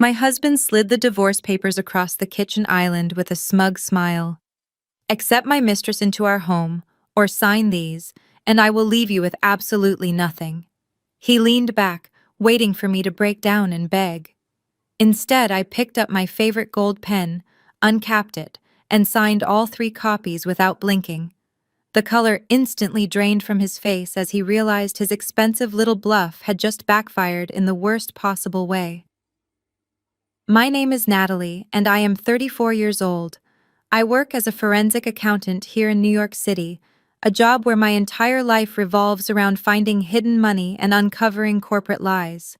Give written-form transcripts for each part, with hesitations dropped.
My husband slid the divorce papers across the kitchen island with a smug smile. Accept my mistress into our home, or sign these, and I will leave you with absolutely nothing. He leaned back, waiting for me to break down and beg. Instead, I picked up my favorite gold pen, uncapped it, and signed all 3 copies without blinking. The color instantly drained from his face as he realized his expensive little bluff had just backfired in the worst possible way. My name is Natalie, and I am 34 years old. I work as a forensic accountant here in New York City, a job where my entire life revolves around finding hidden money and uncovering corporate lies.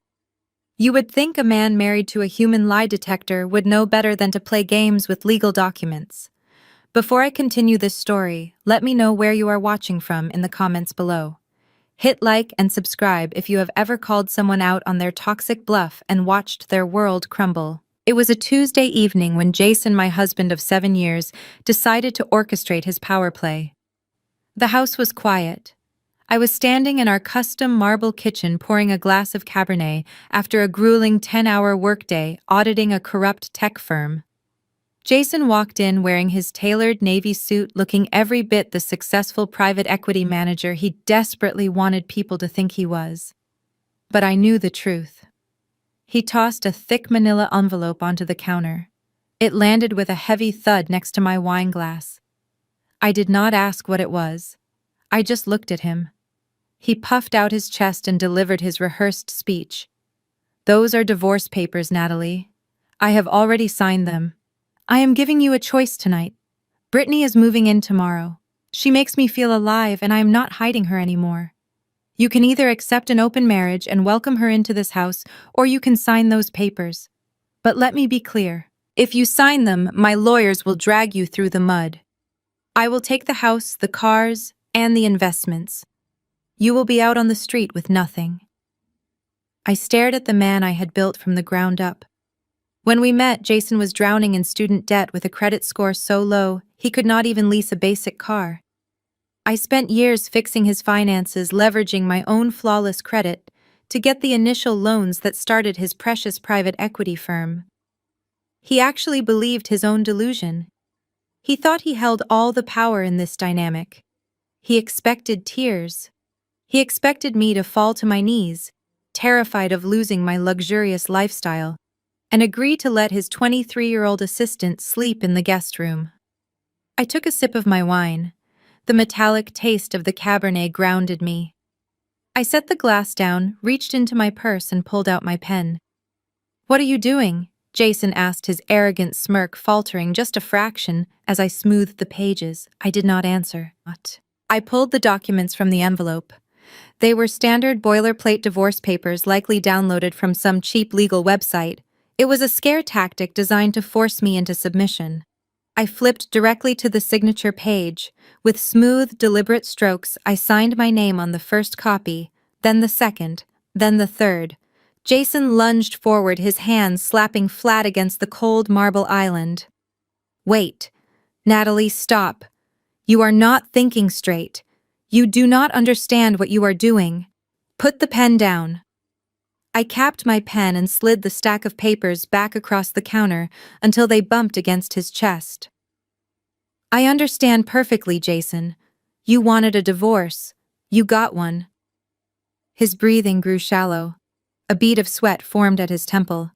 You would think a man married to a human lie detector would know better than to play games with legal documents. Before I continue this story, let me know where you are watching from in the comments below. Hit like and subscribe if you have ever called someone out on their toxic bluff and watched their world crumble. It was a Tuesday evening when Jason, my husband of 7 years, decided to orchestrate his power play. The house was quiet. I was standing in our custom marble kitchen pouring a glass of Cabernet after a grueling 10-hour workday auditing a corrupt tech firm. Jason walked in wearing his tailored navy suit, looking every bit the successful private equity manager he desperately wanted people to think he was. But I knew the truth. He tossed a thick manila envelope onto the counter. It landed with a heavy thud next to my wine glass. I did not ask what it was. I just looked at him. He puffed out his chest and delivered his rehearsed speech. "Those are divorce papers, Natalie. I have already signed them. I am giving you a choice tonight. Brittany is moving in tomorrow. She makes me feel alive, and I am not hiding her anymore. You can either accept an open marriage and welcome her into this house, or you can sign those papers. But let me be clear. If you sign them, my lawyers will drag you through the mud. I will take the house, the cars, and the investments. You will be out on the street with nothing." I stared at the man I had built from the ground up. When we met, Jason was drowning in student debt with a credit score so low he could not even lease a basic car. I spent years fixing his finances, leveraging my own flawless credit to get the initial loans that started his precious private equity firm. He actually believed his own delusion. He thought he held all the power in this dynamic. He expected tears. He expected me to fall to my knees, terrified of losing my luxurious lifestyle, and agree to let his 23-year-old assistant sleep in the guest room. I took a sip of my wine. The metallic taste of the Cabernet grounded me. I set the glass down, reached into my purse, and pulled out my pen. "What are you doing?" Jason asked, his arrogant smirk faltering just a fraction as I smoothed the pages. I did not answer. I pulled the documents from the envelope. They were standard boilerplate divorce papers likely downloaded from some cheap legal website. It was a scare tactic designed to force me into submission. I flipped directly to the signature page. With smooth, deliberate strokes, I signed my name on the first copy, then the second, then the third. Jason lunged forward, his hands slapping flat against the cold marble island. "Wait. Natalie, stop. You are not thinking straight. You do not understand what you are doing. Put the pen down." I capped my pen and slid the stack of papers back across the counter until they bumped against his chest. "I understand perfectly, Jason. You wanted a divorce. You got one." His breathing grew shallow. A bead of sweat formed at his temple.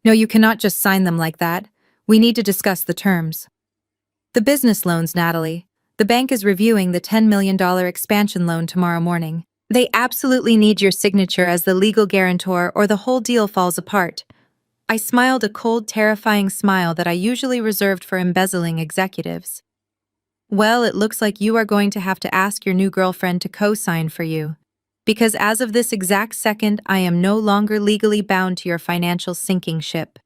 "No, you cannot just sign them like that. We need to discuss the terms." "The business loans, Natalie. The bank is reviewing the $10 million expansion loan tomorrow morning. They absolutely need your signature as the legal guarantor or the whole deal falls apart." I smiled a cold, terrifying smile that I usually reserved for embezzling executives. "Well, it looks like you are going to have to ask your new girlfriend to co-sign for you. Because as of this exact second, I am no longer legally bound to your financial sinking ship."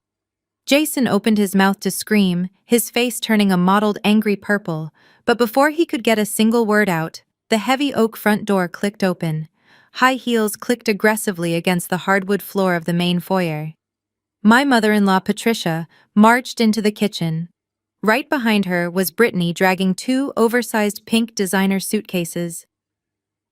Jason opened his mouth to scream, his face turning a mottled, angry purple, but before he could get a single word out, the heavy oak front door clicked open. High heels clicked aggressively against the hardwood floor of the main foyer. My mother-in-law, Patricia, marched into the kitchen. Right behind her was Brittany dragging 2 oversized pink designer suitcases.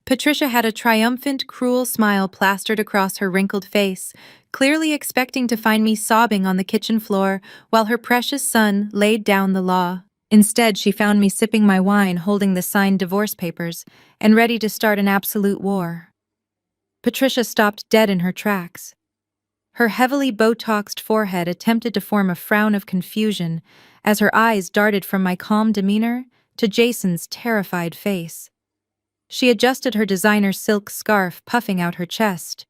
Patricia had a triumphant, cruel smile plastered across her wrinkled face, clearly expecting to find me sobbing on the kitchen floor while her precious son laid down the law. Instead, she found me sipping my wine, holding the signed divorce papers, and ready to start an absolute war. Patricia stopped dead in her tracks. Her heavily Botoxed forehead attempted to form a frown of confusion as her eyes darted from my calm demeanor to Jason's terrified face. She adjusted her designer silk scarf, puffing out her chest.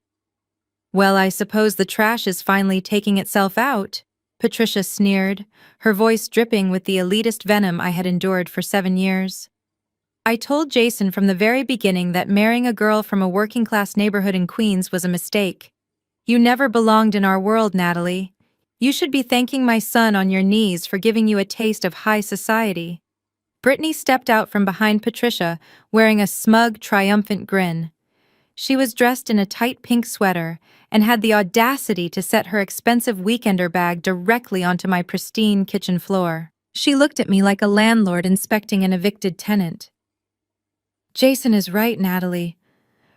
"Well, I suppose the trash is finally taking itself out," Patricia sneered, her voice dripping with the elitist venom I had endured for 7 years. "I told Jason from the very beginning that marrying a girl from a working-class neighborhood in Queens was a mistake. You never belonged in our world, Natalie. You should be thanking my son on your knees for giving you a taste of high society." Brittany stepped out from behind Patricia, wearing a smug, triumphant grin. She was dressed in a tight pink sweater and had the audacity to set her expensive weekender bag directly onto my pristine kitchen floor. She looked at me like a landlord inspecting an evicted tenant. "Jason is right, Natalie,"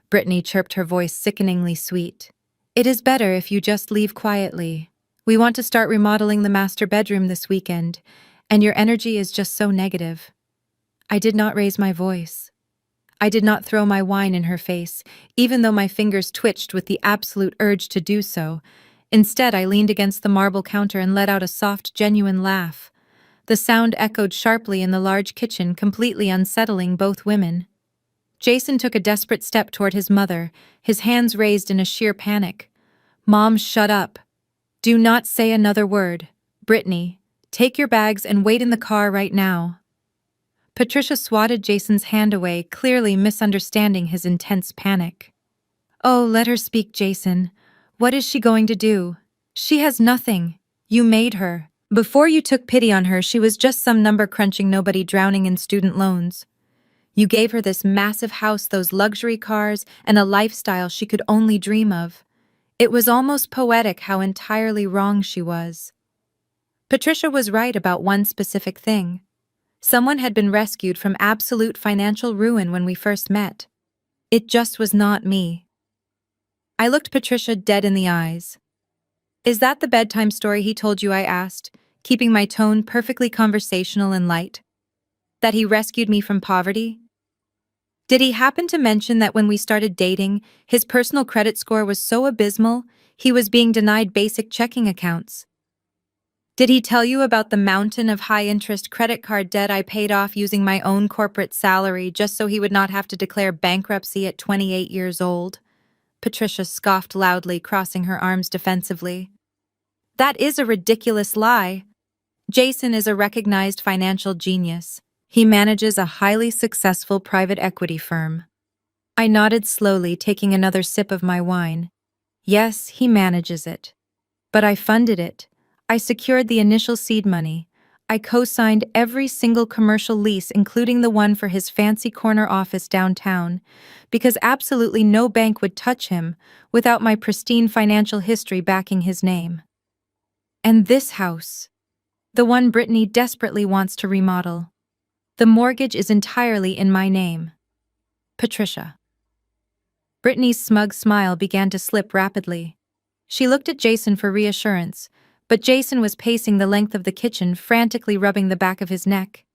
Brittany chirped, her voice sickeningly sweet. "It is better if you just leave quietly. We want to start remodeling the master bedroom this weekend, and your energy is just so negative." I did not raise my voice. I did not throw my wine in her face, even though my fingers twitched with the absolute urge to do so. Instead, I leaned against the marble counter and let out a soft, genuine laugh. The sound echoed sharply in the large kitchen, completely unsettling both women. Jason took a desperate step toward his mother, his hands raised in a sheer panic. "Mom, shut up. Do not say another word. Brittany, take your bags and wait in the car right now." Patricia swatted Jason's hand away, clearly misunderstanding his intense panic. "Oh, let her speak, Jason. What is she going to do? She has nothing. You made her. Before you took pity on her, she was just some number-crunching nobody drowning in student loans. You gave her this massive house, those luxury cars, and a lifestyle she could only dream of. It was almost poetic how entirely wrong she was." Patricia was right about one specific thing. Someone had been rescued from absolute financial ruin when we first met. It just was not me. I looked Patricia dead in the eyes. "Is that the bedtime story he told you?" I asked, keeping my tone perfectly conversational and light. "That he rescued me from poverty? Did he happen to mention that when we started dating, his personal credit score was so abysmal, he was being denied basic checking accounts? Did he tell you about the mountain of high-interest credit card debt I paid off using my own corporate salary just so he would not have to declare bankruptcy at 28 years old?" Patricia scoffed loudly, crossing her arms defensively. "That is a ridiculous lie. Jason is a recognized financial genius. He manages a highly successful private equity firm." I nodded slowly, taking another sip of my wine. "Yes, he manages it. But I funded it. I secured the initial seed money. I co-signed every single commercial lease, including the one for his fancy corner office downtown, because absolutely no bank would touch him without my pristine financial history backing his name. And this house, the one Brittany desperately wants to remodel, the mortgage is entirely in my name. Patricia." Brittany's smug smile began to slip rapidly. She looked at Jason for reassurance, but Jason was pacing the length of the kitchen, frantically rubbing the back of his neck,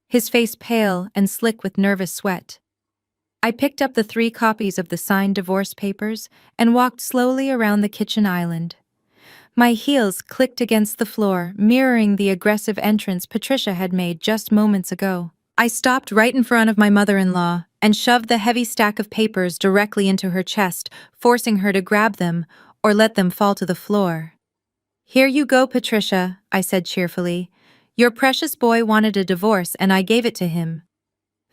his face pale and slick with nervous sweat. I picked up the 3 copies of the signed divorce papers and walked slowly around the kitchen island. My heels clicked against the floor, mirroring the aggressive entrance Patricia had made just moments ago. I stopped right in front of my mother-in-law and shoved the heavy stack of papers directly into her chest, forcing her to grab them or let them fall to the floor. "Here you go, Patricia," I said cheerfully. "Your precious boy wanted a divorce and I gave it to him.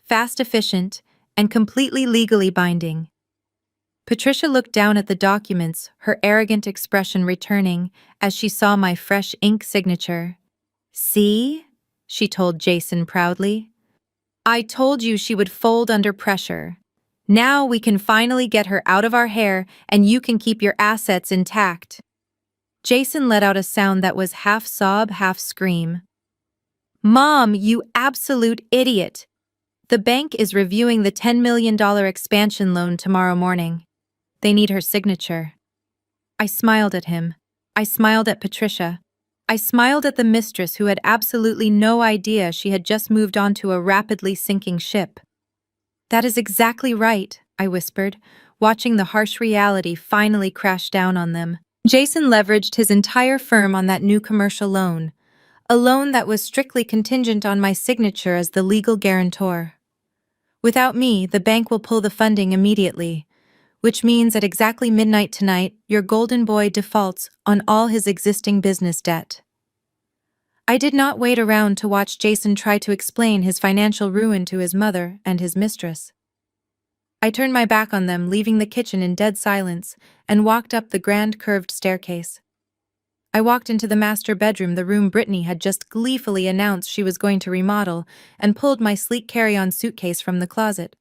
Fast, efficient, and completely legally binding." Patricia looked down at the documents, her arrogant expression returning as she saw my fresh ink signature. "See?" she told Jason proudly. "I told you she would fold under pressure. Now we can finally get her out of our hair and you can keep your assets intact." Jason let out a sound that was half sob, half scream. "Mom, you absolute idiot! The bank is reviewing the $10 million expansion loan tomorrow morning. They need her signature. I smiled at him. I smiled at Patricia. I smiled at the mistress who had absolutely no idea she had just moved onto a rapidly sinking ship. That is exactly right, I whispered, watching the harsh reality finally crash down on them. Jason leveraged his entire firm on that new commercial loan, a loan that was strictly contingent on my signature as the legal guarantor. Without me, the bank will pull the funding immediately, which means at exactly midnight tonight, your golden boy defaults on all his existing business debt. I did not wait around to watch Jason try to explain his financial ruin to his mother and his mistress. I turned my back on them, leaving the kitchen in dead silence, and walked up the grand curved staircase. I walked into the master bedroom, the room Brittany had just gleefully announced she was going to remodel, and pulled my sleek carry-on suitcase from the closet.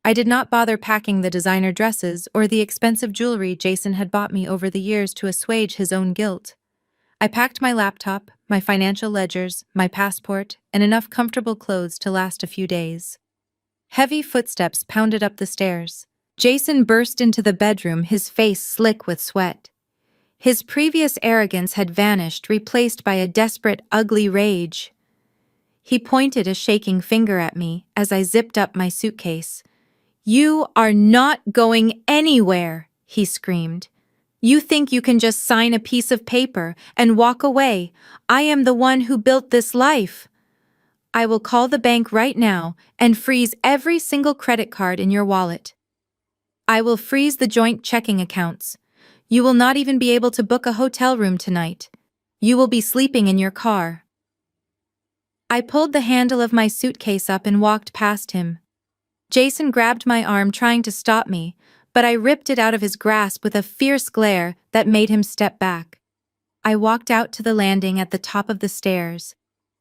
I did not bother packing the designer dresses or the expensive jewelry Jason had bought me over the years to assuage his own guilt. I packed my laptop, my financial ledgers, my passport, and enough comfortable clothes to last a few days. Heavy footsteps pounded up the stairs. Jason burst into the bedroom, his face slick with sweat. His previous arrogance had vanished, replaced by a desperate, ugly rage. He pointed a shaking finger at me as I zipped up my suitcase. "You are not going anywhere," he screamed. "You think you can just sign a piece of paper and walk away? I am the one who built this life. I will call the bank right now and freeze every single credit card in your wallet. I will freeze the joint checking accounts. You will not even be able to book a hotel room tonight. You will be sleeping in your car." I pulled the handle of my suitcase up and walked past him. Jason grabbed my arm, trying to stop me, but I ripped it out of his grasp with a fierce glare that made him step back. I walked out to the landing at the top of the stairs.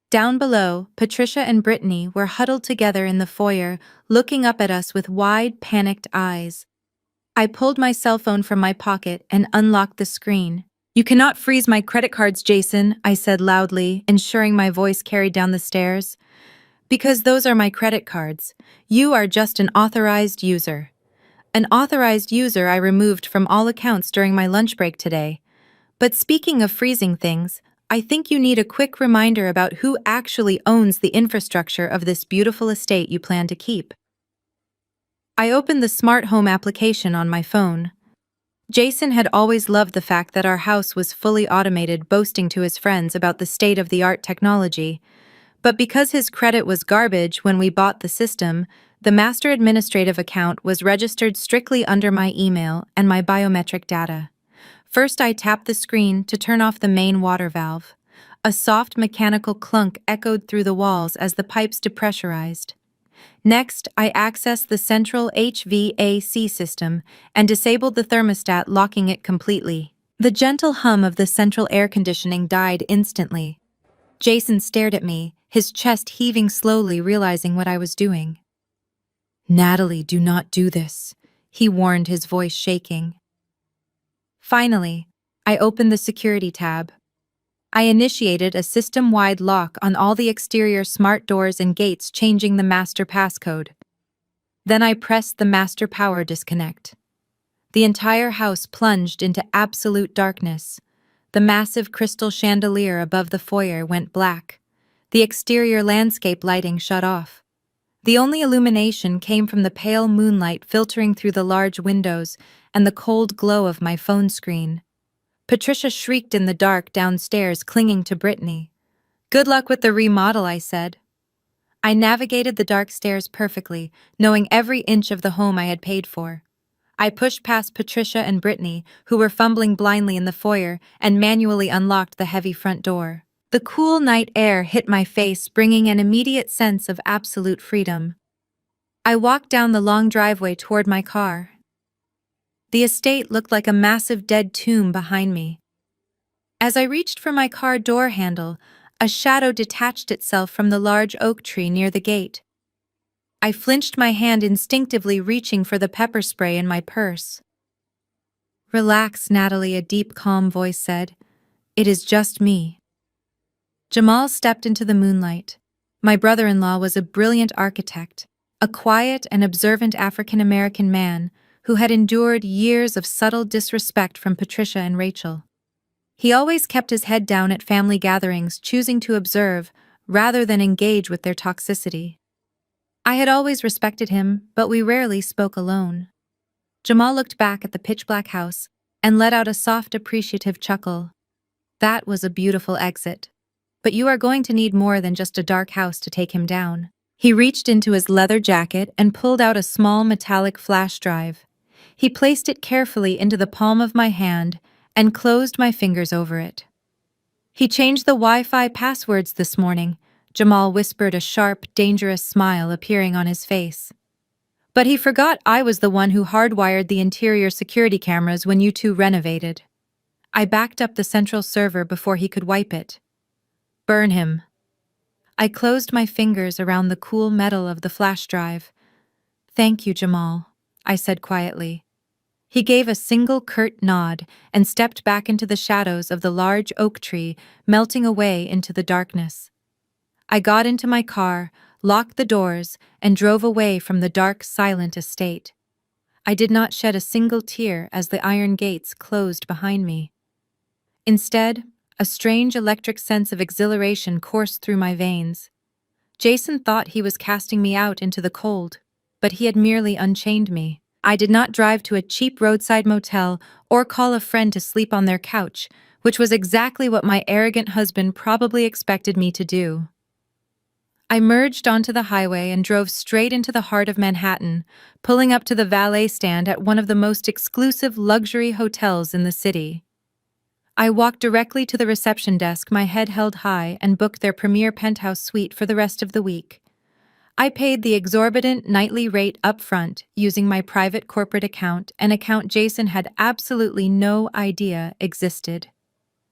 Down below, Patricia and Brittany were huddled together in the foyer, looking up at us with wide, panicked eyes. I pulled my cell phone from my pocket and unlocked the screen. "You cannot freeze my credit cards, Jason," I said loudly, ensuring my voice carried down the stairs. "Because those are my credit cards. You are just an authorized user." An authorized user I removed from all accounts during my lunch break today. But speaking of freezing things, I think you need a quick reminder about who actually owns the infrastructure of this beautiful estate you plan to keep. I opened the smart home application on my phone. Jason had always loved the fact that our house was fully automated, boasting to his friends about the state-of-the-art technology. But because his credit was garbage when we bought the system, the master administrative account was registered strictly under my email and my biometric data. First, I tapped the screen to turn off the main water valve. A soft mechanical clunk echoed through the walls as the pipes depressurized. Next, I accessed the central HVAC system and disabled the thermostat, locking it completely. The gentle hum of the central air conditioning died instantly. Jason stared at me, his chest heaving slowly, realizing what I was doing. "Natalie, do not do this," he warned, his voice shaking. Finally, I opened the security tab. I initiated a system-wide lock on all the exterior smart doors and gates, changing the master passcode. Then I pressed the master power disconnect. The entire house plunged into absolute darkness. The massive crystal chandelier above the foyer went black. The exterior landscape lighting shut off. The only illumination came from the pale moonlight filtering through the large windows and the cold glow of my phone screen. Patricia shrieked in the dark downstairs, clinging to Brittany. "Good luck with the remodel," I said. I navigated the dark stairs perfectly, knowing every inch of the home I had paid for. I pushed past Patricia and Brittany, who were fumbling blindly in the foyer, and manually unlocked the heavy front door. The cool night air hit my face, bringing an immediate sense of absolute freedom. I walked down the long driveway toward my car. The estate looked like a massive dead tomb behind me. As I reached for my car door handle, a shadow detached itself from the large oak tree near the gate. I flinched, my hand instinctively reaching for the pepper spray in my purse. "Relax, Natalie," a deep, calm voice said. "It is just me." Jamal stepped into the moonlight. My brother-in-law was a brilliant architect, a quiet and observant African-American man who had endured years of subtle disrespect from Patricia and Rachel. He always kept his head down at family gatherings, choosing to observe rather than engage with their toxicity. I had always respected him, but we rarely spoke alone. Jamal looked back at the pitch-black house and let out a soft, appreciative chuckle. That was a beautiful exit. But you are going to need more than just a dark house to take him down. He reached into his leather jacket and pulled out a small metallic flash drive. He placed it carefully into the palm of my hand and closed my fingers over it. He changed the Wi-Fi passwords this morning, Jamal whispered, a sharp, dangerous smile appearing on his face. But he forgot I was the one who hardwired the interior security cameras when you two renovated. I backed up the central server before he could wipe it. Burn him. I closed my fingers around the cool metal of the flash drive. Thank you, Jamal, I said quietly. He gave a single curt nod and stepped back into the shadows of the large oak tree, melting away into the darkness. I got into my car, locked the doors, and drove away from the dark, silent estate. I did not shed a single tear as the iron gates closed behind me. Instead, a strange electric sense of exhilaration coursed through my veins. Jason thought he was casting me out into the cold, but he had merely unchained me. I did not drive to a cheap roadside motel or call a friend to sleep on their couch, which was exactly what my arrogant husband probably expected me to do. I merged onto the highway and drove straight into the heart of Manhattan, pulling up to the valet stand at one of the most exclusive luxury hotels in the city. I walked directly to the reception desk, my head held high, and booked their premier penthouse suite for the rest of the week. I paid the exorbitant nightly rate up front using my private corporate account, an account Jason had absolutely no idea existed.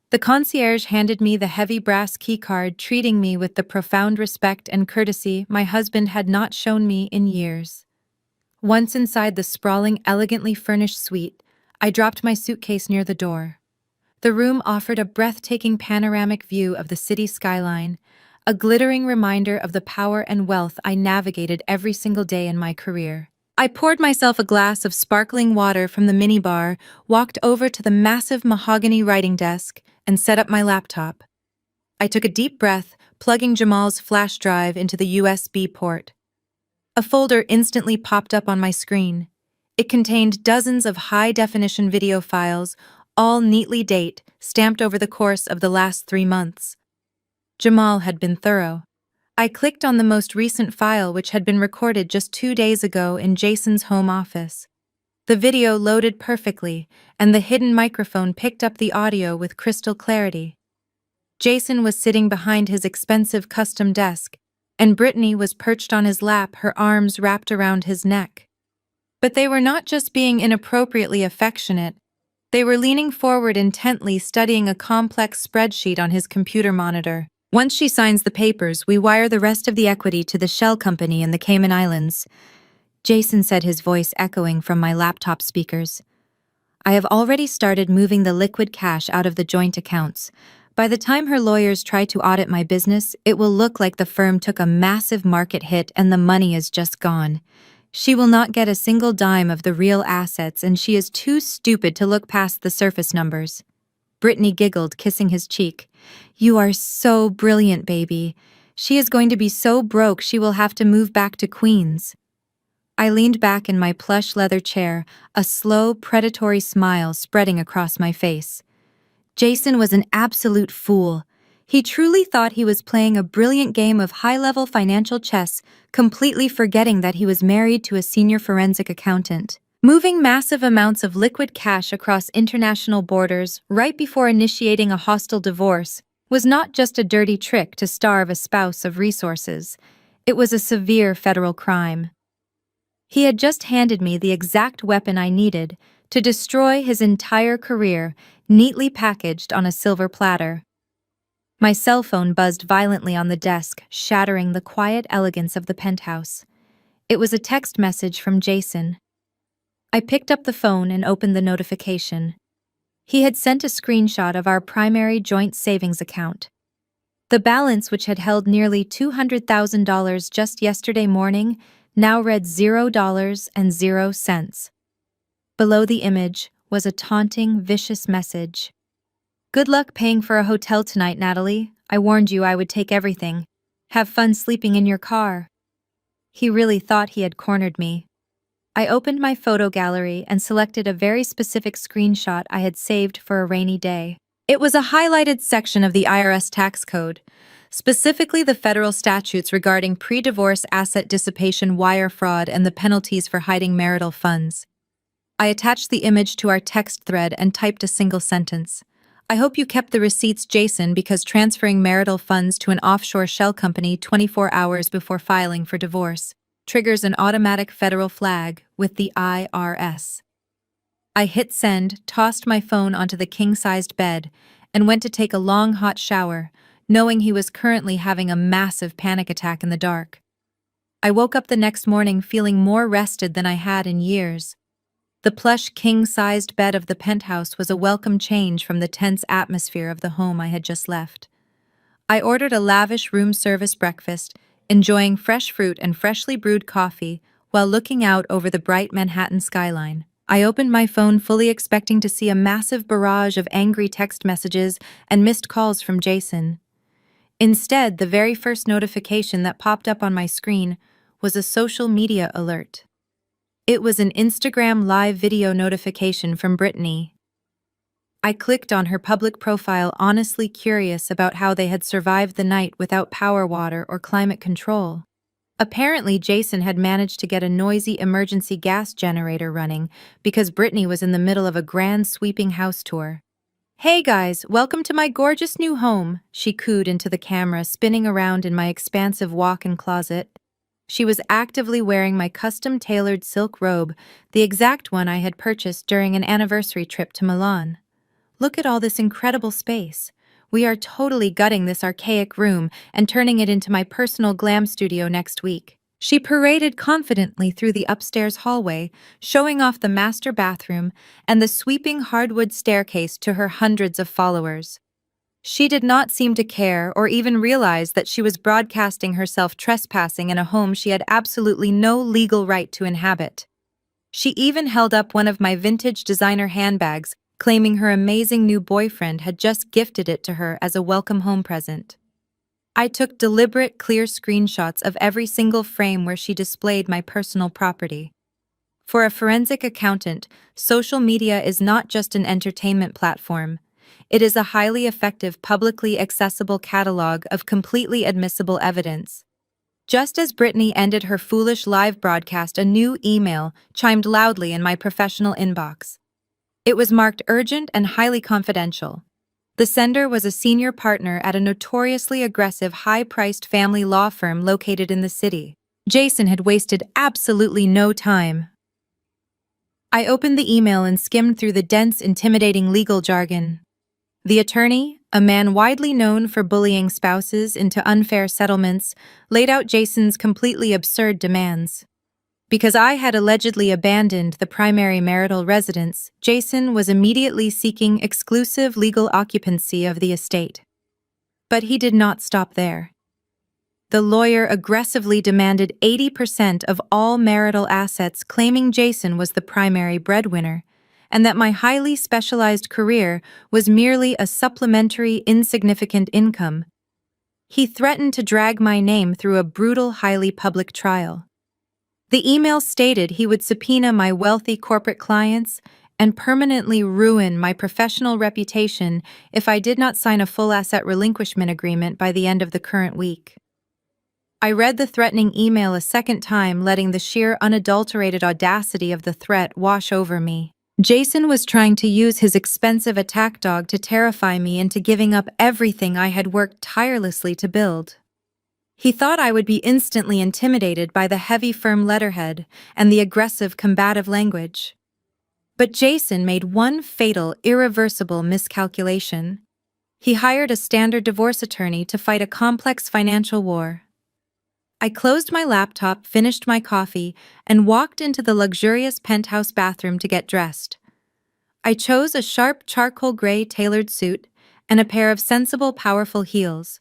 The concierge handed me the heavy brass keycard, treating me with the profound respect and courtesy my husband had not shown me in years. Once inside the sprawling, elegantly furnished suite, I dropped my suitcase near the door. The room offered a breathtaking panoramic view of the city skyline, a glittering reminder of the power and wealth I navigated every single day in my career. I poured myself a glass of sparkling water from the minibar, walked over to the massive mahogany writing desk, and set up my laptop. I took a deep breath, plugging Jamal's flash drive into the USB port. A folder instantly popped up on my screen. It contained dozens of high-definition video files, all neatly stamped over the course of the last 3 months. Jamal had been thorough. I clicked on the most recent file, which had been recorded just 2 days ago in Jason's home office. The video loaded perfectly, and the hidden microphone picked up the audio with crystal clarity. Jason was sitting behind his expensive custom desk, and Brittany was perched on his lap, her arms wrapped around his neck. But they were not just being inappropriately affectionate. They were leaning forward intently, studying a complex spreadsheet on his computer monitor. Once she signs the papers, we wire the rest of the equity to the shell company in the Cayman Islands, Jason said, his voice echoing from my laptop speakers. I have already started moving the liquid cash out of the joint accounts. By the time her lawyers try to audit my business, it will look like the firm took a massive market hit and the money is just gone. She will not get a single dime of the real assets, and she is too stupid to look past the surface numbers. Brittany giggled, kissing his cheek. You are so brilliant, baby. She is going to be so broke she will have to move back to Queens. I leaned back in my plush leather chair, a slow, predatory smile spreading across my face. Jason was an absolute fool. He truly thought he was playing a brilliant game of high-level financial chess, completely forgetting that he was married to a senior forensic accountant. Moving massive amounts of liquid cash across international borders right before initiating a hostile divorce was not just a dirty trick to starve a spouse of resources. It was a severe federal crime. He had just handed me the exact weapon I needed to destroy his entire career, neatly packaged on a silver platter. My cell phone buzzed violently on the desk, shattering the quiet elegance of the penthouse. It was a text message from Jason. I picked up the phone and opened the notification. He had sent a screenshot of our primary joint savings account. The balance, which had held nearly $200,000 just yesterday morning, now read $0.00. Below the image was a taunting, vicious message. "Good luck paying for a hotel tonight, Natalie. I warned you I would take everything. Have fun sleeping in your car." He really thought he had cornered me. I opened my photo gallery and selected a very specific screenshot I had saved for a rainy day. It was a highlighted section of the IRS tax code, specifically the federal statutes regarding pre-divorce asset dissipation, wire fraud, and the penalties for hiding marital funds. I attached the image to our text thread and typed a single sentence. "I hope you kept the receipts, Jason, because transferring marital funds to an offshore shell company 24 hours before filing for divorce triggers an automatic federal flag with the IRS." I hit send, tossed my phone onto the king-sized bed, and went to take a long hot shower, knowing he was currently having a massive panic attack in the dark. I woke up the next morning feeling more rested than I had in years. The plush king-sized bed of the penthouse was a welcome change from the tense atmosphere of the home I had just left. I ordered a lavish room service breakfast, enjoying fresh fruit and freshly brewed coffee while looking out over the bright Manhattan skyline. I opened my phone fully expecting to see a massive barrage of angry text messages and missed calls from Jason. Instead, the very first notification that popped up on my screen was a social media alert. It was an Instagram live video notification from Brittany. I clicked on her public profile, honestly curious about how they had survived the night without power, water, or climate control. Apparently, Jason had managed to get a noisy emergency gas generator running because Brittany was in the middle of a grand sweeping house tour. "Hey guys, welcome to my gorgeous new home," she cooed into the camera, spinning around in my expansive walk-in closet. She was actively wearing my custom-tailored silk robe, the exact one I had purchased during an anniversary trip to Milan. "Look at all this incredible space. We are totally gutting this archaic room and turning it into my personal glam studio next week." She paraded confidently through the upstairs hallway, showing off the master bathroom and the sweeping hardwood staircase to her hundreds of followers. She did not seem to care or even realize that she was broadcasting herself trespassing in a home she had absolutely no legal right to inhabit. She even held up one of my vintage designer handbags, claiming her amazing new boyfriend had just gifted it to her as a welcome home present. I took deliberate, clear screenshots of every single frame where she displayed my personal property. For a forensic accountant, social media is not just an entertainment platform. It is a highly effective, publicly accessible catalog of completely admissible evidence. Just as Brittany ended her foolish live broadcast, a new email chimed loudly in my professional inbox. It was marked urgent and highly confidential. The sender was a senior partner at a notoriously aggressive, high-priced family law firm located in the city. Jason had wasted absolutely no time. I opened the email and skimmed through the dense, intimidating legal jargon. The attorney, a man widely known for bullying spouses into unfair settlements, laid out Jason's completely absurd demands. Because I had allegedly abandoned the primary marital residence, Jason was immediately seeking exclusive legal occupancy of the estate. But he did not stop there. The lawyer aggressively demanded 80% of all marital assets, claiming Jason was the primary breadwinner, and that my highly specialized career was merely a supplementary, insignificant income. He threatened to drag my name through a brutal, highly public trial. The email stated he would subpoena my wealthy corporate clients and permanently ruin my professional reputation if I did not sign a full asset relinquishment agreement by the end of the current week. I read the threatening email a second time, letting the sheer unadulterated audacity of the threat wash over me. Jason was trying to use his expensive attack dog to terrify me into giving up everything I had worked tirelessly to build. He thought I would be instantly intimidated by the heavy, firm letterhead and the aggressive, combative language. But Jason made one fatal, irreversible miscalculation. He hired a standard divorce attorney to fight a complex financial war. I closed my laptop, finished my coffee, and walked into the luxurious penthouse bathroom to get dressed. I chose a sharp charcoal gray tailored suit and a pair of sensible, powerful heels.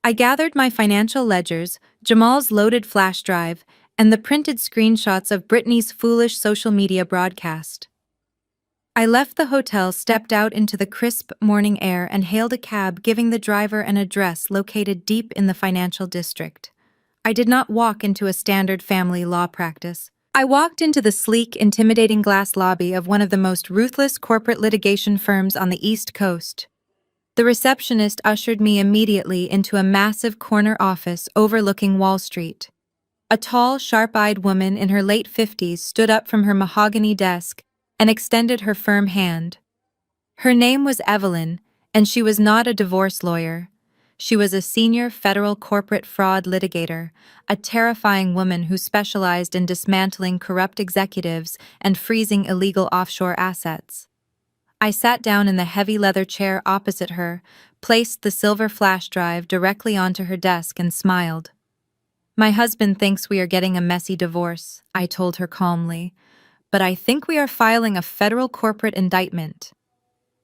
I gathered my financial ledgers, Jamal's loaded flash drive, and the printed screenshots of Brittany's foolish social media broadcast. I left the hotel, stepped out into the crisp morning air, and hailed a cab, giving the driver an address located deep in the financial district. I did not walk into a standard family law practice. I walked into the sleek, intimidating glass lobby of one of the most ruthless corporate litigation firms on the East Coast. The receptionist ushered me immediately into a massive corner office overlooking Wall Street. A tall, sharp-eyed woman in her late 50s stood up from her mahogany desk and extended her firm hand. Her name was Evelyn, and she was not a divorce lawyer. She was a senior federal corporate fraud litigator, a terrifying woman who specialized in dismantling corrupt executives and freezing illegal offshore assets. I sat down in the heavy leather chair opposite her, placed the silver flash drive directly onto her desk, and smiled. "My husband thinks we are getting a messy divorce," I told her calmly, "but I think we are filing a federal corporate indictment."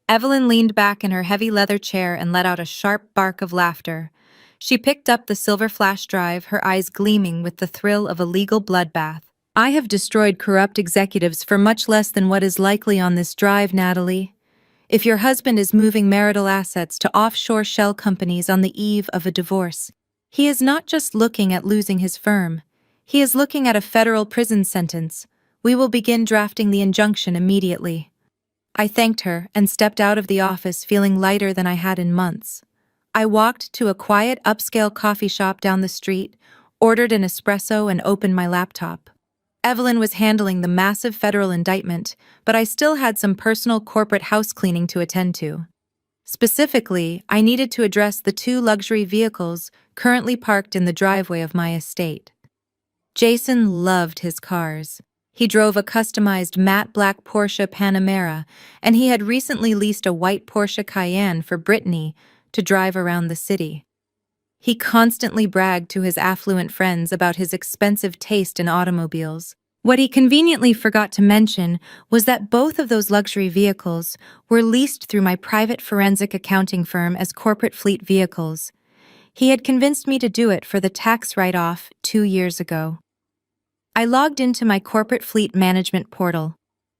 Evelyn leaned back in her heavy leather chair and let out a sharp bark of laughter. She picked up the silver flash drive, her eyes gleaming with the thrill of a legal bloodbath. "I have destroyed corrupt executives for much less than what is likely on this drive, Natalie. If your husband is moving marital assets to offshore shell companies on the eve of a divorce, he is not just looking at losing his firm. He is looking at a federal prison sentence. We will begin drafting the injunction immediately." I thanked her and stepped out of the office feeling lighter than I had in months. I walked to a quiet, upscale coffee shop down the street, ordered an espresso, and opened my laptop. Evelyn was handling the massive federal indictment, but I still had some personal corporate house cleaning to attend to. Specifically, I needed to address the 2 luxury vehicles currently parked in the driveway of my estate. Jason loved his cars. He drove a customized matte black Porsche Panamera, and he had recently leased a white Porsche Cayenne for Brittany to drive around the city. He constantly bragged to his affluent friends about his expensive taste in automobiles. What he conveniently forgot to mention was that both of those luxury vehicles were leased through my private forensic accounting firm as corporate fleet vehicles. He had convinced me to do it for the tax write-off 2 years ago. I logged into my corporate fleet management portal.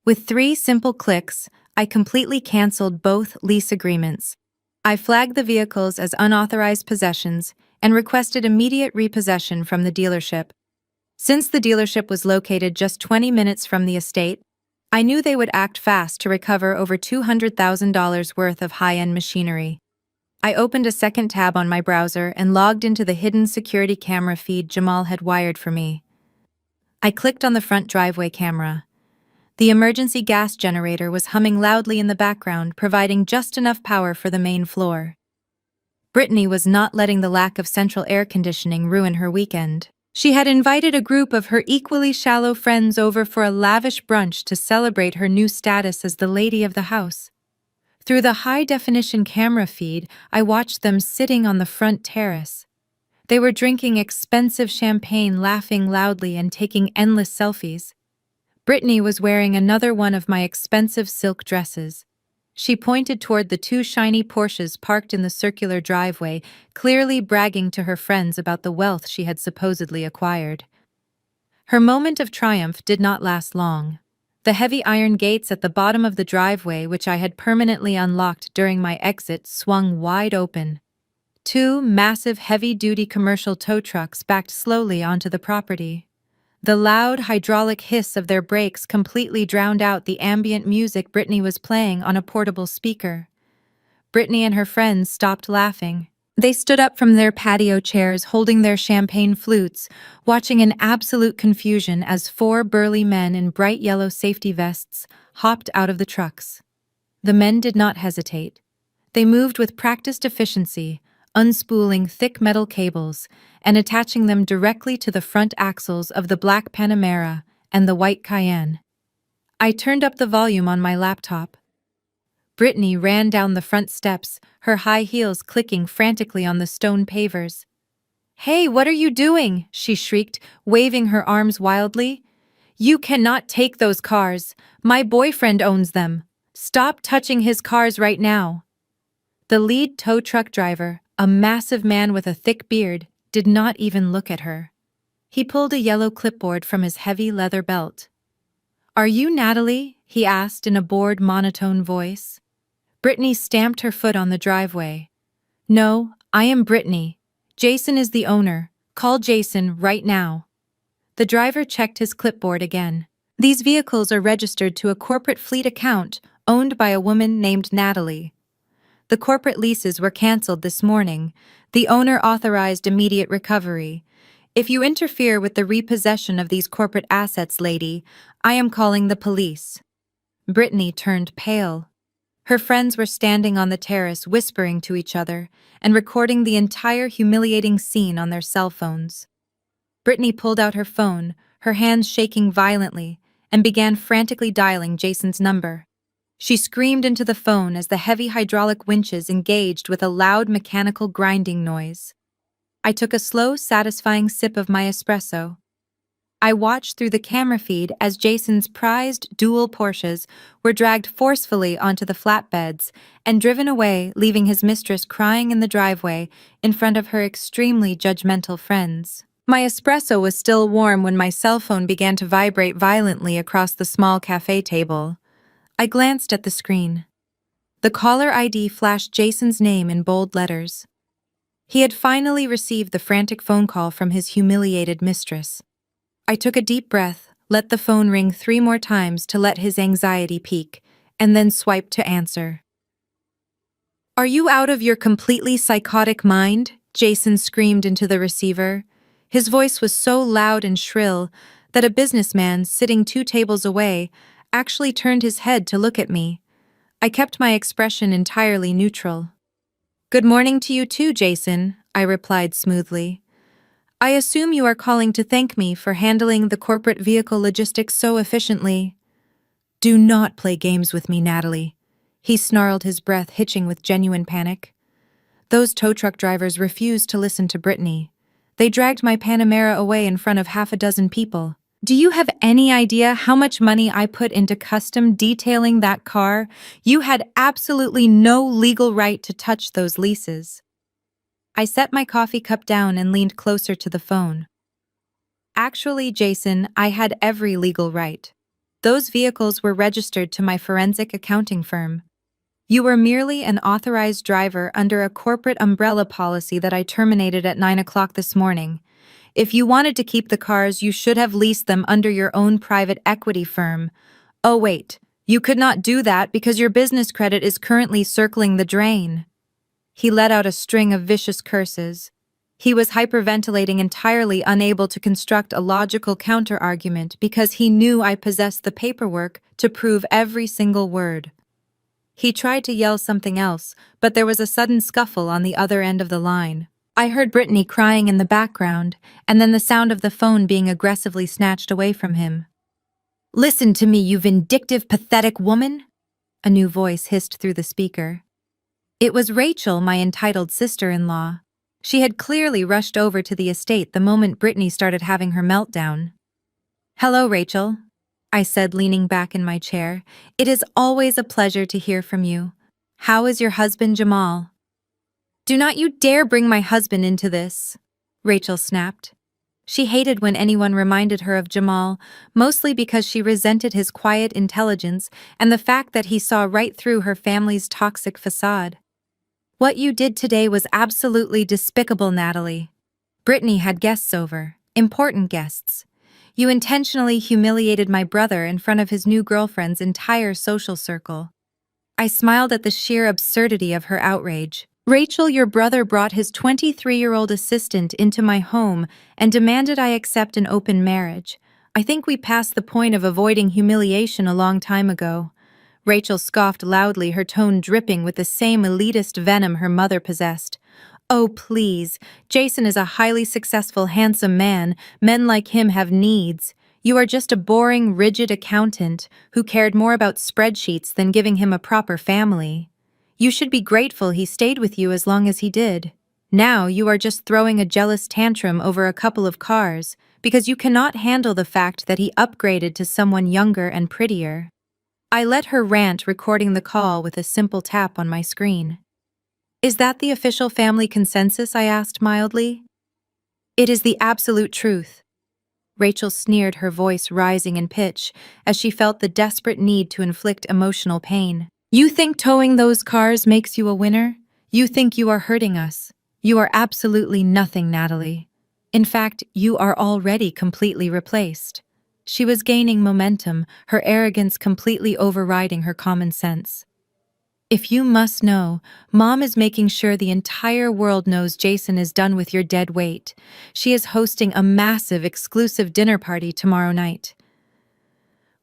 With 3 simple clicks, I completely canceled both lease agreements. I flagged the vehicles as unauthorized possessions and requested immediate repossession from the dealership. Since the dealership was located just 20 minutes from the estate, I knew they would act fast to recover over $200,000 worth of high-end machinery. I opened a second tab on my browser and logged into the hidden security camera feed Jamal had wired for me. I clicked on the front driveway camera. The emergency gas generator was humming loudly in the background, providing just enough power for the main floor. Brittany was not letting the lack of central air conditioning ruin her weekend. She had invited a group of her equally shallow friends over for a lavish brunch to celebrate her new status as the lady of the house. Through the high-definition camera feed, I watched them sitting on the front terrace. They were drinking expensive champagne, laughing loudly, and taking endless selfies. Brittany was wearing another one of my expensive silk dresses. She pointed toward the 2 shiny Porsches parked in the circular driveway, clearly bragging to her friends about the wealth she had supposedly acquired. Her moment of triumph did not last long. The heavy iron gates at the bottom of the driveway, which I had permanently unlocked during my exit, swung wide open. 2 massive heavy-duty commercial tow trucks backed slowly onto the property. The loud hydraulic hiss of their brakes completely drowned out the ambient music Brittany was playing on a portable speaker. Brittany and her friends stopped laughing. They stood up from their patio chairs, holding their champagne flutes, watching in absolute confusion as 4 burly men in bright yellow safety vests hopped out of the trucks. The men did not hesitate. They moved with practiced efficiency, unspooling thick metal cables and attaching them directly to the front axles of the black Panamera and the white Cayenne. I turned up the volume on my laptop. Brittany ran down the front steps, her high heels clicking frantically on the stone pavers. "Hey, what are you doing?" she shrieked, waving her arms wildly. "You cannot take those cars. My boyfriend owns them. Stop touching his cars right now." The lead tow truck driver, A massive man with a thick beard did not even look at her. He pulled a yellow clipboard from his heavy leather belt. "Are you Natalie?" he asked in a bored, monotone voice. Brittany stamped her foot on the driveway. "No, I am Brittany. Jason is the owner. Call Jason right now." The driver checked his clipboard again. "These vehicles are registered to a corporate fleet account owned by a woman named Natalie. The corporate leases were canceled this morning. The owner authorized immediate recovery. If you interfere with the repossession of these corporate assets, lady, I am calling the police." Brittany turned pale. Her friends were standing on the terrace whispering to each other and recording the entire humiliating scene on their cell phones. Brittany pulled out her phone, her hands shaking violently, and began frantically dialing Jason's number. She screamed into the phone as the heavy hydraulic winches engaged with a loud mechanical grinding noise. I took a slow, satisfying sip of my espresso. I watched through the camera feed as Jason's prized dual Porsches were dragged forcefully onto the flatbeds and driven away, leaving his mistress crying in the driveway in front of her extremely judgmental friends. My espresso was still warm when my cell phone began to vibrate violently across the small cafe table. I glanced at the screen. The caller ID flashed Jason's name in bold letters. He had finally received the frantic phone call from his humiliated mistress. I took a deep breath, let the phone ring 3 more times to let his anxiety peak, and then swiped to answer. "Are you out of your completely psychotic mind?" Jason screamed into the receiver. His voice was so loud and shrill that a businessman sitting 2 tables away actually turned his head to look at me. I kept my expression entirely neutral. "Good morning to you too, Jason," I replied smoothly. "I assume you are calling to thank me for handling the corporate vehicle logistics so efficiently." "Do not play games with me, Natalie," he snarled, his breath hitching with genuine panic. "Those tow truck drivers refused to listen to Brittany. They dragged my Panamera away in front of half a dozen people. Do you have any idea how much money I put into custom detailing that car? You had absolutely no legal right to touch those leases." I set my coffee cup down and leaned closer to the phone. "Actually, Jason, I had every legal right. Those vehicles were registered to my forensic accounting firm. You were merely an authorized driver under a corporate umbrella policy that I terminated at 9 o'clock this morning. If you wanted to keep the cars, you should have leased them under your own private equity firm. Oh wait, you could not do that because your business credit is currently circling the drain." He let out a string of vicious curses. He was hyperventilating, entirely unable to construct a logical counter-argument because he knew I possessed the paperwork to prove every single word. He tried to yell something else, but there was a sudden scuffle on the other end of the line. I heard Brittany crying in the background, and then the sound of the phone being aggressively snatched away from him. "Listen to me, you vindictive, pathetic woman!" a new voice hissed through the speaker. It was Rachel, my entitled sister-in-law. She had clearly rushed over to the estate the moment Brittany started having her meltdown. "Hello, Rachel," I said, leaning back in my chair. "It is always a pleasure to hear from you. How is your husband, Jamal?" "Do not you dare bring my husband into this," Rachel snapped. She hated when anyone reminded her of Jamal, mostly because she resented his quiet intelligence and the fact that he saw right through her family's toxic facade. "What you did today was absolutely despicable, Natalie. Brittany had guests over, important guests. You intentionally humiliated my brother in front of his new girlfriend's entire social circle." I smiled at the sheer absurdity of her outrage. "Rachel, your brother brought his 23-year-old assistant into my home and demanded I accept an open marriage. I think we passed the point of avoiding humiliation a long time ago." Rachel scoffed loudly, her tone dripping with the same elitist venom her mother possessed. "Oh, please. Jason is a highly successful, handsome man. Men like him have needs. You are just a boring, rigid accountant who cared more about spreadsheets than giving him a proper family. You should be grateful he stayed with you as long as he did. Now you are just throwing a jealous tantrum over a couple of cars because you cannot handle the fact that he upgraded to someone younger and prettier." I let her rant, recording the call with a simple tap on my screen. Is that the official family consensus? I asked mildly. It is the absolute truth. Rachel sneered, her voice rising in pitch as she felt the desperate need to inflict emotional pain. You think towing those cars makes you a winner? You think you are hurting us. You are absolutely nothing, Natalie. In fact, you are already completely replaced. She was gaining momentum, her arrogance completely overriding her common sense. If you must know, Mom is making sure the entire world knows Jason is done with your dead weight. She is hosting a massive exclusive dinner party tomorrow night.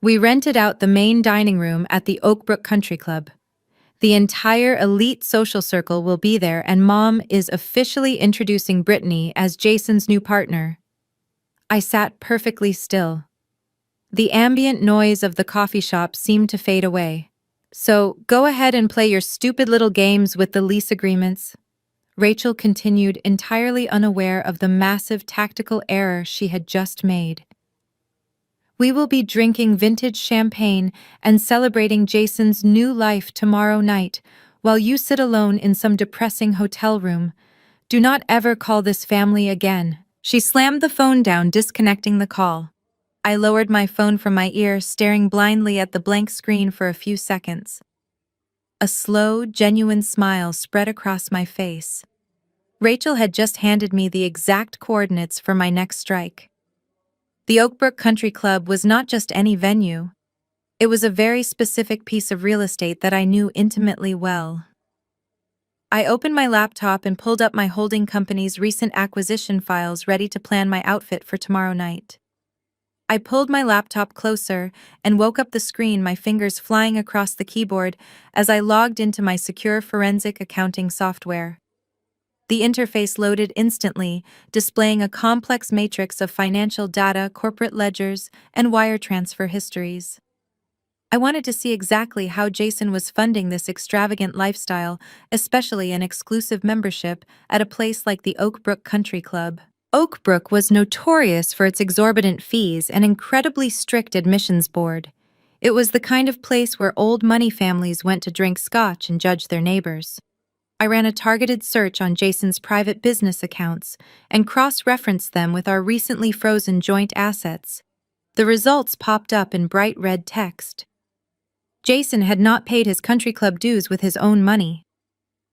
We rented out the main dining room at the Oakbrook Country Club. The entire elite social circle will be there, and Mom is officially introducing Brittany as Jason's new partner. I sat perfectly still. The ambient noise of the coffee shop seemed to fade away. So, go ahead and play your stupid little games with the lease agreements. Rachel continued, entirely unaware of the massive tactical error she had just made. We will be drinking vintage champagne and celebrating Jason's new life tomorrow night, while you sit alone in some depressing hotel room. Do not ever call this family again. She slammed the phone down, disconnecting the call. I lowered my phone from my ear, staring blindly at the blank screen for a few seconds. A slow, genuine smile spread across my face. Rachel had just handed me the exact coordinates for my next strike. The Oakbrook Country Club was not just any venue. It was a very specific piece of real estate that I knew intimately well. I opened my laptop and pulled up my holding company's recent acquisition files, ready to plan my outfit for tomorrow night. I pulled my laptop closer and woke up the screen, my fingers flying across the keyboard as I logged into my secure forensic accounting software. The interface loaded instantly, displaying a complex matrix of financial data, corporate ledgers, and wire transfer histories. I wanted to see exactly how Jason was funding this extravagant lifestyle, especially an exclusive membership at a place like the Oakbrook Country Club. Oakbrook was notorious for its exorbitant fees and incredibly strict admissions board. It was the kind of place where old money families went to drink scotch and judge their neighbors. I ran a targeted search on Jason's private business accounts and cross-referenced them with our recently frozen joint assets. The results popped up in bright red text. Jason had not paid his country club dues with his own money.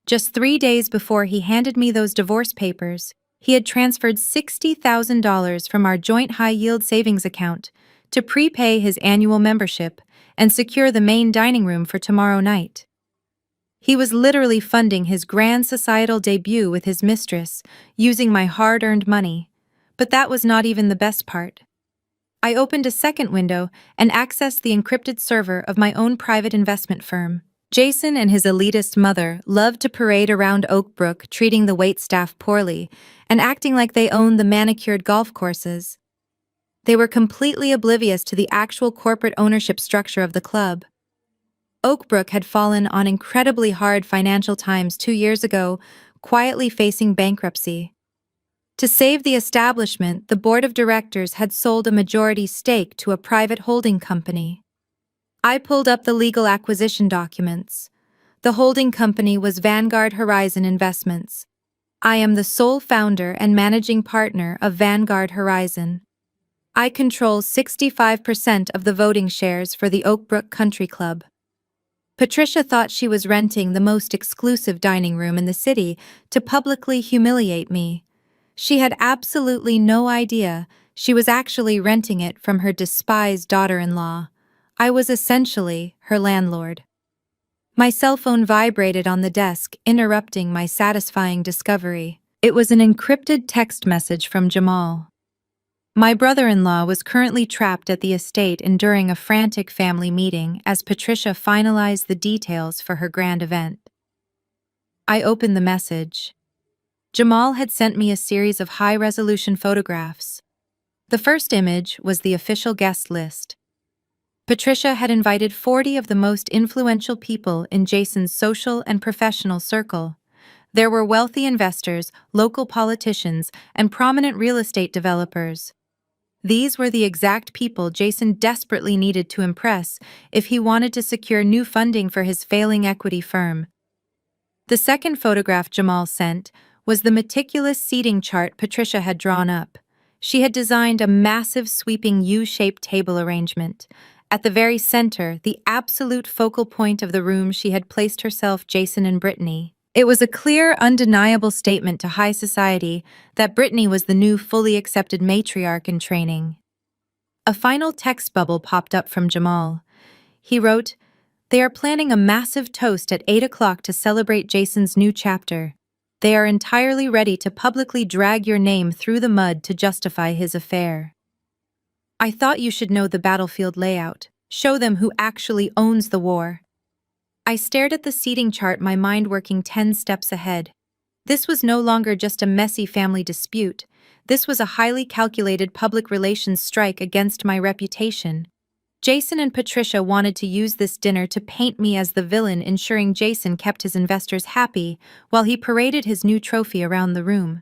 Just 3 days before he handed me those divorce papers, he had transferred $60,000 from our joint high-yield savings account to prepay his annual membership and secure the main dining room for tomorrow night. He was literally funding his grand societal debut with his mistress, using my hard-earned money. But that was not even the best part. I opened a second window and accessed the encrypted server of my own private investment firm. Jason and his elitist mother loved to parade around Oakbrook, treating the waitstaff poorly and acting like they owned the manicured golf courses. They were completely oblivious to the actual corporate ownership structure of the club. Oakbrook had fallen on incredibly hard financial times 2 years ago, quietly facing bankruptcy. To save the establishment, the board of directors had sold a majority stake to a private holding company. I pulled up the legal acquisition documents. The holding company was Vanguard Horizon Investments. I am the sole founder and managing partner of Vanguard Horizon. I control 65% of the voting shares for the Oakbrook Country Club. Patricia thought she was renting the most exclusive dining room in the city to publicly humiliate me. She had absolutely no idea she was actually renting it from her despised daughter-in-law. I was essentially her landlord. My cell phone vibrated on the desk, interrupting my satisfying discovery. It was an encrypted text message from Jamal. My brother-in-law was currently trapped at the estate enduring a frantic family meeting as Patricia finalized the details for her grand event. I opened the message. Jamal had sent me a series of high-resolution photographs. The first image was the official guest list. Patricia had invited 40 of the most influential people in Jason's social and professional circle. There were wealthy investors, local politicians, and prominent real estate developers. These were the exact people Jason desperately needed to impress if he wanted to secure new funding for his failing equity firm. The second photograph Jamal sent was the meticulous seating chart Patricia had drawn up. She had designed a massive sweeping U-shaped table arrangement. At the very center, the absolute focal point of the room, she had placed herself, Jason, and Brittany. It was a clear, undeniable statement to high society that Brittany was the new fully accepted matriarch in training. A final text bubble popped up from Jamal. He wrote, "They are planning a massive toast at 8 o'clock to celebrate Jason's new chapter. They are entirely ready to publicly drag your name through the mud to justify his affair. I thought you should know the battlefield layout. Show them who actually owns the war." I stared at the seating chart, my mind working 10 steps ahead. This was no longer just a messy family dispute. This was a highly calculated public relations strike against my reputation. Jason and Patricia wanted to use this dinner to paint me as the villain, ensuring Jason kept his investors happy while he paraded his new trophy around the room.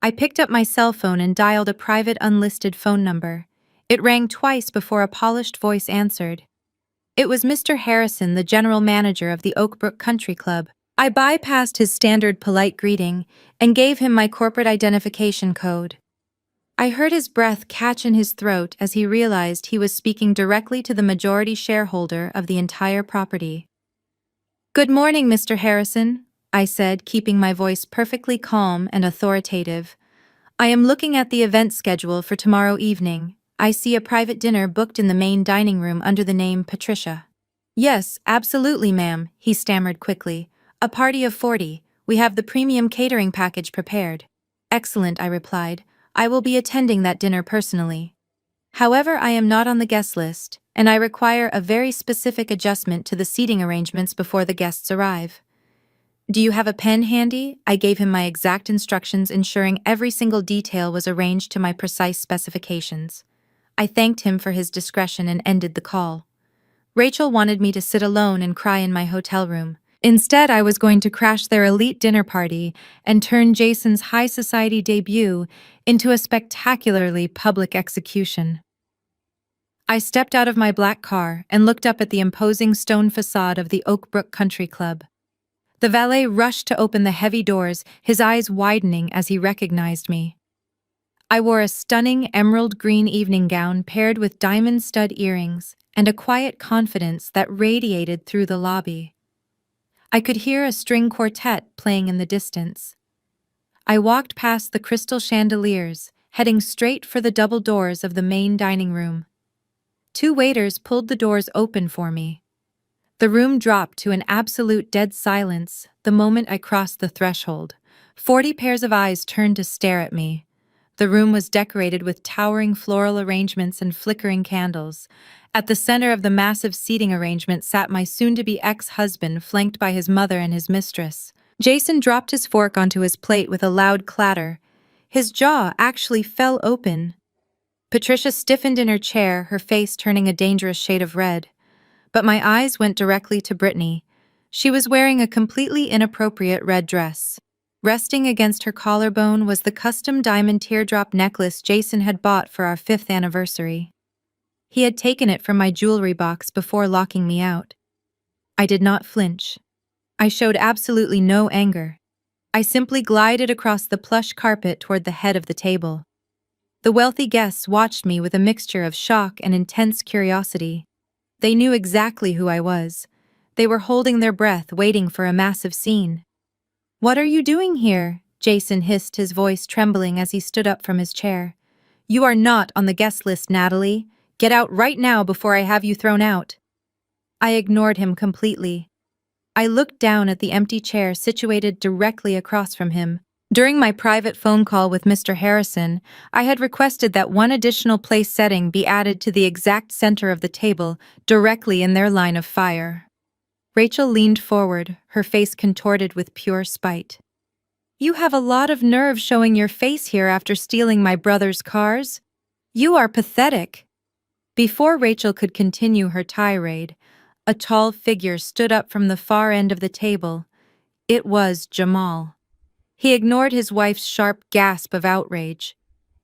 I picked up my cell phone and dialed a private unlisted phone number. It rang twice before a polished voice answered. It was Mr. Harrison, the general manager of the Oakbrook Country Club. I bypassed his standard polite greeting and gave him my corporate identification code. I heard his breath catch in his throat as he realized he was speaking directly to the majority shareholder of the entire property. "Good morning, Mr. Harrison," I said, keeping my voice perfectly calm and authoritative. "I am looking at the event schedule for tomorrow evening. I see a private dinner booked in the main dining room under the name Patricia." "Yes, absolutely, ma'am," he stammered quickly. "A party of 40. We have the premium catering package prepared." "Excellent," I replied. "I will be attending that dinner personally. However, I am not on the guest list, and I require a very specific adjustment to the seating arrangements before the guests arrive." "Do you have a pen handy?" I gave him my exact instructions, ensuring every single detail was arranged to my precise specifications. I thanked him for his discretion and ended the call. Rachel wanted me to sit alone and cry in my hotel room. Instead, I was going to crash their elite dinner party and turn Jason's high society debut into a spectacularly public execution. I stepped out of my black car and looked up at the imposing stone facade of the Oakbrook Country Club. The valet rushed to open the heavy doors, his eyes widening as he recognized me. I wore a stunning emerald green evening gown paired with diamond stud earrings and a quiet confidence that radiated through the lobby. I could hear a string quartet playing in the distance. I walked past the crystal chandeliers, heading straight for the double doors of the main dining room. 2 waiters pulled the doors open for me. The room dropped to an absolute dead silence the moment I crossed the threshold. 40 pairs of eyes turned to stare at me. The room was decorated with towering floral arrangements and flickering candles. At the center of the massive seating arrangement sat my soon-to-be ex-husband, flanked by his mother and his mistress. Jason dropped his fork onto his plate with a loud clatter. His jaw actually fell open. Patricia stiffened in her chair, her face turning a dangerous shade of red. But my eyes went directly to Brittany. She was wearing a completely inappropriate red dress. Resting against her collarbone was the custom diamond teardrop necklace Jason had bought for our 5th anniversary. He had taken it from my jewelry box before locking me out. I did not flinch. I showed absolutely no anger. I simply glided across the plush carpet toward the head of the table. The wealthy guests watched me with a mixture of shock and intense curiosity. They knew exactly who I was. They were holding their breath, waiting for a massive scene. "What are you doing here?" Jason hissed, his voice trembling as he stood up from his chair. "You are not on the guest list, Natalie. Get out right now before I have you thrown out." I ignored him completely. I looked down at the empty chair situated directly across from him. During my private phone call with Mr. Harrison, I had requested that one additional place setting be added to the exact center of the table, directly in their line of fire. Rachel leaned forward, her face contorted with pure spite. "You have a lot of nerve showing your face here after stealing my brother's cars. You are pathetic." Before Rachel could continue her tirade, a tall figure stood up from the far end of the table. It was Jamal. He ignored his wife's sharp gasp of outrage.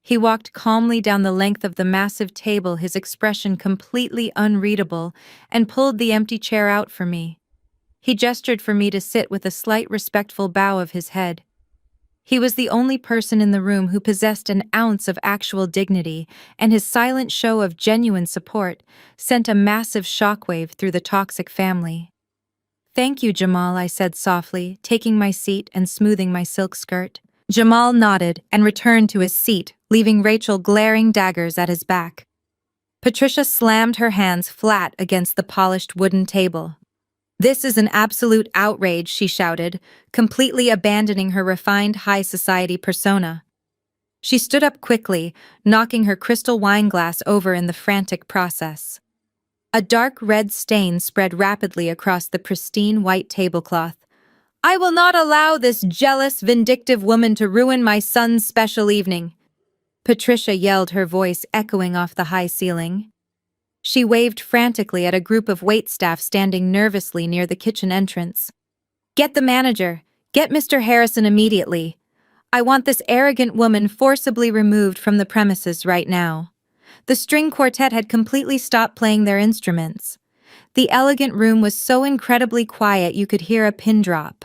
He walked calmly down the length of the massive table, his expression completely unreadable, and pulled the empty chair out for me. He gestured for me to sit with a slight respectful bow of his head. He was the only person in the room who possessed an ounce of actual dignity, and his silent show of genuine support sent a massive shockwave through the toxic family. "Thank you, Jamal," I said softly, taking my seat and smoothing my silk skirt. Jamal nodded and returned to his seat, leaving Rachel glaring daggers at his back. Patricia slammed her hands flat against the polished wooden table. "This is an absolute outrage," she shouted, completely abandoning her refined high society persona. She stood up quickly, knocking her crystal wine glass over in the frantic process. A dark red stain spread rapidly across the pristine white tablecloth. "I will not allow this jealous, vindictive woman to ruin my son's special evening," Patricia yelled, her voice echoing off the high ceiling. She waved frantically at a group of waitstaff standing nervously near the kitchen entrance. "Get the manager! Get Mr. Harrison immediately! I want this arrogant woman forcibly removed from the premises right now." The string quartet had completely stopped playing their instruments. The elegant room was so incredibly quiet you could hear a pin drop.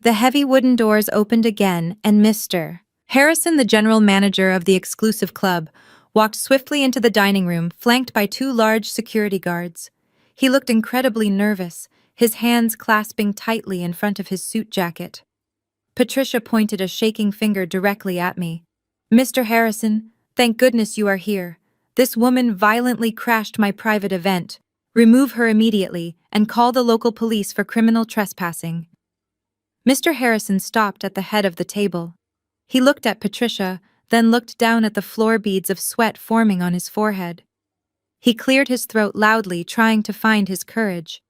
The heavy wooden doors opened again, and Mr. Harrison, the general manager of the exclusive club, walked swiftly into the dining room, flanked by two large security guards. He looked incredibly nervous, his hands clasping tightly in front of his suit jacket. Patricia pointed a shaking finger directly at me. "Mr. Harrison, thank goodness you are here. This woman violently crashed my private event. Remove her immediately and call the local police for criminal trespassing." Mr. Harrison stopped at the head of the table. He looked at Patricia, then looked down at the floor, beads of sweat forming on his forehead. He cleared his throat loudly, trying to find his courage.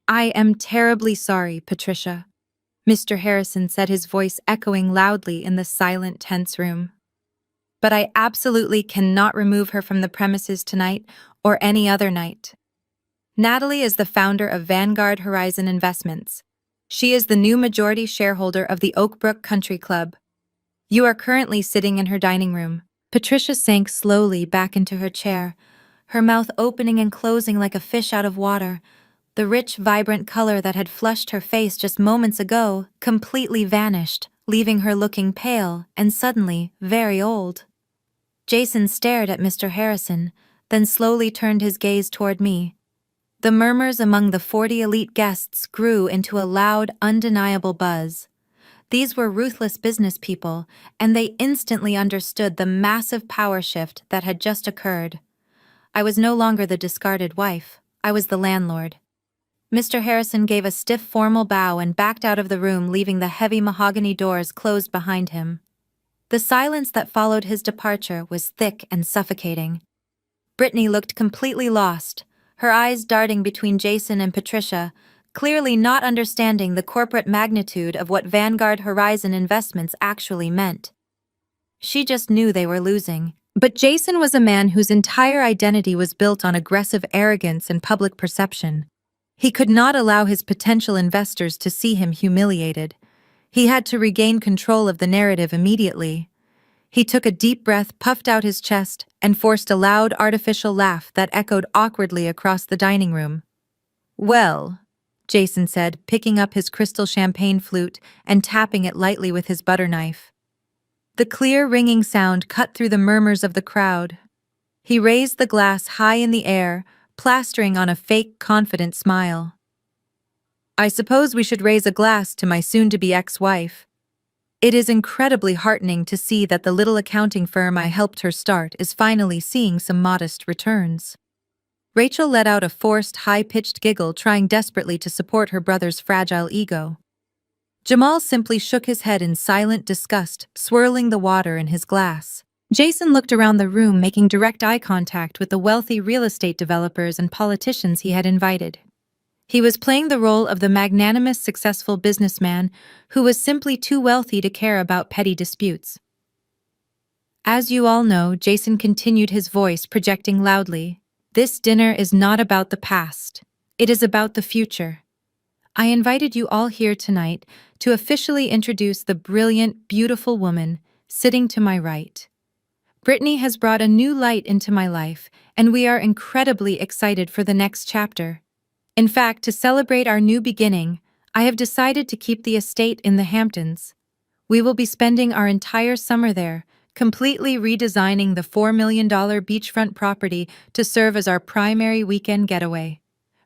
"I am terribly sorry, Patricia," Mr. Harrison said, his voice echoing loudly in the silent, tense room. "But I absolutely cannot remove her from the premises tonight or any other night. Natalie is the founder of Vanguard Horizon Investments. She is the new majority shareholder of the Oakbrook Country Club. You are currently sitting in her dining room." Patricia sank slowly back into her chair, her mouth opening and closing like a fish out of water. The rich, vibrant color that had flushed her face just moments ago completely vanished, leaving her looking pale and suddenly very old. Jason stared at Mr. Harrison, then slowly turned his gaze toward me. The murmurs among the 40 elite guests grew into a loud, undeniable buzz. These were ruthless business people, and they instantly understood the massive power shift that had just occurred. I was no longer the discarded wife. I was the landlord. Mr. Harrison gave a stiff, formal bow and backed out of the room, leaving the heavy mahogany doors closed behind him. The silence that followed his departure was thick and suffocating. Brittany looked completely lost, her eyes darting between Jason and Patricia, clearly not understanding the corporate magnitude of what Vanguard Horizon Investments actually meant. She just knew they were losing. But Jason was a man whose entire identity was built on aggressive arrogance and public perception. He could not allow his potential investors to see him humiliated. He had to regain control of the narrative immediately. He took a deep breath, puffed out his chest, and forced a loud, artificial laugh that echoed awkwardly across the dining room. "Well," Jason said, picking up his crystal champagne flute and tapping it lightly with his butter knife. The clear, ringing sound cut through the murmurs of the crowd. He raised the glass high in the air, plastering on a fake, confident smile. "I suppose we should raise a glass to my soon-to-be ex-wife. It is incredibly heartening to see that the little accounting firm I helped her start is finally seeing some modest returns." Rachel let out a forced, high-pitched giggle, trying desperately to support her brother's fragile ego. Jamal simply shook his head in silent disgust, swirling the water in his glass. Jason looked around the room, making direct eye contact with the wealthy real estate developers and politicians he had invited. He was playing the role of the magnanimous, successful businessman who was simply too wealthy to care about petty disputes. "As you all know," Jason continued, his voice projecting loudly, "this dinner is not about the past. It is about the future. I invited you all here tonight to officially introduce the brilliant, beautiful woman sitting to my right. Brittany has brought a new light into my life, and we are incredibly excited for the next chapter. In fact, to celebrate our new beginning, I have decided to keep the estate in the Hamptons. We will be spending our entire summer there, completely redesigning the $4 million beachfront property to serve as our primary weekend getaway.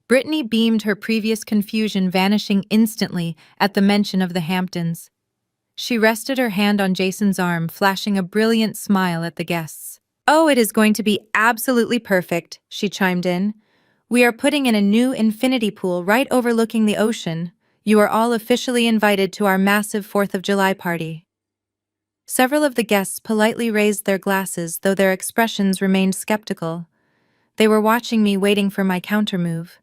Brittany beamed, her previous confusion vanishing instantly at the mention of the Hamptons. She rested her hand on Jason's arm, flashing a brilliant smile at the guests. "Oh, it is going to be absolutely perfect," she chimed in. "We are putting in a new infinity pool right overlooking the ocean. You are all officially invited to our massive 4th of July party." Several of the guests politely raised their glasses, though their expressions remained skeptical. They were watching me, waiting for my countermove.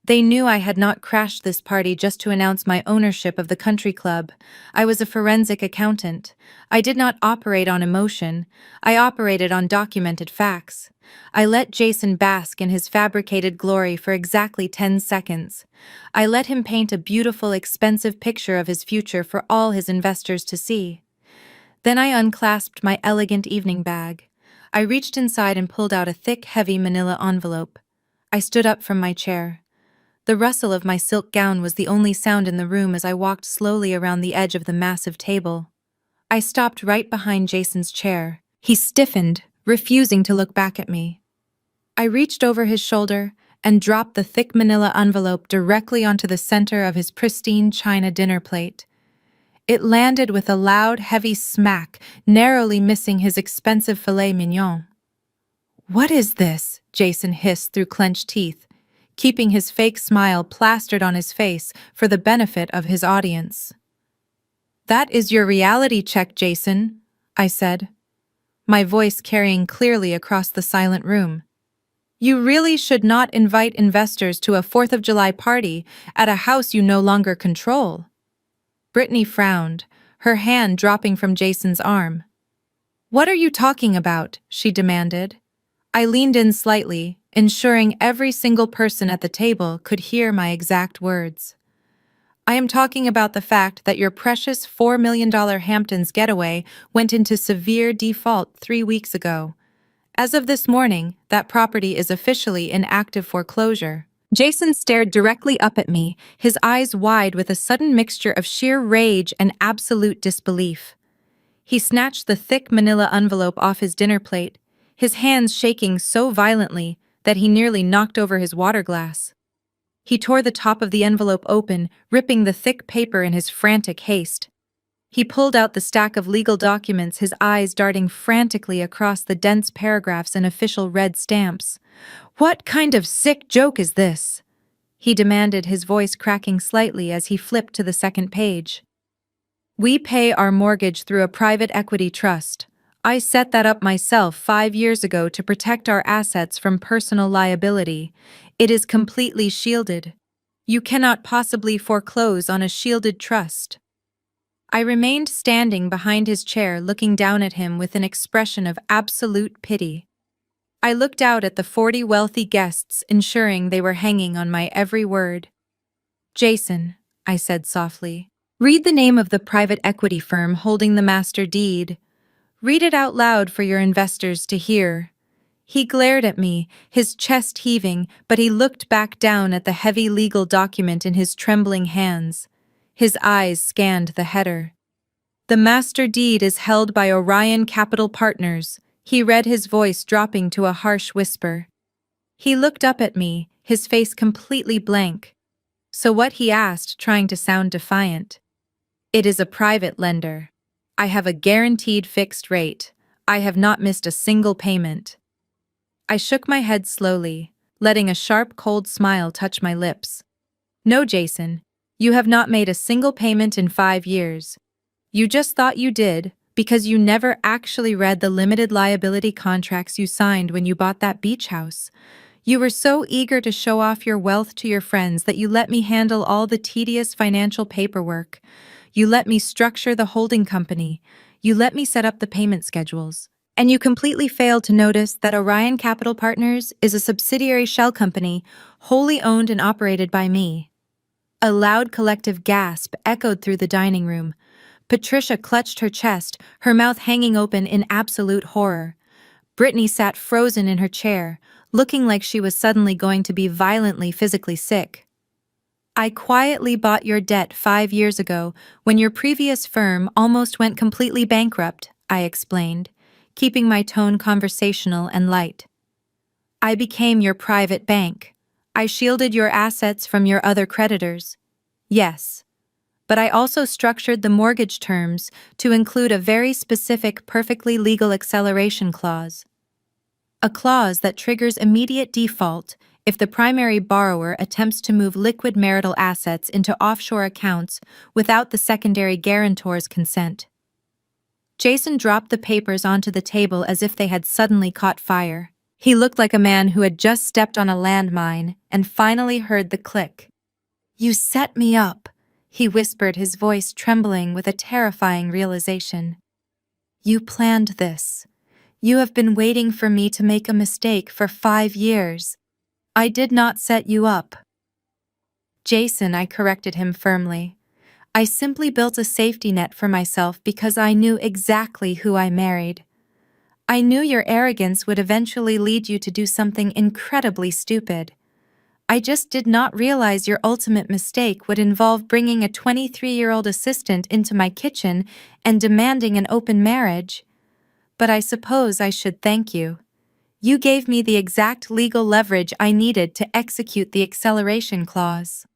They knew I had not crashed this party just to announce my ownership of the country club. I was a forensic accountant. I did not operate on emotion. I operated on documented facts. I let Jason bask in his fabricated glory for exactly 10 seconds. I let him paint a beautiful, expensive picture of his future for all his investors to see. Then I unclasped my elegant evening bag. I reached inside and pulled out a thick, heavy manila envelope. I stood up from my chair. The rustle of my silk gown was the only sound in the room as I walked slowly around the edge of the massive table. I stopped right behind Jason's chair. He stiffened, refusing to look back at me. I reached over his shoulder and dropped the thick manila envelope directly onto the center of his pristine china dinner plate. It landed with a loud, heavy smack, narrowly missing his expensive filet mignon. "What is this?" Jason hissed through clenched teeth, keeping his fake smile plastered on his face for the benefit of his audience. "That is your reality check, Jason," I said, my voice carrying clearly across the silent room. "You really should not invite investors to a 4th of July party at a house you no longer control." Brittany frowned, her hand dropping from Jason's arm. "What are you talking about?" she demanded. I leaned in slightly, ensuring every single person at the table could hear my exact words. "I am talking about the fact that your precious $4 million Hamptons getaway went into severe default 3 weeks ago. As of this morning, that property is officially in active foreclosure." Jason stared directly up at me, his eyes wide with a sudden mixture of sheer rage and absolute disbelief. He snatched the thick manila envelope off his dinner plate, his hands shaking so violently that he nearly knocked over his water glass. He tore the top of the envelope open, ripping the thick paper in his frantic haste. He pulled out the stack of legal documents, his eyes darting frantically across the dense paragraphs and official red stamps. "What kind of sick joke is this?" he demanded, his voice cracking slightly as he flipped to the second page. "We pay our mortgage through a private equity trust. I set that up myself 5 years ago to protect our assets from personal liability. It is completely shielded. You cannot possibly foreclose on a shielded trust." I remained standing behind his chair, looking down at him with an expression of absolute pity. I looked out at the 40 wealthy guests, ensuring they were hanging on my every word. "Jason," I said softly, "read the name of the private equity firm holding the master deed. Read it out loud for your investors to hear." He glared at me, his chest heaving, but he looked back down at the heavy legal document in his trembling hands. His eyes scanned the header. "The master deed is held by Orion Capital Partners," he read, his voice dropping to a harsh whisper. He looked up at me, his face completely blank. "So what?" he asked, trying to sound defiant. "It is a private lender. I have a guaranteed fixed rate. I have not missed a single payment." I shook my head slowly, letting a sharp, cold smile touch my lips. "No, Jason. You have not made a single payment in 5 years. You just thought you did, because you never actually read the limited liability contracts you signed when you bought that beach house. You were so eager to show off your wealth to your friends that you let me handle all the tedious financial paperwork. You let me structure the holding company. You let me set up the payment schedules. And you completely failed to notice that Orion Capital Partners is a subsidiary shell company, wholly owned and operated by me." A loud collective gasp echoed through the dining room. Patricia clutched her chest, her mouth hanging open in absolute horror. Brittany sat frozen in her chair, looking like she was suddenly going to be violently physically sick. I quietly bought your debt 5 years ago when your previous firm almost went completely bankrupt, I explained, keeping my tone conversational and light. I became your private bank. I shielded your assets from your other creditors. Yes, but I also structured the mortgage terms to include a very specific, perfectly legal acceleration clause. A clause that triggers immediate default if the primary borrower attempts to move liquid marital assets into offshore accounts without the secondary guarantor's consent. Jason dropped the papers onto the table as if they had suddenly caught fire. He looked like a man who had just stepped on a landmine and finally heard the click. "You set me up," he whispered, his voice trembling with a terrifying realization. "You planned this. You have been waiting for me to make a mistake for 5 years. I did not set you up." "Jason," I corrected him firmly. "I simply built a safety net for myself because I knew exactly who I married. I knew your arrogance would eventually lead you to do something incredibly stupid. I just did not realize your ultimate mistake would involve bringing a 23-year-old assistant into my kitchen and demanding an open marriage. But I suppose I should thank you. You gave me the exact legal leverage I needed to execute the acceleration clause."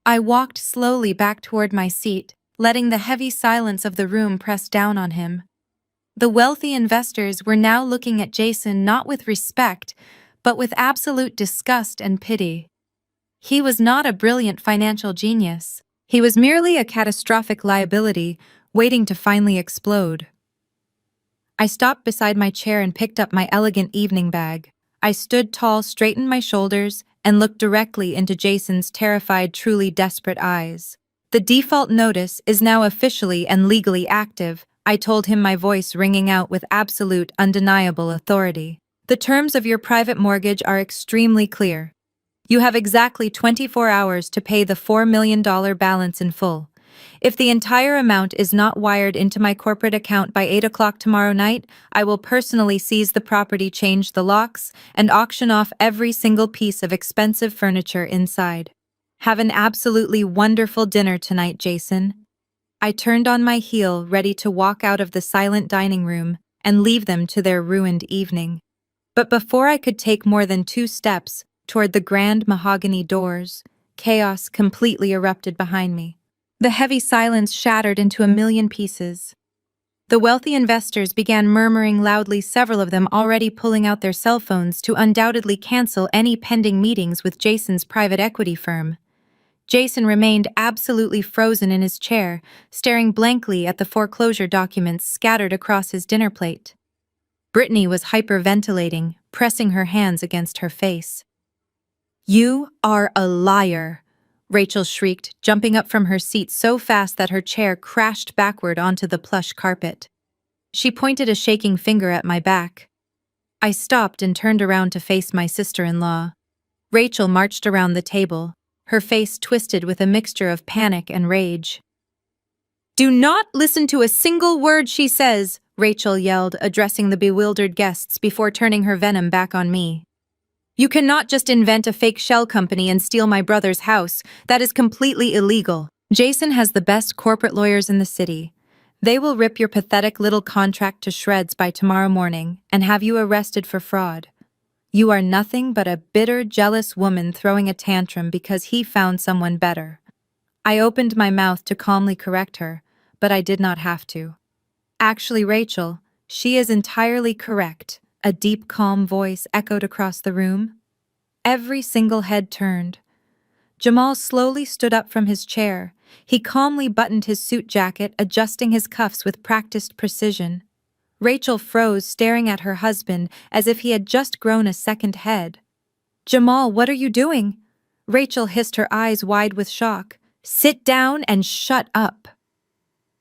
I walked slowly back toward my seat, letting the heavy silence of the room press down on him. The wealthy investors were now looking at Jason not with respect, but with absolute disgust and pity. He was not a brilliant financial genius. He was merely a catastrophic liability waiting to finally explode. I stopped beside my chair and picked up my elegant evening bag. I stood tall, straightened my shoulders, and looked directly into Jason's terrified, truly desperate eyes. "The default notice is now officially and legally active," I told him, my voice ringing out with absolute, undeniable authority. "The terms of your private mortgage are extremely clear. You have exactly 24 hours to pay the $4 million balance in full. If the entire amount is not wired into my corporate account by 8 o'clock tomorrow night, I will personally seize the property, change the locks, and auction off every single piece of expensive furniture inside. Have an absolutely wonderful dinner tonight, Jason." I turned on my heel, ready to walk out of the silent dining room and leave them to their ruined evening. But before I could take more than 2 steps toward the grand mahogany doors, chaos completely erupted behind me. The heavy silence shattered into a million pieces. The wealthy investors began murmuring loudly, several of them already pulling out their cell phones to undoubtedly cancel any pending meetings with Jason's private equity firm. Jason remained absolutely frozen in his chair, staring blankly at the foreclosure documents scattered across his dinner plate. Brittany was hyperventilating, pressing her hands against her face. "You are a liar," Rachel shrieked, jumping up from her seat so fast that her chair crashed backward onto the plush carpet. She pointed a shaking finger at my back. I stopped and turned around to face my sister-in-law. Rachel marched around the table, her face twisted with a mixture of panic and rage. "Do not listen to a single word she says," Rachel yelled, addressing the bewildered guests before turning her venom back on me. "You cannot just invent a fake shell company and steal my brother's house. That is completely illegal. Jason has the best corporate lawyers in the city. They will rip your pathetic little contract to shreds by tomorrow morning and have you arrested for fraud. You are nothing but a bitter, jealous woman throwing a tantrum because he found someone better." I opened my mouth to calmly correct her, but I did not have to. "Actually, Rachel, she is entirely correct," a deep, calm voice echoed across the room. Every single head turned. Jamal slowly stood up from his chair. He calmly buttoned his suit jacket, adjusting his cuffs with practiced precision. Rachel froze, staring at her husband as if he had just grown a second head. "Jamal, what are you doing?" Rachel hissed, her eyes wide with shock. "Sit down and shut up."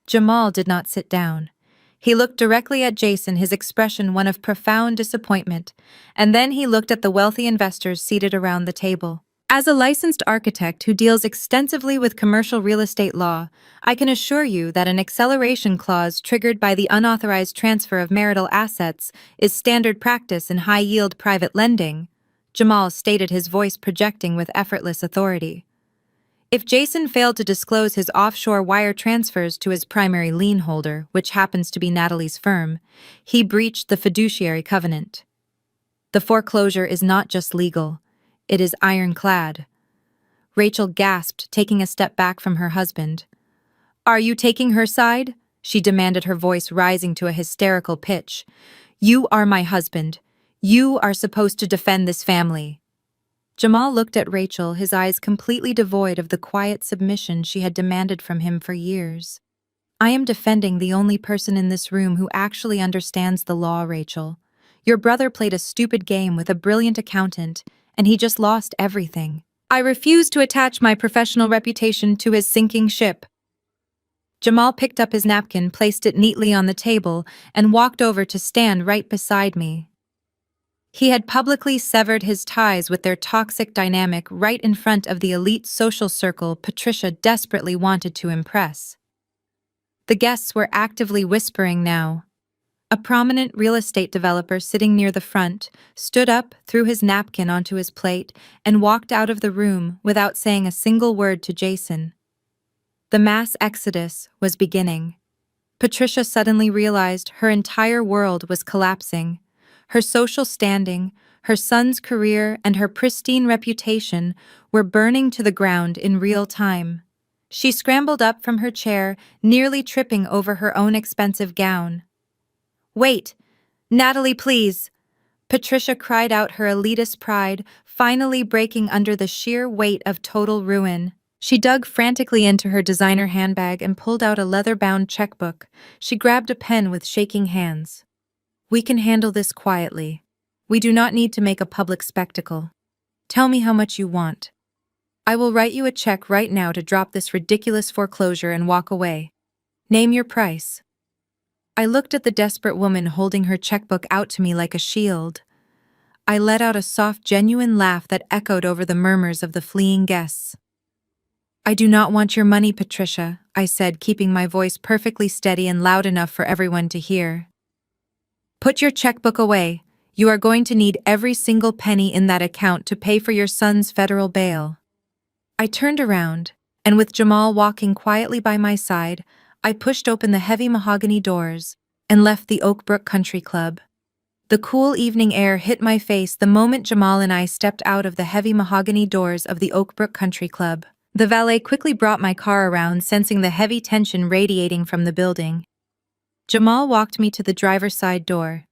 Jamal did not sit down. He looked directly at Jason, his expression one of profound disappointment, and then he looked at the wealthy investors seated around the table. As a licensed architect who deals extensively with commercial real estate law, I can assure you that an acceleration clause triggered by the unauthorized transfer of marital assets is standard practice in high-yield private lending, Jamal stated, his voice projecting with effortless authority. If Jason failed to disclose his offshore wire transfers to his primary lien holder, which happens to be Natalie's firm, he breached the fiduciary covenant. The foreclosure is not just legal, it is ironclad. Rachel gasped, taking a step back from her husband. "Are you taking her side?" she demanded, her voice rising to a hysterical pitch. "You are my husband. You are supposed to defend this family." Jamal looked at Rachel, his eyes completely devoid of the quiet submission she had demanded from him for years. "I am defending the only person in this room who actually understands the law, Rachel. Your brother played a stupid game with a brilliant accountant, and he just lost everything. I refuse to attach my professional reputation to his sinking ship." Jamal picked up his napkin, placed it neatly on the table, and walked over to stand right beside me. He had publicly severed his ties with their toxic dynamic right in front of the elite social circle Patricia desperately wanted to impress. The guests were actively whispering now. A prominent real estate developer sitting near the front stood up, threw his napkin onto his plate, and walked out of the room without saying a single word to Jason. The mass exodus was beginning. Patricia suddenly realized her entire world was collapsing. Her social standing, her son's career, and her pristine reputation were burning to the ground in real time. She scrambled up from her chair, nearly tripping over her own expensive gown. "Wait! Natalie, please!" Patricia cried out, her elitist pride finally breaking under the sheer weight of total ruin. She dug frantically into her designer handbag and pulled out a leather-bound checkbook. She grabbed a pen with shaking hands. "We can handle this quietly. We do not need to make a public spectacle. Tell me how much you want. I will write you a check right now to drop this ridiculous foreclosure and walk away. Name your price." I looked at the desperate woman holding her checkbook out to me like a shield. I let out a soft, genuine laugh that echoed over the murmurs of the fleeing guests. "I do not want your money, Patricia," I said, keeping my voice perfectly steady and loud enough for everyone to hear. "Put your checkbook away. You are going to need every single penny in that account to pay for your son's federal bail." I turned around, and with Jamal walking quietly by my side, I pushed open the heavy mahogany doors and left the Oakbrook Country Club. The cool evening air hit my face the moment Jamal and I stepped out of the heavy mahogany doors of the Oakbrook Country Club. The valet quickly brought my car around, sensing the heavy tension radiating from the building. Jamal walked me to the driver's side door.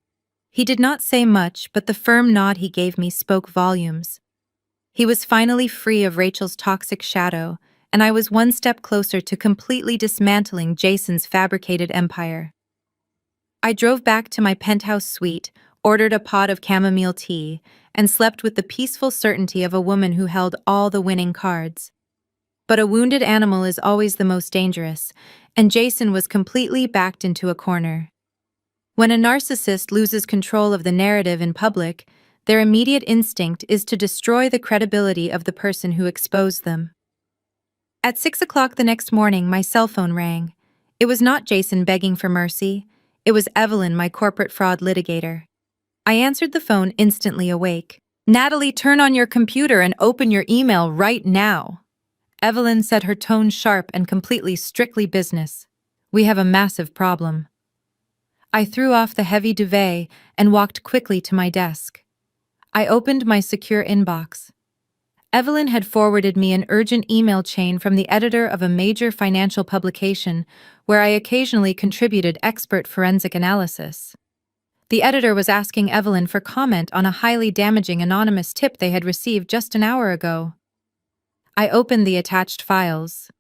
He did not say much, but the firm nod he gave me spoke volumes. He was finally free of Rachel's toxic shadow, and I was one step closer to completely dismantling Jason's fabricated empire. I drove back to my penthouse suite, ordered a pot of chamomile tea, and slept with the peaceful certainty of a woman who held all the winning cards. But a wounded animal is always the most dangerous, and Jason was completely backed into a corner. When a narcissist loses control of the narrative in public, their immediate instinct is to destroy the credibility of the person who exposed them. At 6 o'clock the next morning, my cell phone rang. It was not Jason begging for mercy. It was Evelyn, my corporate fraud litigator. I answered the phone, instantly awake. "Natalie, turn on your computer and open your email right now." Evelyn said, her tone sharp and completely strictly business. "We have a massive problem." I threw off the heavy duvet and walked quickly to my desk. I opened my secure inbox. Evelyn had forwarded me an urgent email chain from the editor of a major financial publication where I occasionally contributed expert forensic analysis. The editor was asking Evelyn for comment on a highly damaging anonymous tip they had received just an hour ago. I opened the attached files.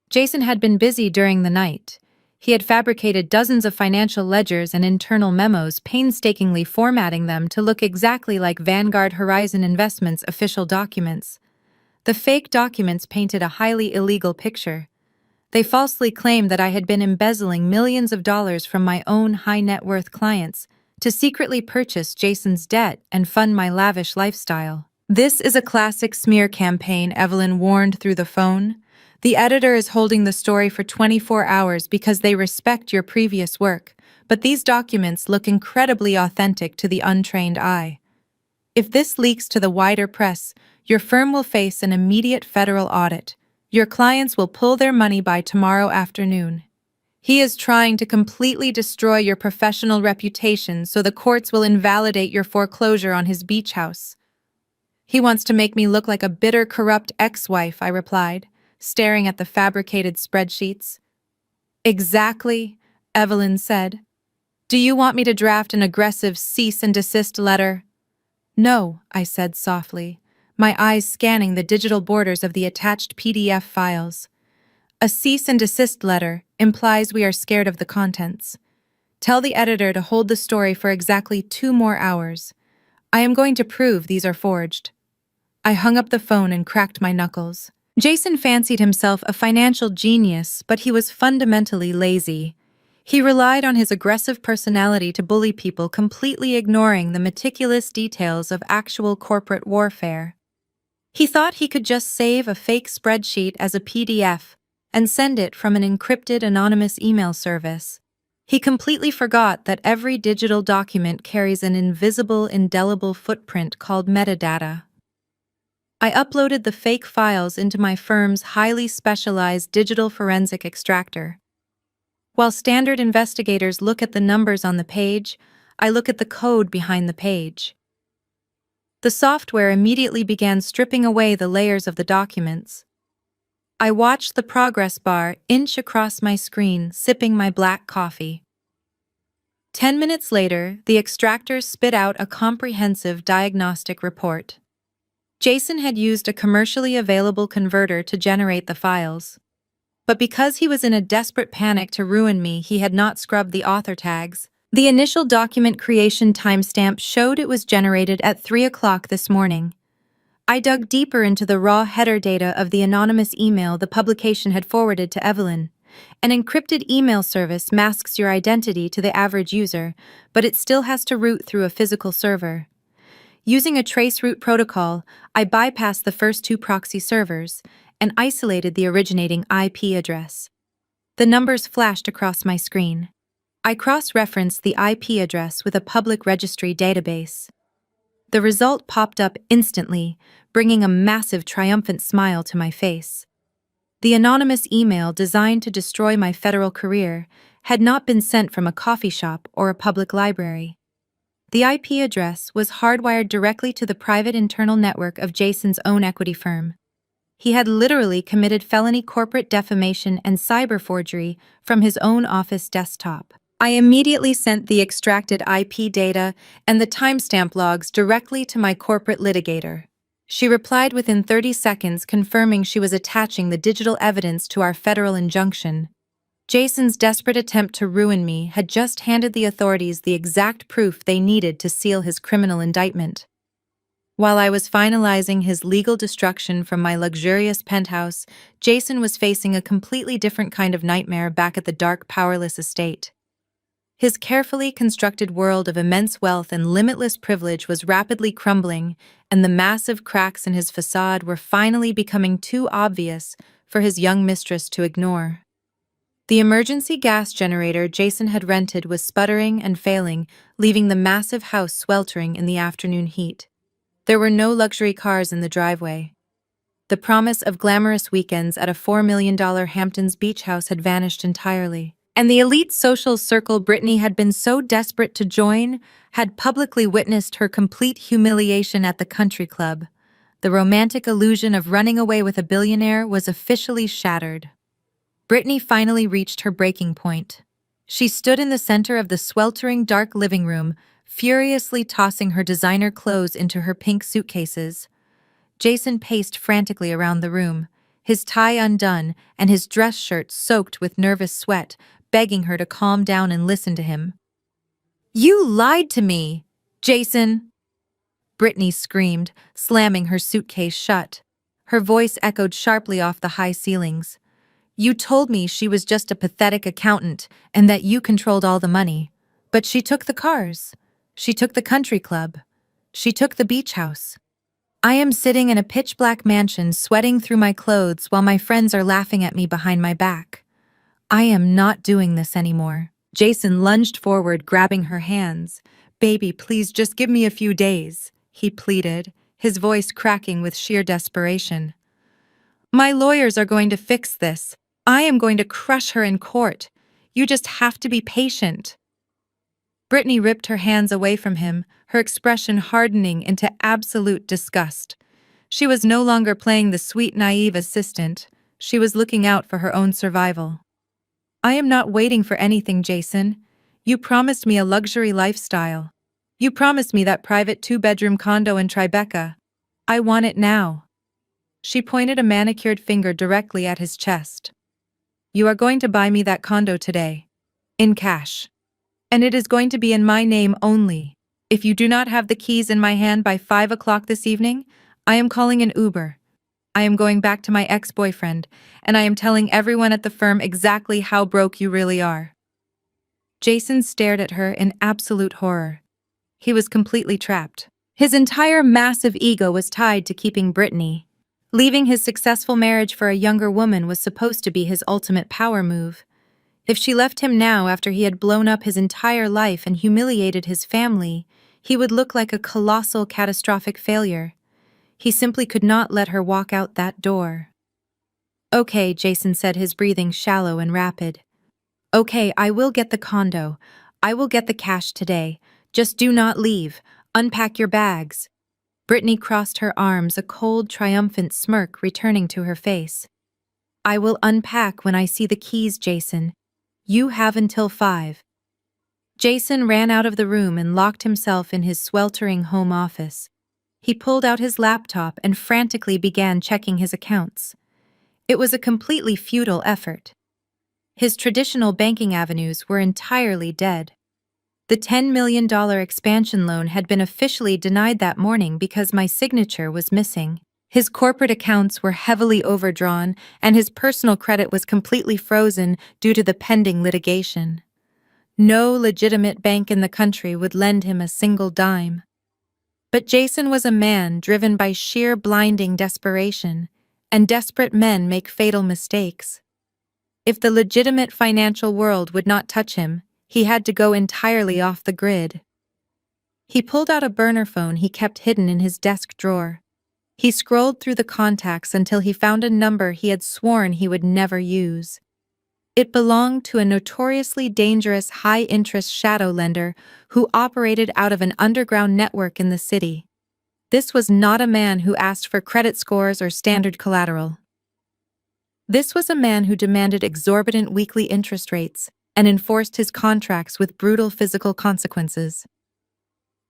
Jason had been busy during the night. He had fabricated dozens of financial ledgers and internal memos, painstakingly formatting them to look exactly like Vanguard Horizon Investments' official documents. The fake documents painted a highly illegal picture. They falsely claimed that I had been embezzling millions of dollars from my own high-net-worth clients to secretly purchase Jason's debt and fund my lavish lifestyle. "This is a classic smear campaign," Evelyn warned through the phone. "The editor is holding the story for 24 hours because they respect your previous work, but these documents look incredibly authentic to the untrained eye. If this leaks to the wider press, your firm will face an immediate federal audit. Your clients will pull their money by tomorrow afternoon. He is trying to completely destroy your professional reputation so the courts will invalidate your foreclosure on his beach house. He wants to make me look like a bitter, corrupt ex-wife, I replied, staring at the fabricated spreadsheets. Exactly, Evelyn said. Do you want me to draft an aggressive cease and desist letter? No, I said softly, my eyes scanning the digital borders of the attached PDF files. A cease and desist letter implies we are scared of the contents. Tell the editor to hold the story for exactly 2 more hours. I am going to prove these are forged. I hung up the phone and cracked my knuckles. Jason fancied himself a financial genius, but he was fundamentally lazy. He relied on his aggressive personality to bully people, completely ignoring the meticulous details of actual corporate warfare. He thought he could just save a fake spreadsheet as a PDF and send it from an encrypted anonymous email service. He completely forgot that every digital document carries an invisible, indelible footprint called metadata. I uploaded the fake files into my firm's highly specialized digital forensic extractor. While standard investigators look at the numbers on the page, I look at the code behind the page. The software immediately began stripping away the layers of the documents. I watched the progress bar inch across my screen, sipping my black coffee. 10 minutes later, the extractor spit out a comprehensive diagnostic report. Jason had used a commercially available converter to generate the files. But because he was in a desperate panic to ruin me, he had not scrubbed the author tags. The initial document creation timestamp showed it was generated at 3 o'clock this morning. I dug deeper into the raw header data of the anonymous email the publication had forwarded to Evelyn. An encrypted email service masks your identity to the average user, but it still has to route through a physical server. Using a traceroute protocol, I bypassed the first 2 proxy servers and isolated the originating IP address. The numbers flashed across my screen. I cross-referenced the IP address with a public registry database. The result popped up instantly, bringing a massive triumphant smile to my face. The anonymous email designed to destroy my federal career had not been sent from a coffee shop or a public library. The IP address was hardwired directly to the private internal network of Jason's own equity firm. He had literally committed felony corporate defamation and cyber forgery from his own office desktop. I immediately sent the extracted IP data and the timestamp logs directly to my corporate litigator. She replied within 30 seconds, confirming she was attaching the digital evidence to our federal injunction. Jason's desperate attempt to ruin me had just handed the authorities the exact proof they needed to seal his criminal indictment. While I was finalizing his legal destruction from my luxurious penthouse, Jason was facing a completely different kind of nightmare back at the dark, powerless estate. His carefully constructed world of immense wealth and limitless privilege was rapidly crumbling, and the massive cracks in his facade were finally becoming too obvious for his young mistress to ignore. The emergency gas generator Jason had rented was sputtering and failing, leaving the massive house sweltering in the afternoon heat. There were no luxury cars in the driveway. The promise of glamorous weekends at a $4 million Hamptons beach house had vanished entirely. And the elite social circle Brittany had been so desperate to join had publicly witnessed her complete humiliation at the country club. The romantic illusion of running away with a billionaire was officially shattered. Brittany finally reached her breaking point. She stood in the center of the sweltering dark living room, furiously tossing her designer clothes into her pink suitcases. Jason paced frantically around the room, his tie undone and his dress shirt soaked with nervous sweat, begging her to calm down and listen to him. "You lied to me, Jason!" Brittany screamed, slamming her suitcase shut. Her voice echoed sharply off the high ceilings. "You told me she was just a pathetic accountant and that you controlled all the money. But she took the cars. She took the country club. She took the beach house. I am sitting in a pitch-black mansion sweating through my clothes while my friends are laughing at me behind my back. I am not doing this anymore." Jason lunged forward, grabbing her hands. "Baby, please just give me a few days," he pleaded, his voice cracking with sheer desperation. My lawyers are going to fix this. I am going to crush her in court. You just have to be patient. Brittany ripped her hands away from him, her expression hardening into absolute disgust. She was no longer playing the sweet, naive assistant. She was looking out for her own survival. I am not waiting for anything, Jason. You promised me a luxury lifestyle. You promised me that private two-bedroom condo in Tribeca. I want it now. She pointed a manicured finger directly at his chest. You are going to buy me that condo today. In cash. And it is going to be in my name only. If you do not have the keys in my hand by 5 o'clock this evening, I am calling an Uber. I am going back to my ex-boyfriend, and I am telling everyone at the firm exactly how broke you really are. Jason stared at her in absolute horror. He was completely trapped. His entire massive ego was tied to keeping Brittany. Leaving his successful marriage for a younger woman was supposed to be his ultimate power move. If she left him now after he had blown up his entire life and humiliated his family, he would look like a colossal, catastrophic failure. He simply could not let her walk out that door. Okay, Jason said, his breathing shallow and rapid. Okay, I will get the condo. I will get the cash today. Just do not leave. Unpack your bags. Brittany crossed her arms, a cold, triumphant smirk returning to her face. I will unpack when I see the keys, Jason. You have until 5. Jason ran out of the room and locked himself in his sweltering home office. He pulled out his laptop and frantically began checking his accounts. It was a completely futile effort. His traditional banking avenues were entirely dead. The $10 million expansion loan had been officially denied that morning because my signature was missing. His corporate accounts were heavily overdrawn, and his personal credit was completely frozen due to the pending litigation. No legitimate bank in the country would lend him a single dime. But Jason was a man driven by sheer blinding desperation, and desperate men make fatal mistakes. If the legitimate financial world would not touch him, he had to go entirely off the grid. He pulled out a burner phone he kept hidden in his desk drawer. He scrolled through the contacts until he found a number he had sworn he would never use. It belonged to a notoriously dangerous high-interest shadow lender who operated out of an underground network in the city. This was not a man who asked for credit scores or standard collateral. This was a man who demanded exorbitant weekly interest rates and enforced his contracts with brutal physical consequences.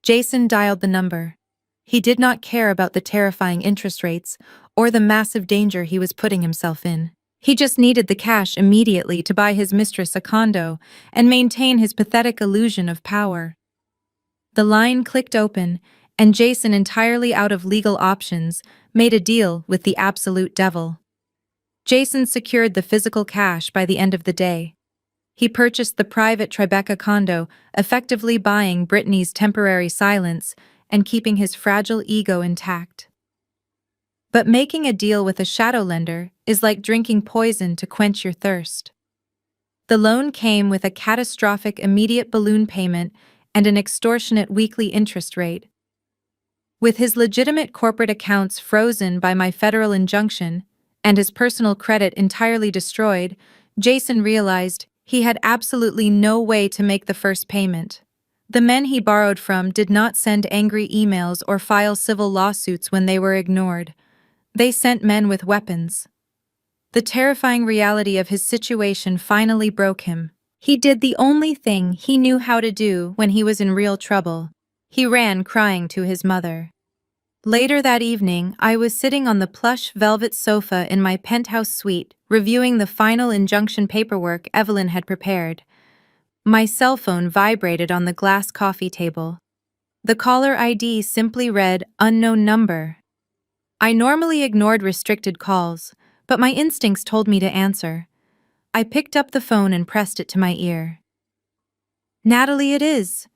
Jason dialed the number. He did not care about the terrifying interest rates or the massive danger he was putting himself in. He just needed the cash immediately to buy his mistress a condo and maintain his pathetic illusion of power. The line clicked open, and Jason, entirely out of legal options, made a deal with the absolute devil. Jason secured the physical cash by the end of the day. He purchased the private Tribeca condo, effectively buying Brittany's temporary silence and keeping his fragile ego intact. But making a deal with a shadow lender is like drinking poison to quench your thirst. The loan came with a catastrophic immediate balloon payment and an extortionate weekly interest rate. With his legitimate corporate accounts frozen by my federal injunction and his personal credit entirely destroyed, Jason realized he had absolutely no way to make the first payment. The men he borrowed from did not send angry emails or file civil lawsuits when they were ignored. They sent men with weapons. The terrifying reality of his situation finally broke him. He did the only thing he knew how to do when he was in real trouble. He ran crying to his mother. Later that evening, I was sitting on the plush velvet sofa in my penthouse suite, reviewing the final injunction paperwork Evelyn had prepared. My cell phone vibrated on the glass coffee table. The caller ID simply read, "Unknown number." I normally ignored restricted calls, but my instincts told me to answer. I picked up the phone and pressed it to my ear. "Natalie, it is."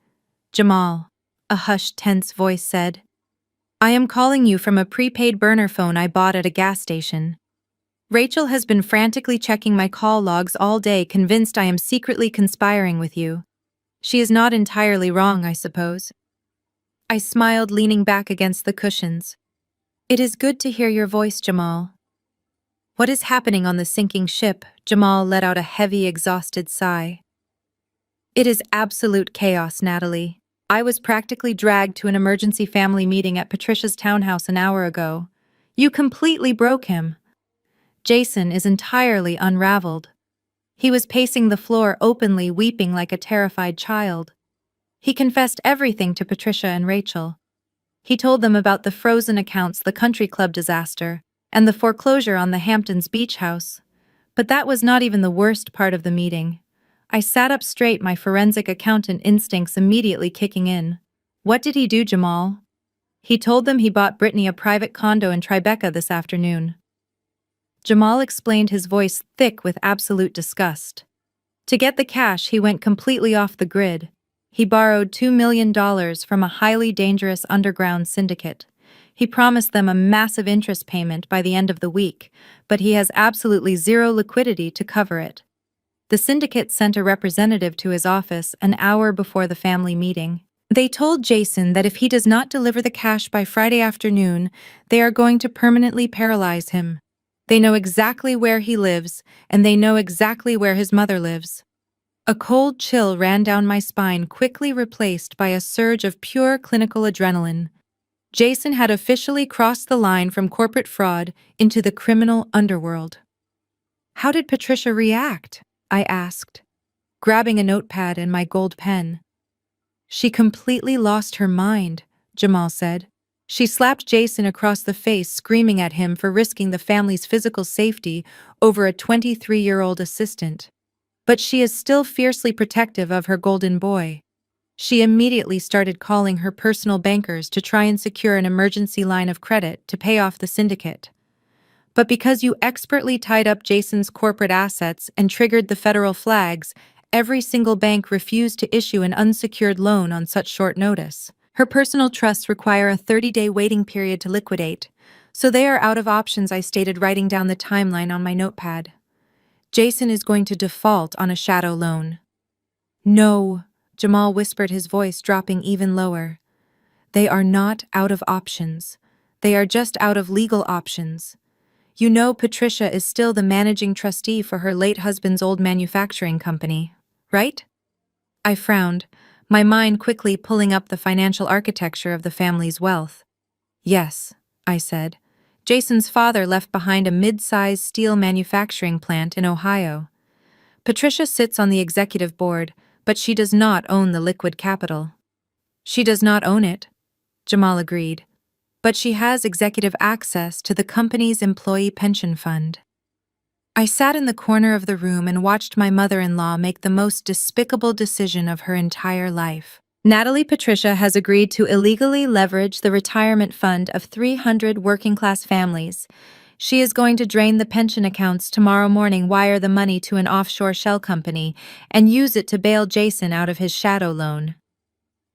"Jamal," a hushed, tense voice said. "I am calling you from a prepaid burner phone I bought at a gas station. Rachel has been frantically checking my call logs all day, convinced I am secretly conspiring with you. She is not entirely wrong, I suppose." I smiled, leaning back against the cushions. "It is good to hear your voice, Jamal." What is happening on the sinking ship? Jamal let out a heavy, exhausted sigh. It is absolute chaos, Natalie. I was practically dragged to an emergency family meeting at Patricia's townhouse an hour ago. You completely broke him. Jason is entirely unraveled. He was pacing the floor openly, weeping like a terrified child. He confessed everything to Patricia and Rachel. He told them about the frozen accounts, the country club disaster, and the foreclosure on the Hamptons beach house. But that was not even the worst part of the meeting. I sat up straight, my forensic accountant instincts immediately kicking in. What did he do, Jamal? He told them he bought Brittany a private condo in Tribeca this afternoon. Jamal explained, his voice thick with absolute disgust. To get the cash, he went completely off the grid. He borrowed $2 million from a highly dangerous underground syndicate. He promised them a massive interest payment by the end of the week, but he has absolutely zero liquidity to cover it. The syndicate sent a representative to his office an hour before the family meeting. They told Jason that if he does not deliver the cash by Friday afternoon, they are going to permanently paralyze him. They know exactly where he lives, and they know exactly where his mother lives. A cold chill ran down my spine, quickly replaced by a surge of pure clinical adrenaline. Jason had officially crossed the line from corporate fraud into the criminal underworld. How did Patricia react? I asked, grabbing a notepad and my gold pen. She completely lost her mind, Jamal said. She slapped Jason across the face, screaming at him for risking the family's physical safety over a 23-year-old assistant. But she is still fiercely protective of her golden boy. She immediately started calling her personal bankers to try and secure an emergency line of credit to pay off the syndicate. But because you expertly tied up Jason's corporate assets and triggered the federal flags, every single bank refused to issue an unsecured loan on such short notice. Her personal trusts require a 30-day waiting period to liquidate, so they are out of options, I stated, writing down the timeline on my notepad. Jason is going to default on a shadow loan. No, Jamal whispered, his voice dropping even lower. They are not out of options. They are just out of legal options. You know, Patricia is still the managing trustee for her late husband's old manufacturing company, right? I frowned, my mind quickly pulling up the financial architecture of the family's wealth. Yes, I said. Jason's father left behind a mid-sized steel manufacturing plant in Ohio. Patricia sits on the executive board, but she does not own the liquid capital. She does not own it, Jamal agreed, but she has executive access to the company's employee pension fund. I sat in the corner of the room and watched my mother-in-law make the most despicable decision of her entire life. Natalie Patricia has agreed to illegally leverage the retirement fund of 300 working-class families. She is going to drain the pension accounts tomorrow morning, wire the money to an offshore shell company, and use it to bail Jason out of his shadow loan.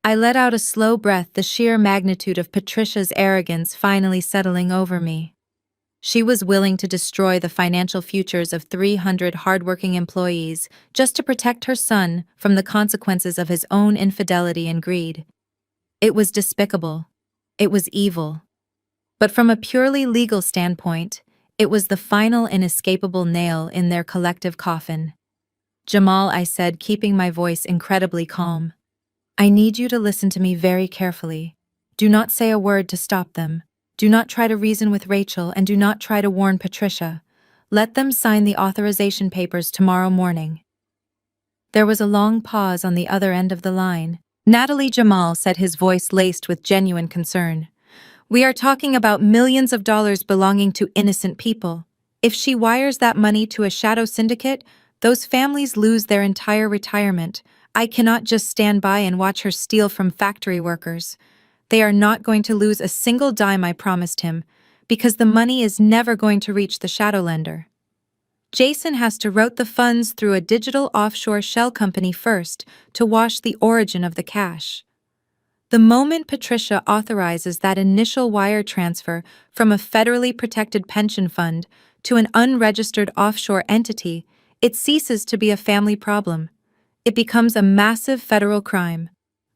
I let out a slow breath, the sheer magnitude of Patricia's arrogance finally settling over me. She was willing to destroy the financial futures of 300 hardworking employees just to protect her son from the consequences of his own infidelity and greed. It was despicable. It was evil. But from a purely legal standpoint, it was the final inescapable nail in their collective coffin. Jamal, I said, keeping my voice incredibly calm. I need you to listen to me very carefully. Do not say a word to stop them. Do not try to reason with Rachel, and do not try to warn Patricia. Let them sign the authorization papers tomorrow morning. There was a long pause on the other end of the line. Natalie, Jamal said, his voice laced with genuine concern. We are talking about millions of dollars belonging to innocent people. If she wires that money to a shadow syndicate, those families lose their entire retirement. I cannot just stand by and watch her steal from factory workers. They are not going to lose a single dime, I promised him, because the money is never going to reach the shadow lender. Jason has to route the funds through a digital offshore shell company first to wash the origin of the cash. The moment Patricia authorizes that initial wire transfer from a federally protected pension fund to an unregistered offshore entity, it ceases to be a family problem. It becomes a massive federal crime.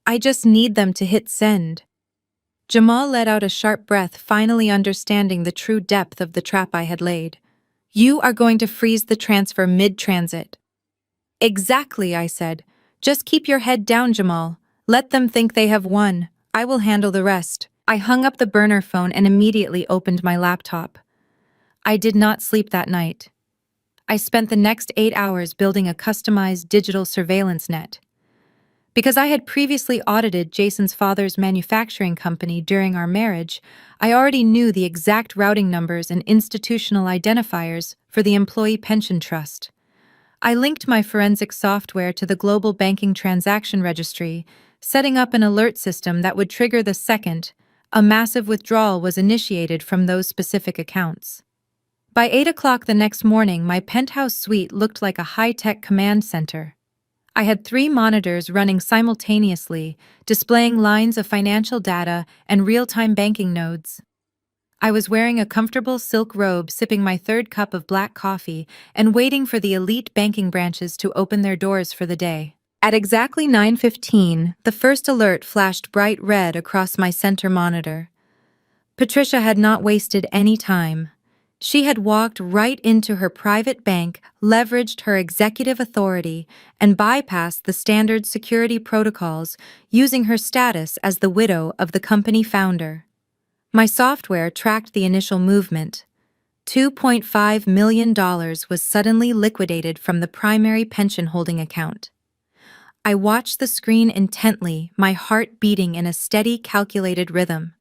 I just need them to hit send. Jamal let out a sharp breath, finally understanding the true depth of the trap I had laid. You are going to freeze the transfer mid-transit. Exactly, I said. Just keep your head down, Jamal. Let them think they have won. I will handle the rest. I hung up the burner phone and immediately opened my laptop. I did not sleep that night. I spent the next 8 hours building a customized digital surveillance net. Because I had previously audited Jason's father's manufacturing company during our marriage, I already knew the exact routing numbers and institutional identifiers for the employee pension trust. I linked my forensic software to the global banking transaction registry, setting up an alert system that would trigger the second a massive withdrawal was initiated from those specific accounts. By 8 o'clock the next morning, my penthouse suite looked like a high-tech command center. I had 3 monitors running simultaneously, displaying lines of financial data and real-time banking nodes. I was wearing a comfortable silk robe, sipping my 3rd cup of black coffee, and waiting for the elite banking branches to open their doors for the day. At exactly 9:15, the first alert flashed bright red across my center monitor. Patricia had not wasted any time. She had walked right into her private bank, leveraged her executive authority, and bypassed the standard security protocols, using her status as the widow of the company founder. My software tracked the initial movement. $2.5 million was suddenly liquidated from the primary pension holding account. I watched the screen intently, my heart beating in a steady, calculated rhythm.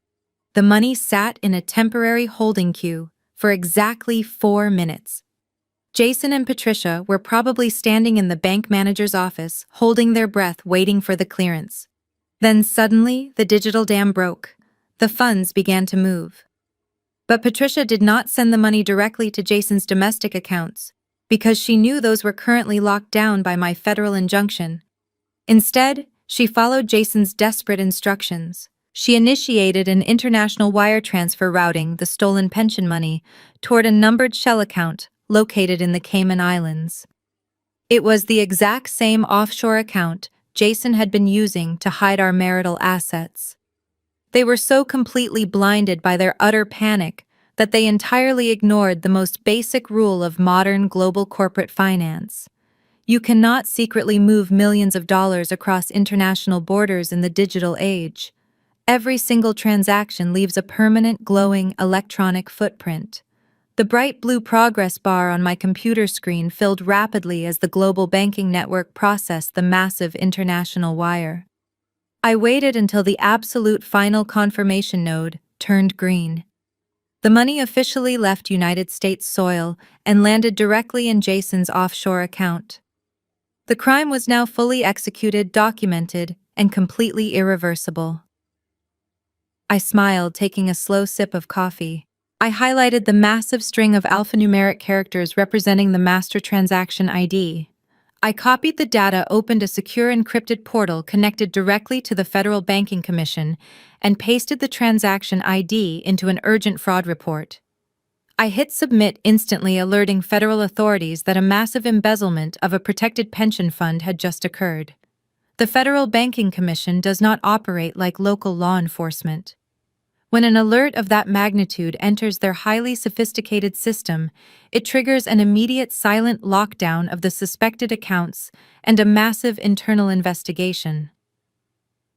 The money sat in a temporary holding queue for exactly 4 minutes. Jason and Patricia were probably standing in the bank manager's office, holding their breath, waiting for the clearance. Then suddenly, the digital dam broke. The funds began to move. But Patricia did not send the money directly to Jason's domestic accounts, because she knew those were currently locked down by my federal injunction. Instead, she followed Jason's desperate instructions. She initiated an international wire transfer routing the stolen pension money toward a numbered shell account located in the Cayman Islands. It was the exact same offshore account Jason had been using to hide our marital assets. They were so completely blinded by their utter panic that they entirely ignored the most basic rule of modern global corporate finance. You cannot secretly move millions of dollars across international borders in the digital age. Every single transaction leaves a permanent, glowing electronic footprint. The bright blue progress bar on my computer screen filled rapidly as the global banking network processed the massive international wire. I waited until the absolute final confirmation node turned green. The money officially left United States soil and landed directly in Jason's offshore account. The crime was now fully executed, documented, and completely irreversible. I smiled, taking a slow sip of coffee. I highlighted the massive string of alphanumeric characters representing the master transaction ID. I copied the data, opened a secure encrypted portal connected directly to the Federal Banking Commission, and pasted the transaction ID into an urgent fraud report. I hit submit, instantly alerting federal authorities that a massive embezzlement of a protected pension fund had just occurred. The Federal Banking Commission does not operate like local law enforcement. When an alert of that magnitude enters their highly sophisticated system, it triggers an immediate silent lockdown of the suspected accounts and a massive internal investigation.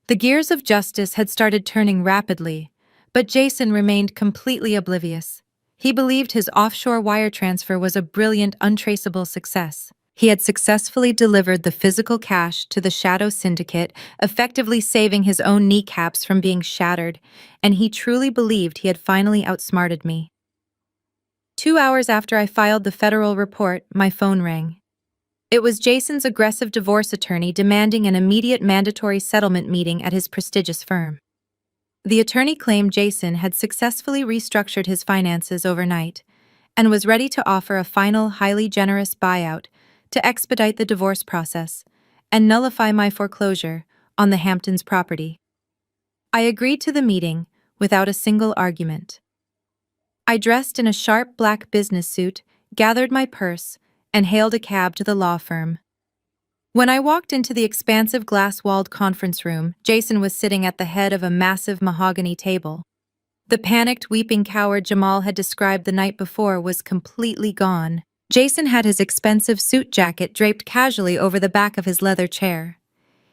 The gears of justice had started turning rapidly, but Jason remained completely oblivious. He believed his offshore wire transfer was a brilliant, untraceable success. He had successfully delivered the physical cash to the Shadow Syndicate, effectively saving his own kneecaps from being shattered, and he truly believed he had finally outsmarted me. 2 hours after I filed the federal report, my phone rang. It was Jason's aggressive divorce attorney demanding an immediate mandatory settlement meeting at his prestigious firm. The attorney claimed Jason had successfully restructured his finances overnight and was ready to offer a final, highly generous buyout to expedite the divorce process and nullify my foreclosure on the Hamptons property. I agreed to the meeting without a single argument. I dressed in a sharp black business suit, gathered my purse, and hailed a cab to the law firm. When I walked into the expansive glass-walled conference room, Jason was sitting at the head of a massive mahogany table. The panicked, weeping coward Jamal had described the night before was completely gone. Jason had his expensive suit jacket draped casually over the back of his leather chair.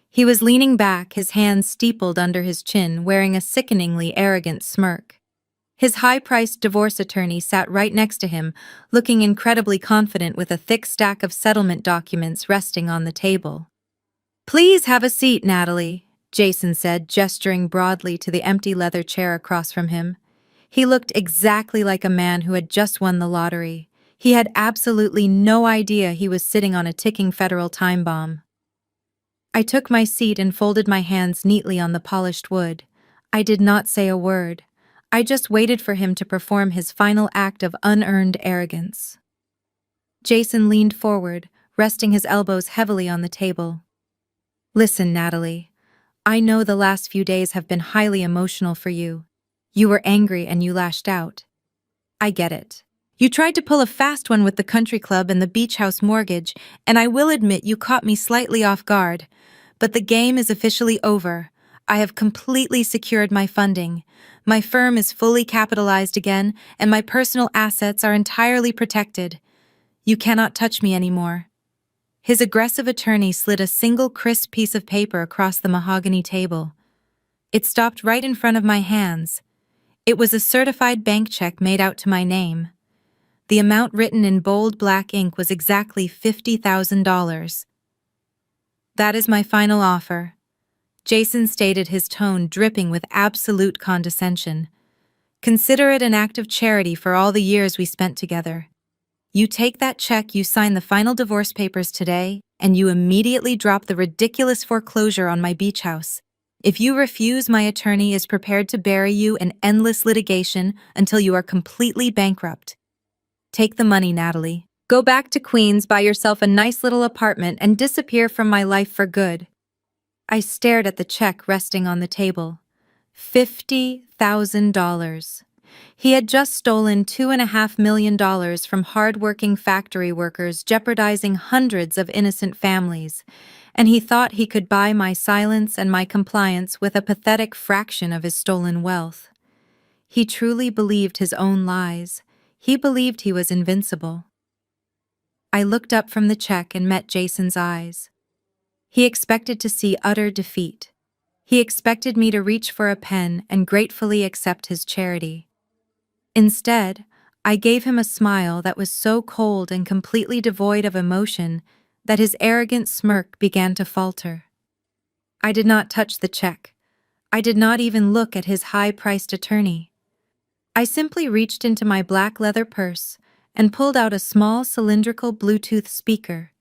He was leaning back, his hands steepled under his chin, wearing a sickeningly arrogant smirk. His high-priced divorce attorney sat right next to him, looking incredibly confident with a thick stack of settlement documents resting on the table. "Please have a seat, Natalie," Jason said, gesturing broadly to the empty leather chair across from him. He looked exactly like a man who had just won the lottery. He had absolutely no idea he was sitting on a ticking federal time bomb. I took my seat and folded my hands neatly on the polished wood. I did not say a word. I just waited for him to perform his final act of unearned arrogance. Jason leaned forward, resting his elbows heavily on the table. "Listen, Natalie. I know the last few days have been highly emotional for you. You were angry and you lashed out. I get it. You tried to pull a fast one with the country club and the beach house mortgage, and I will admit you caught me slightly off guard. But the game is officially over. I have completely secured my funding. My firm is fully capitalized again, and my personal assets are entirely protected. You cannot touch me anymore." His aggressive attorney slid a single crisp piece of paper across the mahogany table. It stopped right in front of my hands. It was a certified bank check made out to my name. The amount written in bold black ink was exactly $50,000. "That is my final offer," Jason stated, his tone dripping with absolute condescension. "Consider it an act of charity for all the years we spent together. You take that check, you sign the final divorce papers today, and you immediately drop the ridiculous foreclosure on my beach house. If you refuse, my attorney is prepared to bury you in endless litigation until you are completely bankrupt. Take the money, Natalie. Go back to Queens, buy yourself a nice little apartment, and disappear from my life for good." I stared at the check resting on the table. $50,000. He had just stolen $2.5 million from hard-working factory workers, jeopardizing hundreds of innocent families, and he thought he could buy my silence and my compliance with a pathetic fraction of his stolen wealth. He truly believed his own lies. He believed he was invincible. I looked up from the check and met Jason's eyes. He expected to see utter defeat. He expected me to reach for a pen and gratefully accept his charity. Instead, I gave him a smile that was so cold and completely devoid of emotion that his arrogant smirk began to falter. I did not touch the check. I did not even look at his high-priced attorney. I simply reached into my black leather purse and pulled out a small cylindrical Bluetooth speaker.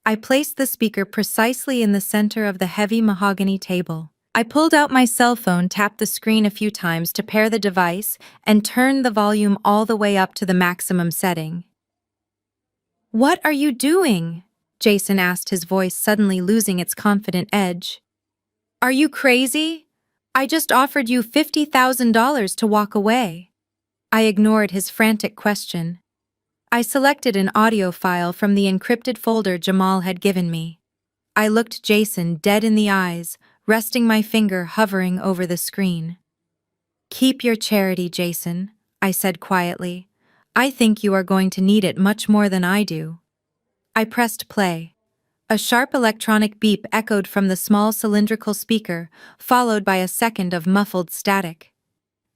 I placed the speaker precisely in the center of the heavy mahogany table. I pulled out my cell phone, tapped the screen a few times to pair the device, and turned the volume all the way up to the maximum setting. "What are you doing?" Jason asked, his voice suddenly losing its confident edge. "Are you crazy? I just offered you $50,000 to walk away." I ignored his frantic question. I selected an audio file from the encrypted folder Jamal had given me. I looked Jason dead in the eyes, resting my finger hovering over the screen. "Keep your charity, Jason," I said quietly. "I think you are going to need it much more than I do." I pressed play. A sharp electronic beep echoed from the small cylindrical speaker, followed by a second of muffled static.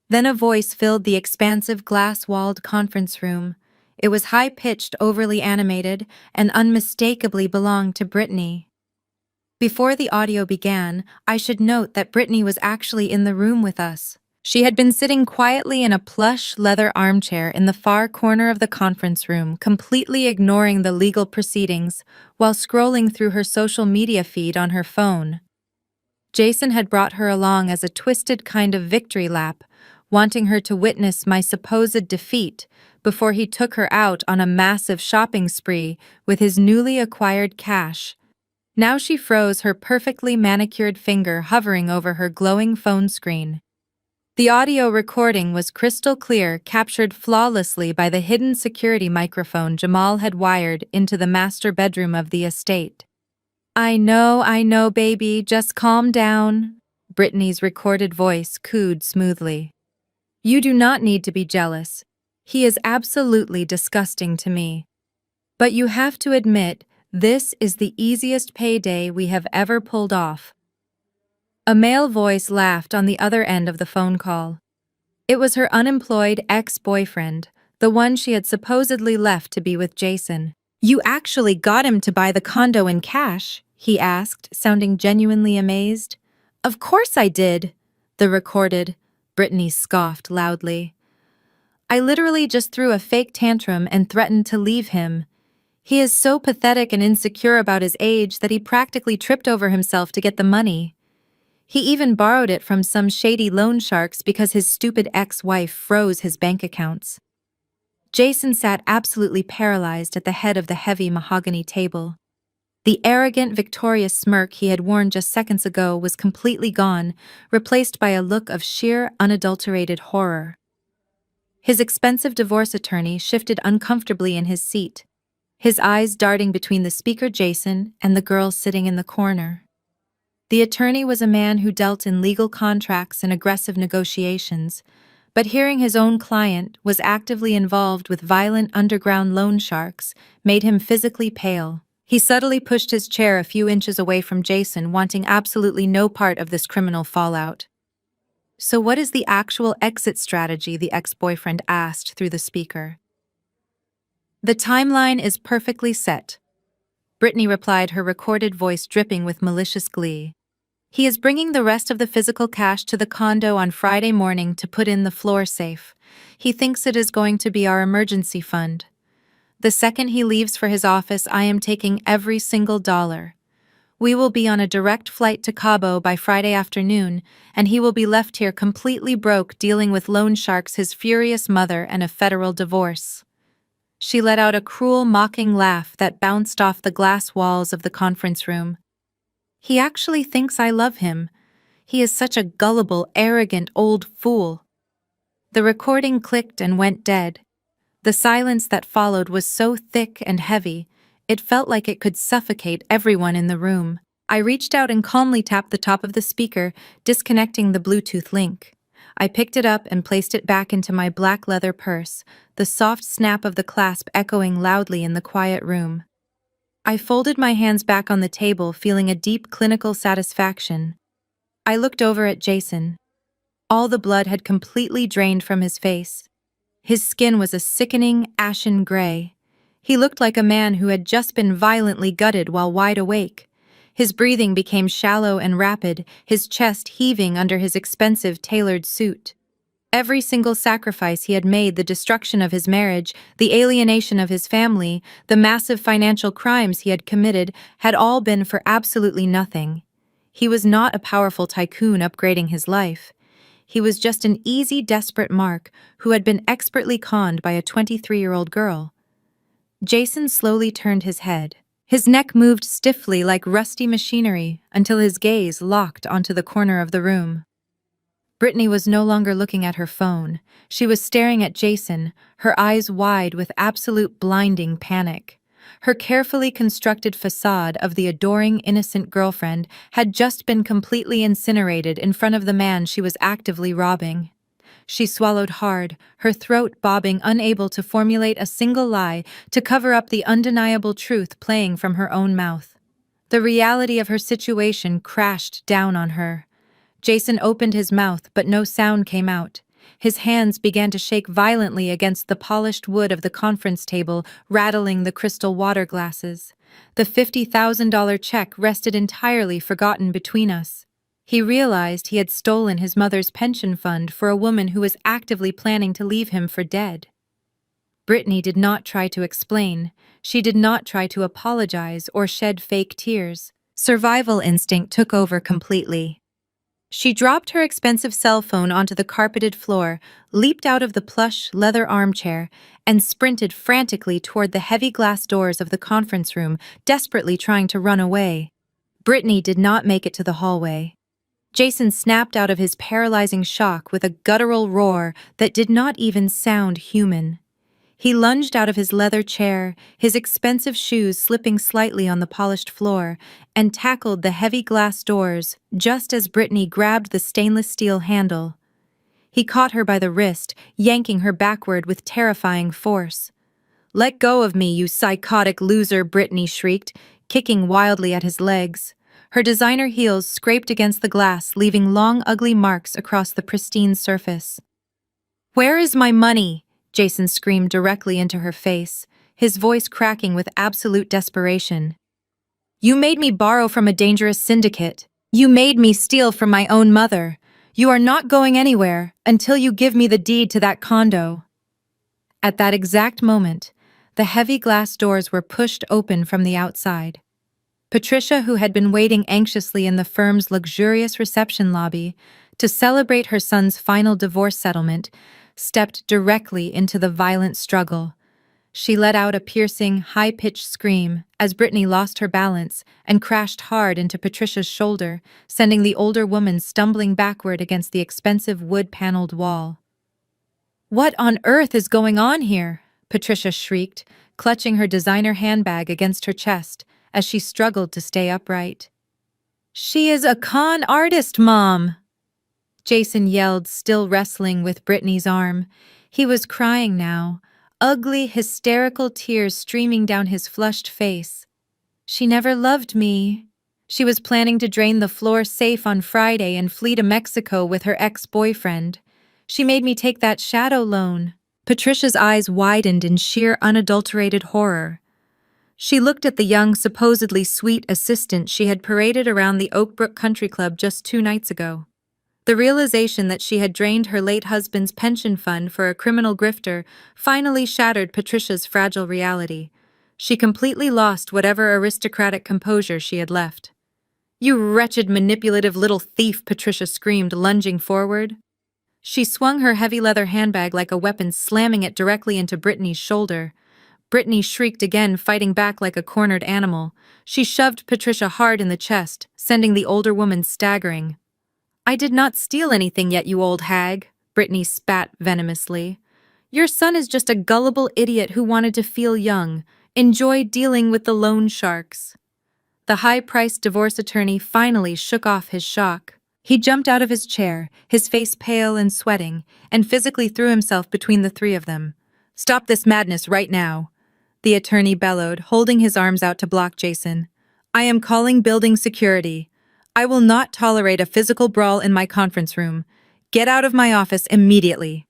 Then a voice filled the expansive glass-walled conference room. It was high-pitched, overly animated, and unmistakably belonged to Brittany. Before the audio began, I should note that Brittany was actually in the room with us. She had been sitting quietly in a plush leather armchair in the far corner of the conference room, completely ignoring the legal proceedings, while scrolling through her social media feed on her phone. Jason had brought her along as a twisted kind of victory lap, wanting her to witness my supposed defeat before he took her out on a massive shopping spree with his newly acquired cash. Now she froze, her perfectly manicured finger hovering over her glowing phone screen. The audio recording was crystal clear, captured flawlessly by the hidden security microphone Jamal had wired into the master bedroom of the estate. I know, baby, just calm down," Brittany's recorded voice cooed smoothly. You do not need to be jealous. He is absolutely disgusting to me. But you have to admit, this is the easiest payday we have ever pulled off. A male voice laughed on the other end of the phone call. It was her unemployed ex-boyfriend, the one she had supposedly left to be with Jason. You actually got him to buy the condo in cash? He asked, sounding genuinely amazed. Of course I did, the recorded. Brittany scoffed loudly. I literally just threw a fake tantrum and threatened to leave him. He is so pathetic and insecure about his age that he practically tripped over himself to get the money. He even borrowed it from some shady loan sharks because his stupid ex-wife froze his bank accounts. Jason sat absolutely paralyzed at the head of the heavy mahogany table. The arrogant, victorious smirk he had worn just seconds ago was completely gone, replaced by a look of sheer, unadulterated horror. His expensive divorce attorney shifted uncomfortably in his seat, his eyes darting between the speaker Jason and the girl sitting in the corner. The attorney was a man who dealt in legal contracts and aggressive negotiations, but hearing his own client was actively involved with violent underground loan sharks made him physically pale. He subtly pushed his chair a few inches away from Jason, wanting absolutely no part of this criminal fallout. So what is the actual exit strategy? The ex-boyfriend asked through the speaker. The timeline is perfectly set, Brittany replied, her recorded voice dripping with malicious glee. He is bringing the rest of the physical cash to the condo on Friday morning to put in the floor safe. He thinks it is going to be our emergency fund. The second he leaves for his office, I am taking every single dollar. We will be on a direct flight to Cabo by Friday afternoon, and he will be left here completely broke dealing with loan sharks, his furious mother, and a federal divorce. She let out a cruel, mocking laugh that bounced off the glass walls of the conference room. He actually thinks I love him. He is such a gullible, arrogant old fool. The recording clicked and went dead. The silence that followed was so thick and heavy, it felt like it could suffocate everyone in the room. I reached out and calmly tapped the top of the speaker, disconnecting the Bluetooth link. I picked it up and placed it back into my black leather purse, the soft snap of the clasp echoing loudly in the quiet room. I folded my hands back on the table, feeling a deep clinical satisfaction. I looked over at Jason. All the blood had completely drained from his face. His skin was a sickening, ashen gray. He looked like a man who had just been violently gutted while wide awake. His breathing became shallow and rapid, his chest heaving under his expensive tailored suit. Every single sacrifice he had made, the destruction of his marriage, the alienation of his family, the massive financial crimes he had committed, had all been for absolutely nothing. He was not a powerful tycoon upgrading his life. He was just an easy, desperate Mark who had been expertly conned by a 23-year-old girl. Jason slowly turned his head. His neck moved stiffly like rusty machinery until his gaze locked onto the corner of the room. Brittany was no longer looking at her phone. She was staring at Jason, her eyes wide with absolute blinding panic. Her carefully constructed facade of the adoring, innocent girlfriend had just been completely incinerated in front of the man she was actively robbing. She swallowed hard, her throat bobbing, unable to formulate a single lie to cover up the undeniable truth playing from her own mouth. The reality of her situation crashed down on her. Jason opened his mouth, but no sound came out. His hands began to shake violently against the polished wood of the conference table, rattling the crystal water glasses. The $50,000 check rested entirely forgotten between us. He realized he had stolen his mother's pension fund for a woman who was actively planning to leave him for dead. Brittany did not try to explain. She did not try to apologize or shed fake tears. Survival instinct took over completely. She dropped her expensive cell phone onto the carpeted floor, leaped out of the plush leather armchair, and sprinted frantically toward the heavy glass doors of the conference room, desperately trying to run away. Brittany did not make it to the hallway. Jason snapped out of his paralyzing shock with a guttural roar that did not even sound human. He lunged out of his leather chair, his expensive shoes slipping slightly on the polished floor, and tackled the heavy glass doors just as Brittany grabbed the stainless steel handle. He caught her by the wrist, yanking her backward with terrifying force. "Let go of me, you psychotic loser," Brittany shrieked, kicking wildly at his legs. Her designer heels scraped against the glass, leaving long, ugly marks across the pristine surface. "Where is my money?" Jason screamed directly into her face, his voice cracking with absolute desperation. "You made me borrow from a dangerous syndicate. You made me steal from my own mother. You are not going anywhere until you give me the deed to that condo." At that exact moment, the heavy glass doors were pushed open from the outside. Patricia, who had been waiting anxiously in the firm's luxurious reception lobby to celebrate her son's final divorce settlement, stepped directly into the violent struggle. She let out a piercing, high-pitched scream as Brittany lost her balance and crashed hard into Patricia's shoulder, sending the older woman stumbling backward against the expensive wood-paneled wall. "What on earth is going on here?" Patricia shrieked, clutching her designer handbag against her chest as she struggled to stay upright. "She is a con artist, Mom!" Jason yelled, still wrestling with Brittany's arm. He was crying now, ugly, hysterical tears streaming down his flushed face. "She never loved me. She was planning to drain the floor safe on Friday and flee to Mexico with her ex-boyfriend. She made me take that shadow loan." Patricia's eyes widened in sheer unadulterated horror. She looked at the young, supposedly sweet assistant she had paraded around the Oakbrook Country Club just 2 nights ago. The realization that she had drained her late husband's pension fund for a criminal grifter finally shattered Patricia's fragile reality. She completely lost whatever aristocratic composure she had left. "You wretched, manipulative little thief!" Patricia screamed, lunging forward. She swung her heavy leather handbag like a weapon, slamming it directly into Brittany's shoulder. Brittany shrieked again, fighting back like a cornered animal. She shoved Patricia hard in the chest, sending the older woman staggering. "I did not steal anything yet, you old hag," Brittany spat venomously. "Your son is just a gullible idiot who wanted to feel young, enjoy dealing with the loan sharks." The high-priced divorce attorney finally shook off his shock. He jumped out of his chair, his face pale and sweating, and physically threw himself between the three of them. "Stop this madness right now," the attorney bellowed, holding his arms out to block Jason. "I am calling building security. I will not tolerate a physical brawl in my conference room. Get out of my office immediately."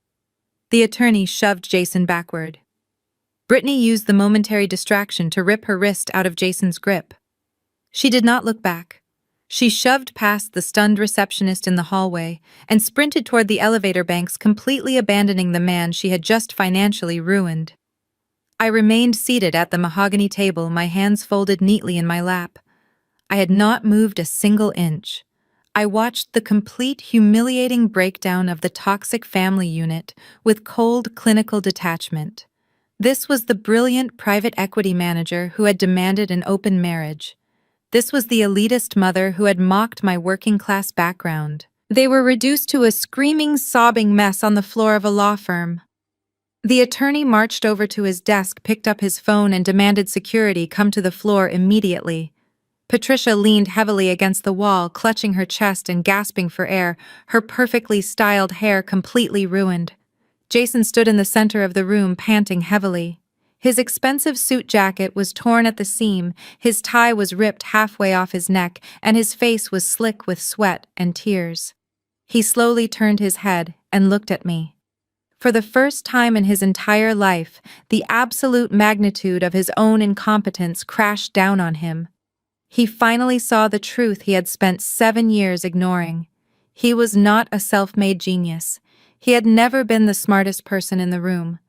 The attorney shoved Jason backward. Brittany used the momentary distraction to rip her wrist out of Jason's grip. She did not look back. She shoved past the stunned receptionist in the hallway and sprinted toward the elevator banks, completely abandoning the man she had just financially ruined. I remained seated at the mahogany table, my hands folded neatly in my lap. I had not moved a single inch. I watched the complete, humiliating breakdown of the toxic family unit with cold, clinical detachment. This was the brilliant private equity manager who had demanded an open marriage. This was the elitist mother who had mocked my working-class background. They were reduced to a screaming, sobbing mess on the floor of a law firm. The attorney marched over to his desk, picked up his phone, and demanded security come to the floor immediately. Patricia leaned heavily against the wall, clutching her chest and gasping for air, her perfectly styled hair completely ruined. Jason stood in the center of the room, panting heavily. His expensive suit jacket was torn at the seam, his tie was ripped halfway off his neck, and his face was slick with sweat and tears. He slowly turned his head and looked at me. For the first time in his entire life, the absolute magnitude of his own incompetence crashed down on him. He finally saw the truth he had spent 7 years ignoring. He was not a self-made genius. He had never been the smartest person in the room.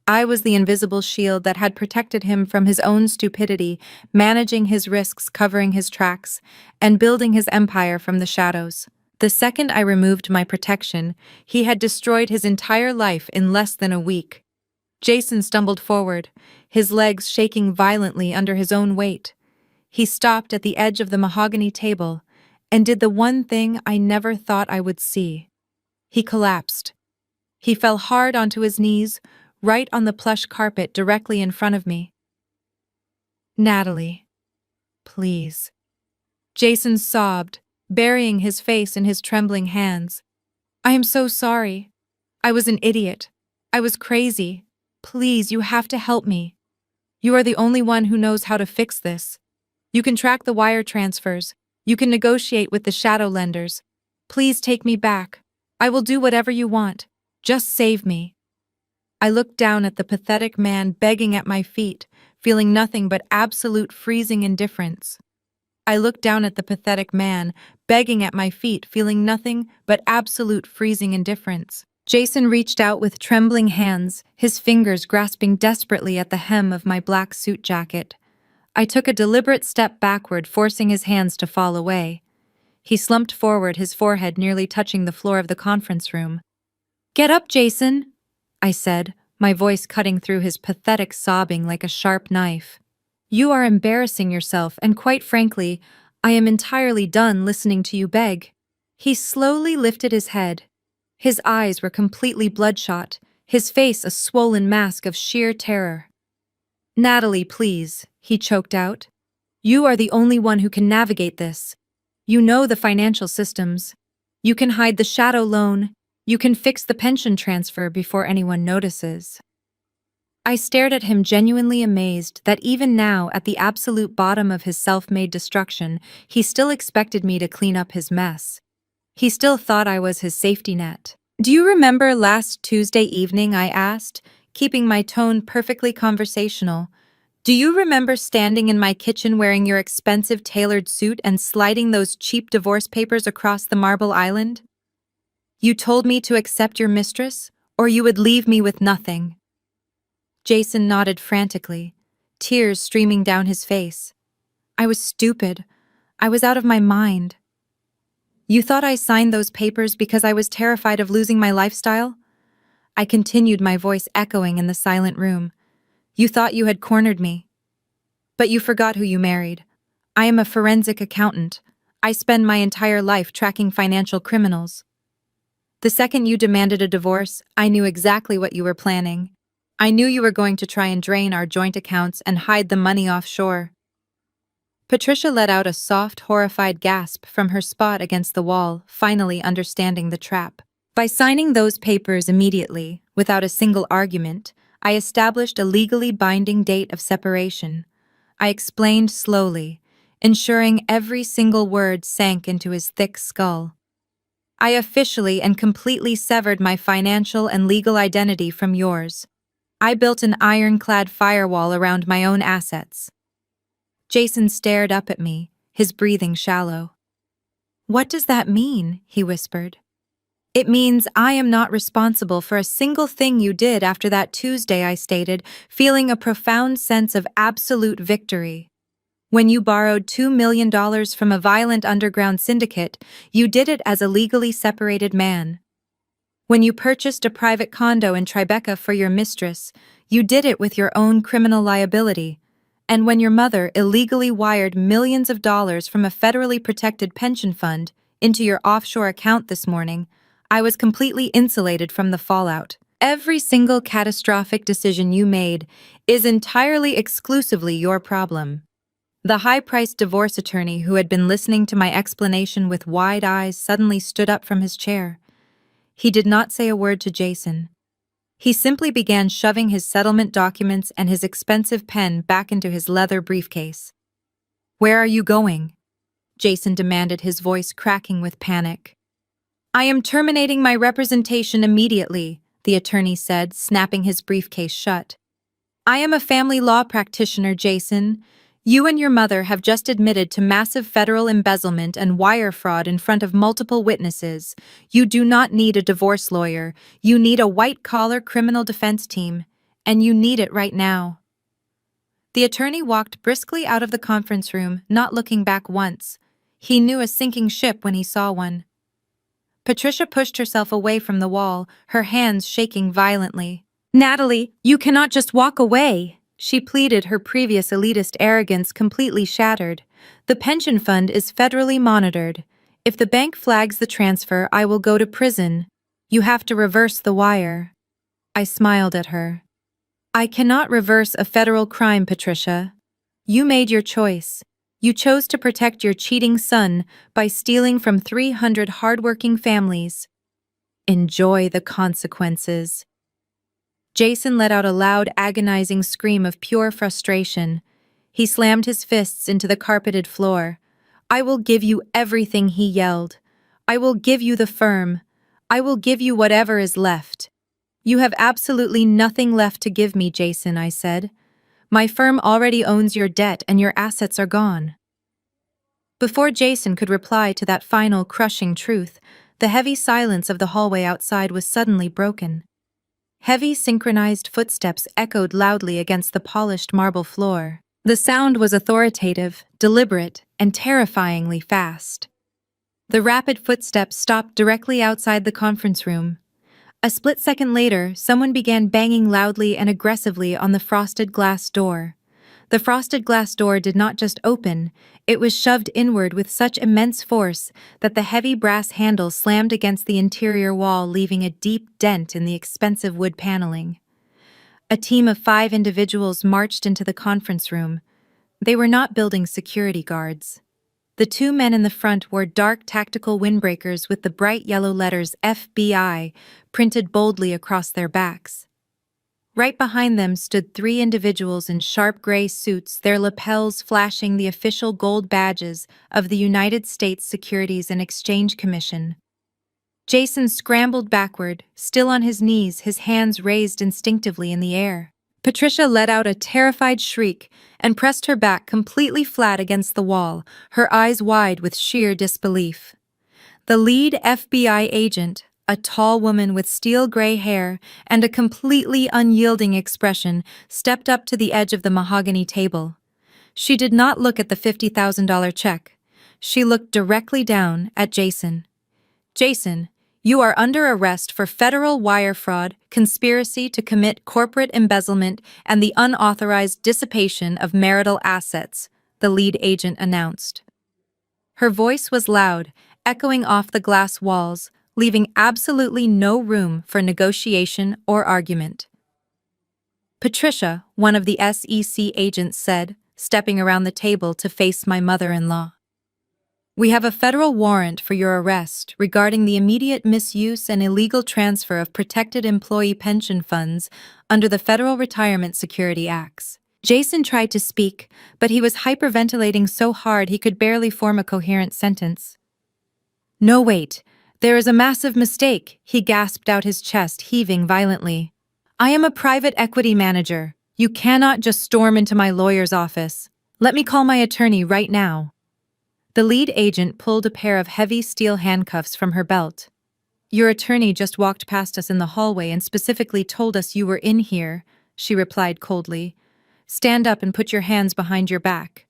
I was the invisible shield that had protected him from his own stupidity, managing his risks, covering his tracks, and building his empire from the shadows. The second I removed my protection, he had destroyed his entire life in less than a week. Jason stumbled forward, his legs shaking violently under his own weight. He stopped at the edge of the mahogany table and did the one thing I never thought I would see. He collapsed. He fell hard onto his knees, right on the plush carpet directly in front of me. "Natalie, please." Jason sobbed, burying his face in his trembling hands. "I am so sorry. I was an idiot. I was crazy. Please, you have to help me. You are the only one who knows how to fix this. You can track the wire transfers. You can negotiate with the shadow lenders. Please take me back. I will do whatever you want. Just save me. I looked down at the pathetic man begging at my feet, feeling nothing but absolute freezing indifference. I looked down at the pathetic man, begging at my feet, feeling nothing but absolute freezing indifference. Jason reached out with trembling hands, his fingers grasping desperately at the hem of my black suit jacket. I took a deliberate step backward, forcing his hands to fall away. He slumped forward, his forehead nearly touching the floor of the conference room. "Get up, Jason," I said, my voice cutting through his pathetic sobbing like a sharp knife. "You are embarrassing yourself, and quite frankly, I am entirely done listening to you beg." He slowly lifted his head. His eyes were completely bloodshot, his face a swollen mask of sheer terror. "Natalie, please," he choked out. "You are the only one who can navigate this. You know the financial systems. You can hide the shadow loan. You can fix the pension transfer before anyone notices." I stared at him, genuinely amazed that even now, at the absolute bottom of his self-made destruction, he still expected me to clean up his mess. He still thought I was his safety net. "Do you remember last Tuesday evening?" I asked, keeping my tone perfectly conversational. "Do you remember standing in my kitchen wearing your expensive tailored suit and sliding those cheap divorce papers across the marble island? You told me to accept your mistress, or you would leave me with nothing." Jason nodded frantically, tears streaming down his face. "I was stupid. I was out of my mind." "You thought I signed those papers because I was terrified of losing my lifestyle?" I continued, my voice echoing in the silent room. "You thought you had cornered me. But you forgot who you married. I am a forensic accountant. I spend my entire life tracking financial criminals. The second you demanded a divorce, I knew exactly what you were planning. I knew you were going to try and drain our joint accounts and hide the money offshore." Patricia let out a soft, horrified gasp from her spot against the wall, finally understanding the trap. "By signing those papers immediately, without a single argument, I established a legally binding date of separation," I explained slowly, ensuring every single word sank into his thick skull. "I officially and completely severed my financial and legal identity from yours. I built an ironclad firewall around my own assets." Jason stared up at me, his breathing shallow. "What does that mean?" he whispered. "It means I am not responsible for a single thing you did after that Tuesday," I stated, feeling a profound sense of absolute victory. "When you borrowed $2 million from a violent underground syndicate, you did it as a legally separated man. When you purchased a private condo in Tribeca for your mistress, you did it with your own criminal liability. And when your mother illegally wired millions of dollars from a federally protected pension fund into your offshore account this morning, I was completely insulated from the fallout. Every single catastrophic decision you made is entirely exclusively your problem." The high-priced divorce attorney who had been listening to my explanation with wide eyes suddenly stood up from his chair. He did not say a word to Jason. He simply began shoving his settlement documents and his expensive pen back into his leather briefcase. "Where are you going?" Jason demanded, his voice cracking with panic. "I am terminating my representation immediately," the attorney said, snapping his briefcase shut. "I am a family law practitioner, Jason. You and your mother have just admitted to massive federal embezzlement and wire fraud in front of multiple witnesses. You do not need a divorce lawyer. You need a white-collar criminal defense team, and you need it right now." The attorney walked briskly out of the conference room, not looking back once. He knew a sinking ship when he saw one. Patricia pushed herself away from the wall, her hands shaking violently. "Natalie, you cannot just walk away," she pleaded, her previous elitist arrogance completely shattered. "The pension fund is federally monitored. If the bank flags the transfer, I will go to prison. You have to reverse the wire." I smiled at her. "I cannot reverse a federal crime, Patricia. You made your choice. You chose to protect your cheating son by stealing from 300 hardworking families. Enjoy the consequences. Jason let out a loud, agonizing scream of pure frustration. He slammed his fists into the carpeted floor. I will give you everything, he yelled. I will give you the firm. I will give you whatever is left. You have absolutely nothing left to give me, Jason, I said. My firm already owns your debt and your assets are gone. Before Jason could reply to that final, crushing truth, the heavy silence of the hallway outside was suddenly broken. Heavy, synchronized footsteps echoed loudly against the polished marble floor. The sound was authoritative, deliberate, and terrifyingly fast. The rapid footsteps stopped directly outside the conference room. A split second later, someone began banging loudly and aggressively on the frosted glass door. The frosted glass door did not just open, it was shoved inward with such immense force that the heavy brass handle slammed against the interior wall, leaving a deep dent in the expensive wood paneling. A team of 5 individuals marched into the conference room. They were not building security guards. The 2 men in the front wore dark tactical windbreakers with the bright yellow letters FBI printed boldly across their backs. Right behind them stood 3 individuals in sharp gray suits, their lapels flashing the official gold badges of the United States Securities and Exchange Commission. Jason scrambled backward, still on his knees, his hands raised instinctively in the air. Patricia let out a terrified shriek and pressed her back completely flat against the wall, her eyes wide with sheer disbelief. The lead FBI agent, a tall woman with steel gray hair and a completely unyielding expression, stepped up to the edge of the mahogany table. She did not look at the $50,000 check. She looked directly down at Jason. Jason, you are under arrest for federal wire fraud, conspiracy to commit corporate embezzlement, and the unauthorized dissipation of marital assets, the lead agent announced. Her voice was loud, echoing off the glass walls, leaving absolutely no room for negotiation or argument. Patricia, one of the SEC agents said, stepping around the table to face my mother-in-law. We have a federal warrant for your arrest regarding the immediate misuse and illegal transfer of protected employee pension funds under the Federal Retirement Security Acts. Jason tried to speak, but he was hyperventilating so hard he could barely form a coherent sentence. No, wait. There is a massive mistake, he gasped out, his chest heaving violently. I am a private equity manager. You cannot just storm into my lawyer's office. Let me call my attorney right now. The lead agent pulled a pair of heavy steel handcuffs from her belt. Your attorney just walked past us in the hallway and specifically told us you were in here, she replied coldly. Stand up and put your hands behind your back.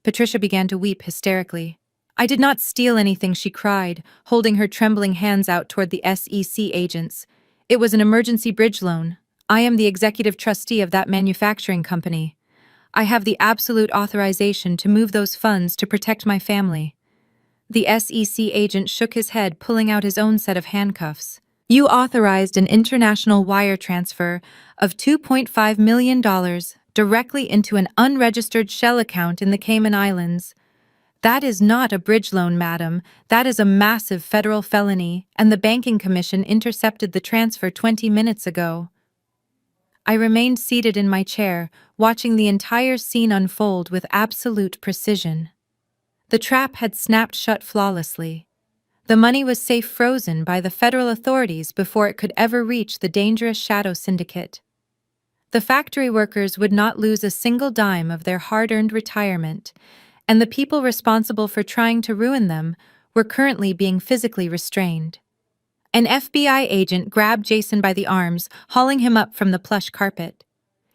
Patricia began to weep hysterically. I did not steal anything, she cried, holding her trembling hands out toward the SEC agents. It was an emergency bridge loan. I am the executive trustee of that manufacturing company. I have the absolute authorization to move those funds to protect my family. The SEC agent shook his head, pulling out his own set of handcuffs. You authorized an international wire transfer of $2.5 million directly into an unregistered shell account in the Cayman Islands. That is not a bridge loan, madam. That is a massive federal felony, and the Banking Commission intercepted the transfer 20 minutes ago. I remained seated in my chair, watching the entire scene unfold with absolute precision. The trap had snapped shut flawlessly. The money was safe frozen by the federal authorities before it could ever reach the dangerous shadow syndicate. The factory workers would not lose a single dime of their hard-earned retirement, and the people responsible for trying to ruin them were currently being physically restrained. An FBI agent grabbed Jason by the arms, hauling him up from the plush carpet.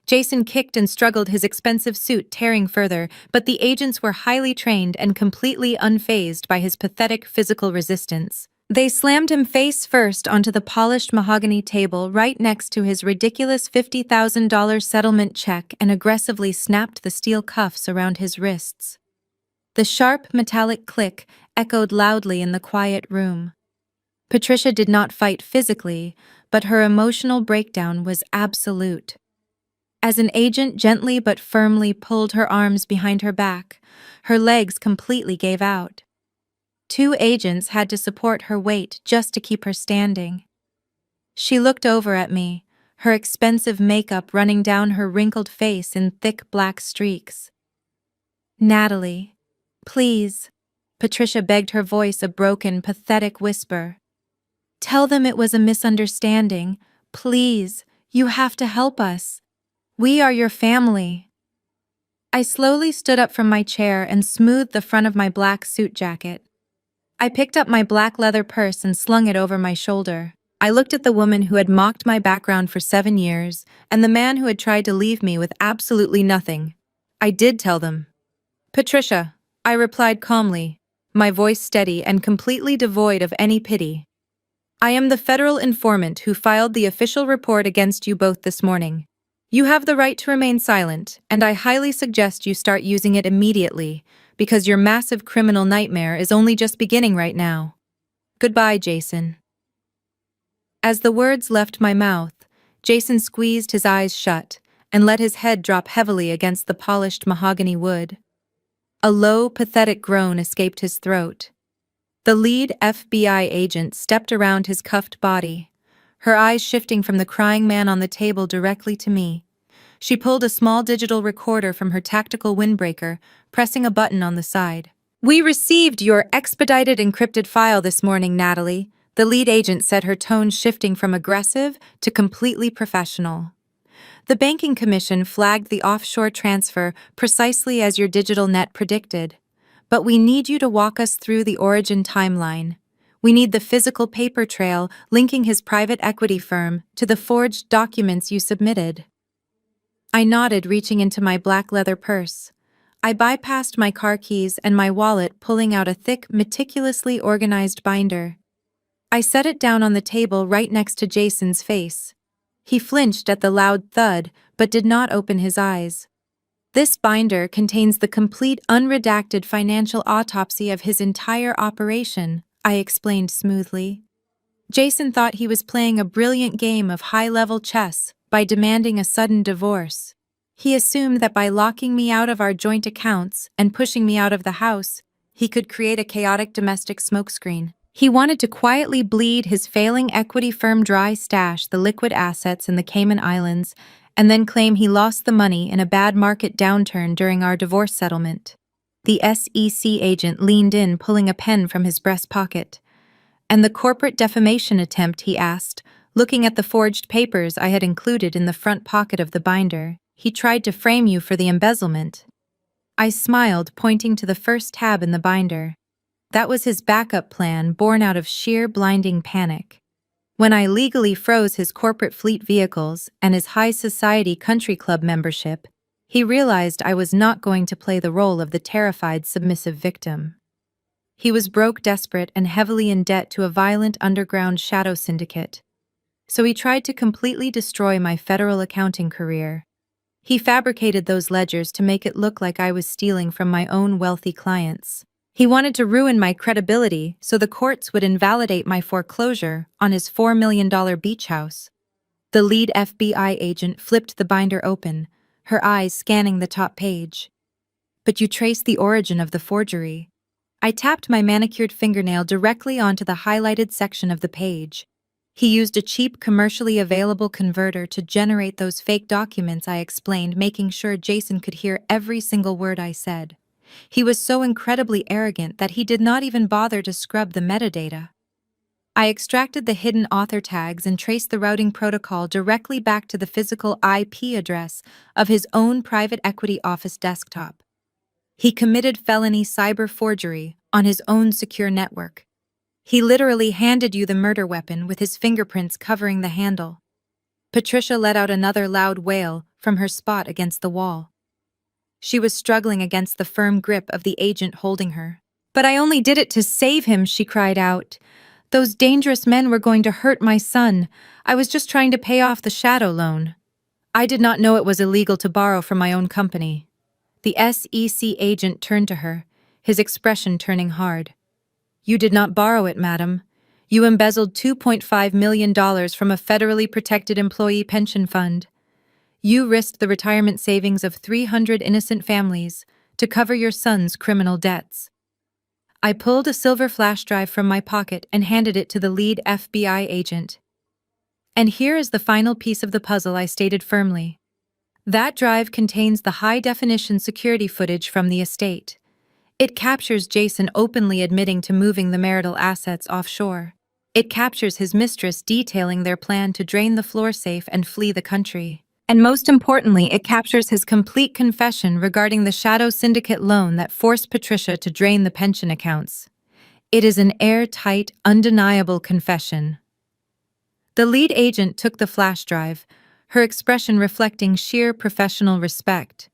Jason kicked and struggled, his expensive suit tearing further, but the agents were highly trained and completely unfazed by his pathetic physical resistance. They slammed him face first onto the polished mahogany table right next to his ridiculous $50,000 settlement check and aggressively snapped the steel cuffs around his wrists. The sharp, metallic click echoed loudly in the quiet room. Patricia did not fight physically, but her emotional breakdown was absolute. As an agent gently but firmly pulled her arms behind her back, her legs completely gave out. 2 agents had to support her weight just to keep her standing. She looked over at me, her expensive makeup running down her wrinkled face in thick black streaks. "Natalie, please," Patricia begged, her voice a broken, pathetic whisper. "Tell them it was a misunderstanding. Please, you have to help us. We are your family." I slowly stood up from my chair and smoothed the front of my black suit jacket. I picked up my black leather purse and slung it over my shoulder. I looked at the woman who had mocked my background for 7 years, and the man who had tried to leave me with absolutely nothing. I did tell them. "Patricia," I replied calmly, my voice steady and completely devoid of any pity. "I am the federal informant who filed the official report against you both this morning. You have the right to remain silent, and I highly suggest you start using it immediately, because your massive criminal nightmare is only just beginning right now. Goodbye, Jason." As the words left my mouth, Jason squeezed his eyes shut and let his head drop heavily against the polished mahogany wood. A low, pathetic groan escaped his throat. The lead FBI agent stepped around his cuffed body, her eyes shifting from the crying man on the table directly to me. She pulled a small digital recorder from her tactical windbreaker, pressing a button on the side. "We received your expedited encrypted file this morning, Natalie," the lead agent said, her tone shifting from aggressive to completely professional. "The Banking Commission flagged the offshore transfer precisely as your digital net predicted. But we need you to walk us through the origin timeline. We need the physical paper trail linking his private equity firm to the forged documents you submitted." I nodded, reaching into my black leather purse. I bypassed my car keys and my wallet, pulling out a thick, meticulously organized binder. I set it down on the table right next to Jason's face. He flinched at the loud thud, but did not open his eyes. "This binder contains the complete unredacted financial autopsy of his entire operation," I explained smoothly. Jason thought he was playing a brilliant game of high-level chess by demanding a sudden divorce. He assumed that by locking me out of our joint accounts and pushing me out of the house, he could create a chaotic domestic smokescreen. He wanted to quietly bleed his failing equity firm dry, stash the liquid assets in the Cayman Islands, and then claim he lost the money in a bad market downturn during our divorce settlement. The SEC agent leaned in, pulling a pen from his breast pocket. "And the corporate defamation attempt?" he asked, looking at the forged papers I had included in the front pocket of the binder. "He tried to frame you for the embezzlement." I smiled, pointing to the first tab in the binder. That was his backup plan, born out of sheer blinding panic. When I legally froze his corporate fleet vehicles and his high society country club membership, he realized I was not going to play the role of the terrified, submissive victim. He was broke, desperate, and heavily in debt to a violent underground shadow syndicate. So he tried to completely destroy my federal accounting career. He fabricated those ledgers to make it look like I was stealing from my own wealthy clients. He wanted to ruin my credibility so the courts would invalidate my foreclosure on his $4 million beach house. The lead FBI agent flipped the binder open, her eyes scanning the top page. "But you traced the origin of the forgery." I tapped my manicured fingernail directly onto the highlighted section of the page. "He used a cheap, commercially available converter to generate those fake documents," I explained, making sure Jason could hear every single word I said. He was so incredibly arrogant that he did not even bother to scrub the metadata. I extracted the hidden author tags and traced the routing protocol directly back to the physical IP address of his own private equity office desktop. He committed felony cyber forgery on his own secure network. He literally handed you the murder weapon with his fingerprints covering the handle. Patricia let out another loud wail from her spot against the wall. She was struggling against the firm grip of the agent holding her. "But I only did it to save him," she cried out. "Those dangerous men were going to hurt my son. I was just trying to pay off the shadow loan. I did not know it was illegal to borrow from my own company." The SEC agent turned to her, his expression turning hard. "You did not borrow it, madam. You embezzled $2.5 million from a federally protected employee pension fund. You risked the retirement savings of 300 innocent families to cover your son's criminal debts." I pulled a silver flash drive from my pocket and handed it to the lead FBI agent. And here is the final piece of the puzzle, I stated firmly. That drive contains the high-definition security footage from the estate. It captures Jason openly admitting to moving the marital assets offshore. It captures his mistress detailing their plan to drain the floor safe and flee the country. And most importantly, it captures his complete confession regarding the shadow syndicate loan that forced Patricia to drain the pension accounts. It is an airtight, undeniable confession. The lead agent took the flash drive, her expression reflecting sheer professional respect.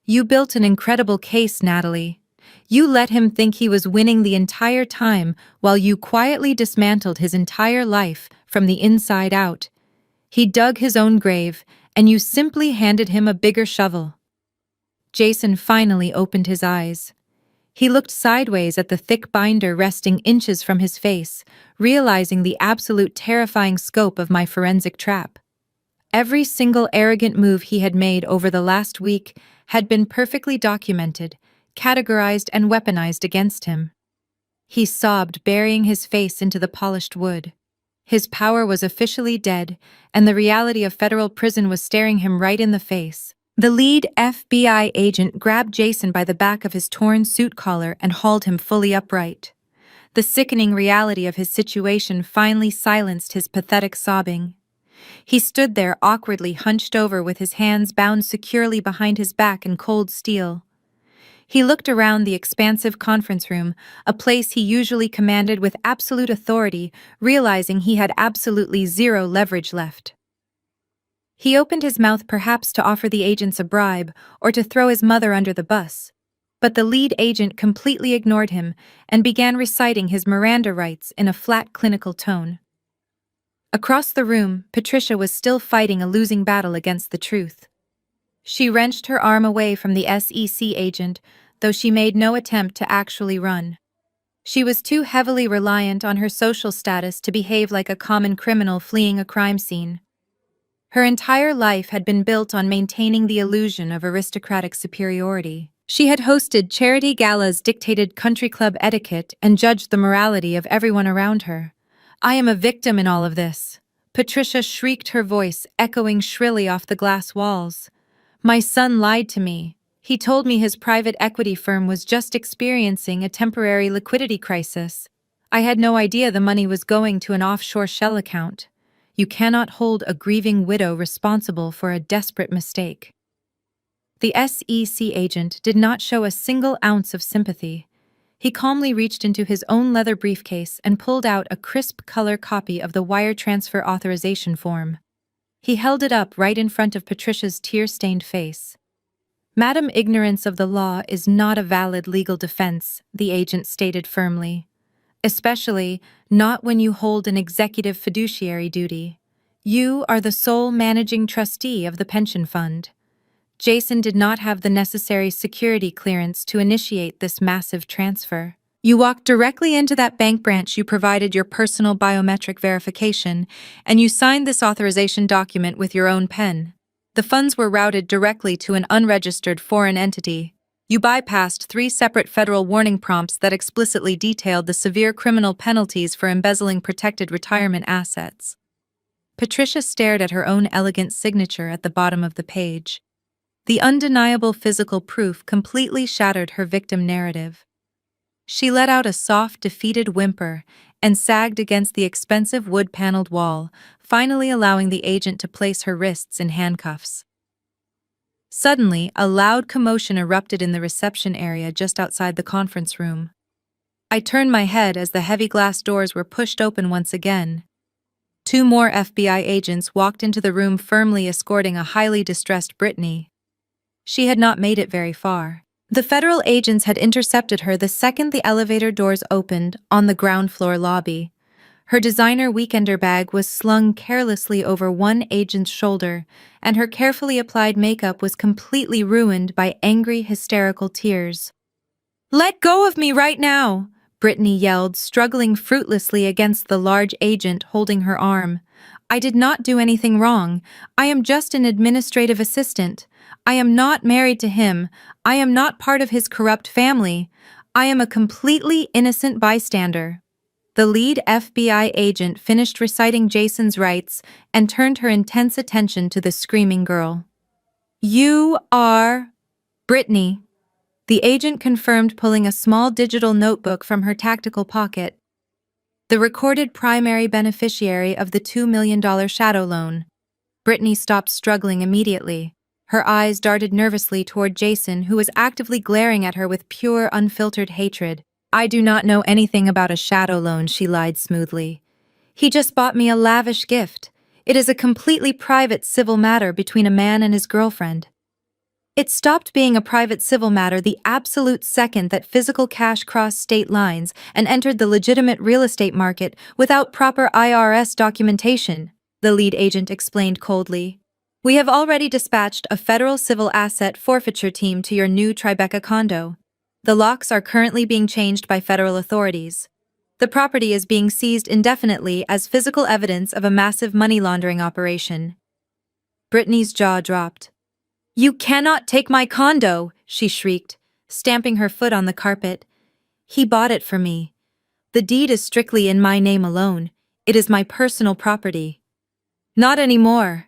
You built an incredible case, Natalie. You let him think he was winning the entire time while you quietly dismantled his entire life from the inside out. He dug his own grave, and you simply handed him a bigger shovel. Jason finally opened his eyes. He looked sideways at the thick binder resting inches from his face, realizing the absolute terrifying scope of my forensic trap. Every single arrogant move he had made over the last week had been perfectly documented, categorized and weaponized against him. He sobbed, burying his face into the polished wood. His power was officially dead, and the reality of federal prison was staring him right in the face. The lead FBI agent grabbed Jason by the back of his torn suit collar and hauled him fully upright. The sickening reality of his situation finally silenced his pathetic sobbing. He stood there awkwardly hunched over with his hands bound securely behind his back in cold steel. He looked around the expansive conference room, a place he usually commanded with absolute authority, realizing he had absolutely zero leverage left. He opened his mouth perhaps to offer the agents a bribe or to throw his mother under the bus, but the lead agent completely ignored him and began reciting his Miranda rights in a flat clinical tone. Across the room, Patricia was still fighting a losing battle against the truth. She wrenched her arm away from the SEC agent, though she made no attempt to actually run. She was too heavily reliant on her social status to behave like a common criminal fleeing a crime scene. Her entire life had been built on maintaining the illusion of aristocratic superiority. She had hosted charity galas, dictated country club etiquette, and judged the morality of everyone around her. I am a victim in all of this, Patricia shrieked, her voice echoing shrilly off the glass walls. My son lied to me. He told me his private equity firm was just experiencing a temporary liquidity crisis. I had no idea the money was going to an offshore shell account. You cannot hold a grieving widow responsible for a desperate mistake. The SEC agent did not show a single ounce of sympathy. He calmly reached into his own leather briefcase and pulled out a crisp color copy of the wire transfer authorization form. He held it up right in front of Patricia's tear-stained face. Madam, ignorance of the law is not a valid legal defense, the agent stated firmly. Especially not when you hold an executive fiduciary duty. You are the sole managing trustee of the pension fund. Jason did not have the necessary security clearance to initiate this massive transfer. You walked directly into that bank branch, you provided your personal biometric verification, and you signed this authorization document with your own pen. The funds were routed directly to an unregistered foreign entity. You bypassed 3 separate federal warning prompts that explicitly detailed the severe criminal penalties for embezzling protected retirement assets. Patricia stared at her own elegant signature at the bottom of the page. The undeniable physical proof completely shattered her victim narrative. She let out a soft, defeated whimper and sagged against the expensive wood-paneled wall, finally allowing the agent to place her wrists in handcuffs. Suddenly, a loud commotion erupted in the reception area just outside the conference room. I turned my head as the heavy glass doors were pushed open once again. 2 more FBI agents walked into the room, firmly escorting a highly distressed Brittany. She had not made it very far. The federal agents had intercepted her the second the elevator doors opened on the ground floor lobby. Her designer weekender bag was slung carelessly over one agent's shoulder, and her carefully applied makeup was completely ruined by angry, hysterical tears. "Let go of me right now!" Brittany yelled, struggling fruitlessly against the large agent holding her arm. "I did not do anything wrong. I am just an administrative assistant. I am not married to him. I am not part of his corrupt family. I am a completely innocent bystander. The lead FBI agent finished reciting Jason's rights and turned her intense attention to the screaming girl. You are Brittany, the agent confirmed, pulling a small digital notebook from her tactical pocket. The recorded primary beneficiary of the $2 million shadow loan. Brittany stopped struggling immediately. Her eyes darted nervously toward Jason, who was actively glaring at her with pure, unfiltered hatred. I do not know anything about a shadow loan, she lied smoothly. He just bought me a lavish gift. It is a completely private civil matter between a man and his girlfriend. It stopped being a private civil matter the absolute second that physical cash crossed state lines and entered the legitimate real estate market without proper IRS documentation, the lead agent explained coldly. We have already dispatched a federal civil asset forfeiture team to your new Tribeca condo. The locks are currently being changed by federal authorities. The property is being seized indefinitely as physical evidence of a massive money laundering operation. Brittany's jaw dropped. You cannot take my condo, she shrieked, stamping her foot on the carpet. He bought it for me. The deed is strictly in my name alone. It is my personal property. Not anymore,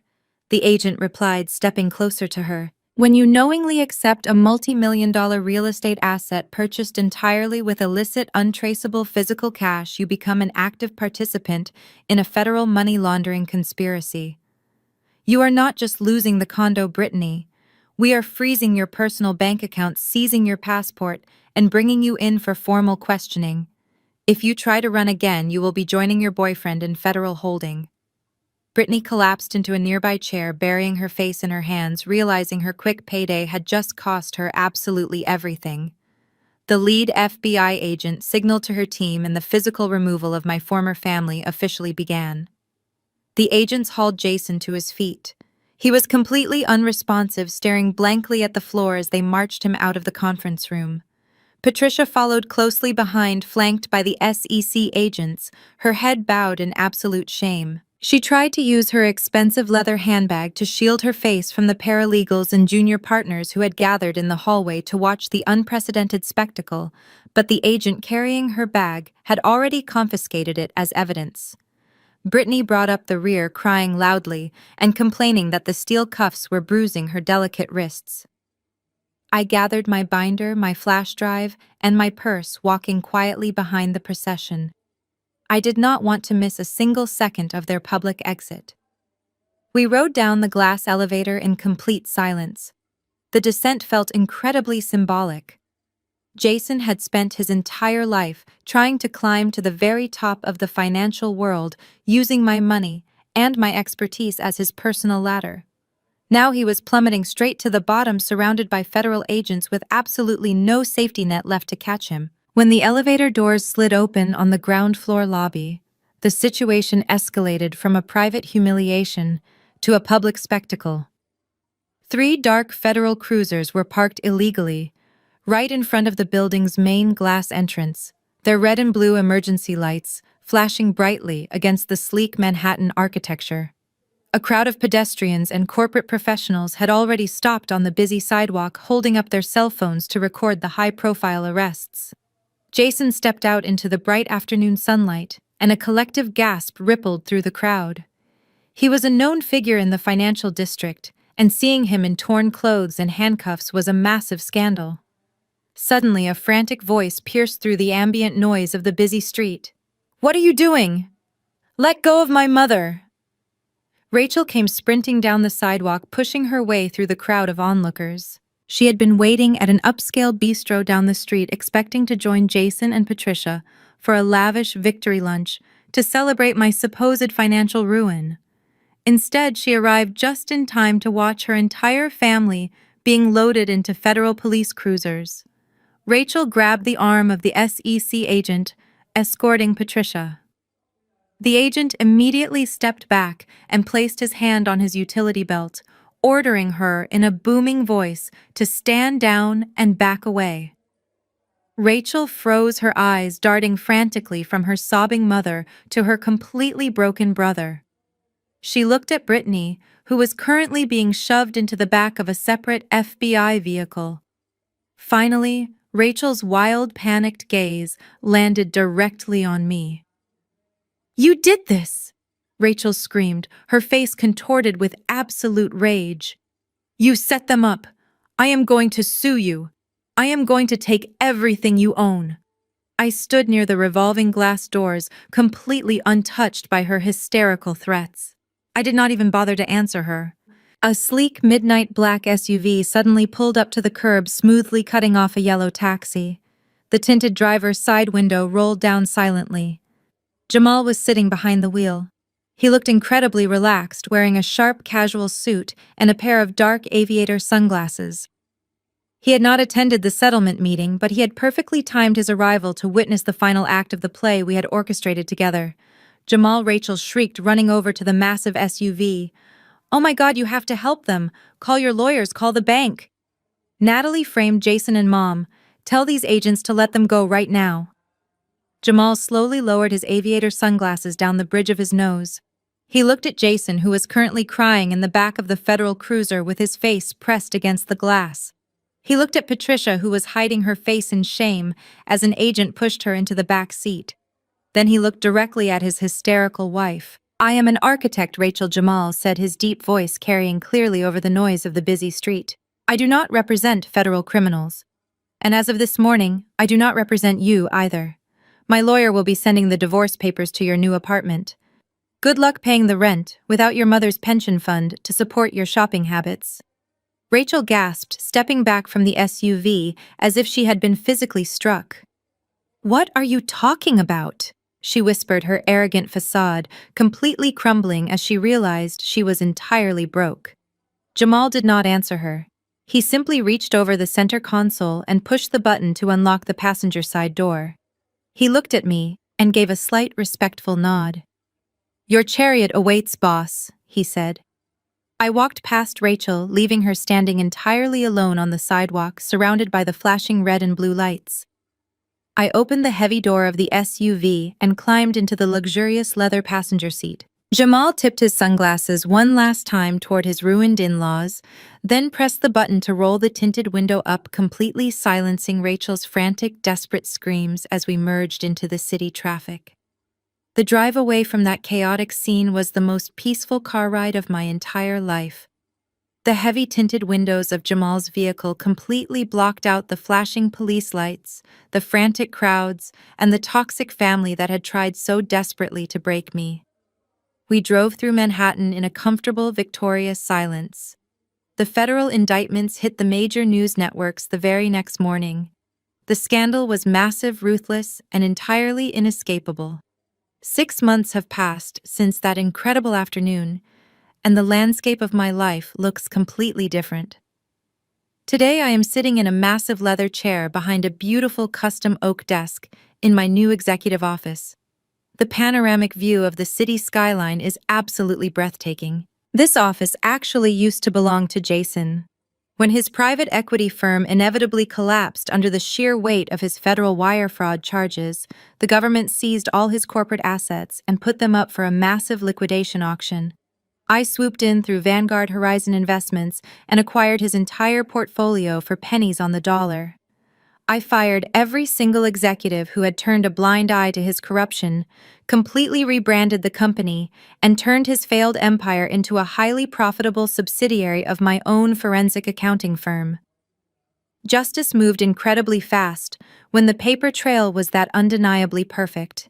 the agent replied, stepping closer to her. When you knowingly accept a multi-million-dollar real estate asset purchased entirely with illicit, untraceable physical cash, you become an active participant in a federal money laundering conspiracy. You are not just losing the condo, Brittany. We are freezing your personal bank account, seizing your passport, and bringing you in for formal questioning. If you try to run again, you will be joining your boyfriend in federal holding. Brittany collapsed into a nearby chair, burying her face in her hands, realizing her quick payday had just cost her absolutely everything. The lead FBI agent signaled to her team, and the physical removal of my former family officially began. The agents hauled Jason to his feet. He was completely unresponsive, staring blankly at the floor as they marched him out of the conference room. Patricia followed closely behind, flanked by the SEC agents, her head bowed in absolute shame. She tried to use her expensive leather handbag to shield her face from the paralegals and junior partners who had gathered in the hallway to watch the unprecedented spectacle, but the agent carrying her bag had already confiscated it as evidence. Brittany brought up the rear, crying loudly and complaining that the steel cuffs were bruising her delicate wrists. I gathered my binder, my flash drive, and my purse, walking quietly behind the procession. I did not want to miss a single second of their public exit. We rode down the glass elevator in complete silence. The descent felt incredibly symbolic. Jason had spent his entire life trying to climb to the very top of the financial world, using my money and my expertise as his personal ladder. Now he was plummeting straight to the bottom, surrounded by federal agents with absolutely no safety net left to catch him. When the elevator doors slid open on the ground floor lobby, the situation escalated from a private humiliation to a public spectacle. 3 dark federal cruisers were parked illegally, right in front of the building's main glass entrance, their red and blue emergency lights flashing brightly against the sleek Manhattan architecture. A crowd of pedestrians and corporate professionals had already stopped on the busy sidewalk, holding up their cell phones to record the high-profile arrests. Jason stepped out into the bright afternoon sunlight, and a collective gasp rippled through the crowd. He was a known figure in the financial district, and seeing him in torn clothes and handcuffs was a massive scandal. Suddenly, a frantic voice pierced through the ambient noise of the busy street. "What are you doing? Let go of my mother!" Rachel came sprinting down the sidewalk, pushing her way through the crowd of onlookers. She had been waiting at an upscale bistro down the street, expecting to join Jason and Patricia for a lavish victory lunch to celebrate my supposed financial ruin. Instead, she arrived just in time to watch her entire family being loaded into federal police cruisers. Rachel grabbed the arm of the SEC agent, escorting Patricia. The agent immediately stepped back and placed his hand on his utility belt, ordering her in a booming voice to stand down and back away. Rachel froze, her eyes darting frantically from her sobbing mother to her completely broken brother. She looked at Brittany, who was currently being shoved into the back of a separate FBI vehicle. Finally, Rachel's wild, panicked gaze landed directly on me. "You did this!" Rachel screamed, her face contorted with absolute rage. "You set them up! I am going to sue you! I am going to take everything you own!" I stood near the revolving glass doors, completely untouched by her hysterical threats. I did not even bother to answer her. A sleek midnight black SUV suddenly pulled up to the curb, smoothly cutting off a yellow taxi. The tinted driver's side window rolled down silently. Jamal was sitting behind the wheel. He looked incredibly relaxed, wearing a sharp casual suit and a pair of dark aviator sunglasses. He had not attended the settlement meeting, but he had perfectly timed his arrival to witness the final act of the play we had orchestrated together. Rachel shrieked, running over to the massive SUV. "Oh my God, you have to help them! Call your lawyers, call the bank!" Natalie framed Jason and Mom. "Tell these agents to let them go right now." Jamal slowly lowered his aviator sunglasses down the bridge of his nose. He looked at Jason, who was currently crying in the back of the federal cruiser with his face pressed against the glass. He looked at Patricia, who was hiding her face in shame as an agent pushed her into the back seat. Then he looked directly at his hysterical wife. "I am an architect," Jamal said, his deep voice carrying clearly over the noise of the busy street. "I do not represent federal criminals. And as of this morning, I do not represent you either. My lawyer will be sending the divorce papers to your new apartment. Good luck paying the rent without your mother's pension fund to support your shopping habits." Rachel gasped, stepping back from the SUV as if she had been physically struck. "What are you talking about?" she whispered, her arrogant facade completely crumbling as she realized she was entirely broke. Jamal did not answer her. He simply reached over the center console and pushed the button to unlock the passenger side door. He looked at me and gave a slight respectful nod. "Your chariot awaits, boss," he said. I walked past Rachel, leaving her standing entirely alone on the sidewalk, surrounded by the flashing red and blue lights. I opened the heavy door of the SUV and climbed into the luxurious leather passenger seat. Jamal tipped his sunglasses one last time toward his ruined in-laws, then pressed the button to roll the tinted window up, completely silencing Rachel's frantic, desperate screams as we merged into the city traffic. The drive away from that chaotic scene was the most peaceful car ride of my entire life. The heavy tinted windows of Jamal's vehicle completely blocked out the flashing police lights, the frantic crowds, and the toxic family that had tried so desperately to break me. We drove through Manhattan in a comfortable, victorious silence. The federal indictments hit the major news networks the very next morning. The scandal was massive, ruthless, and entirely inescapable. 6 months have passed since that incredible afternoon, and the landscape of my life looks completely different. Today I am sitting in a massive leather chair behind a beautiful custom oak desk in my new executive office. The panoramic view of the city skyline is absolutely breathtaking. This office actually used to belong to Jason. When his private equity firm inevitably collapsed under the sheer weight of his federal wire fraud charges, the government seized all his corporate assets and put them up for a massive liquidation auction. I swooped in through Vanguard Horizon Investments and acquired his entire portfolio for pennies on the dollar. I fired every single executive who had turned a blind eye to his corruption, completely rebranded the company, and turned his failed empire into a highly profitable subsidiary of my own forensic accounting firm. Justice moved incredibly fast when the paper trail was that undeniably perfect.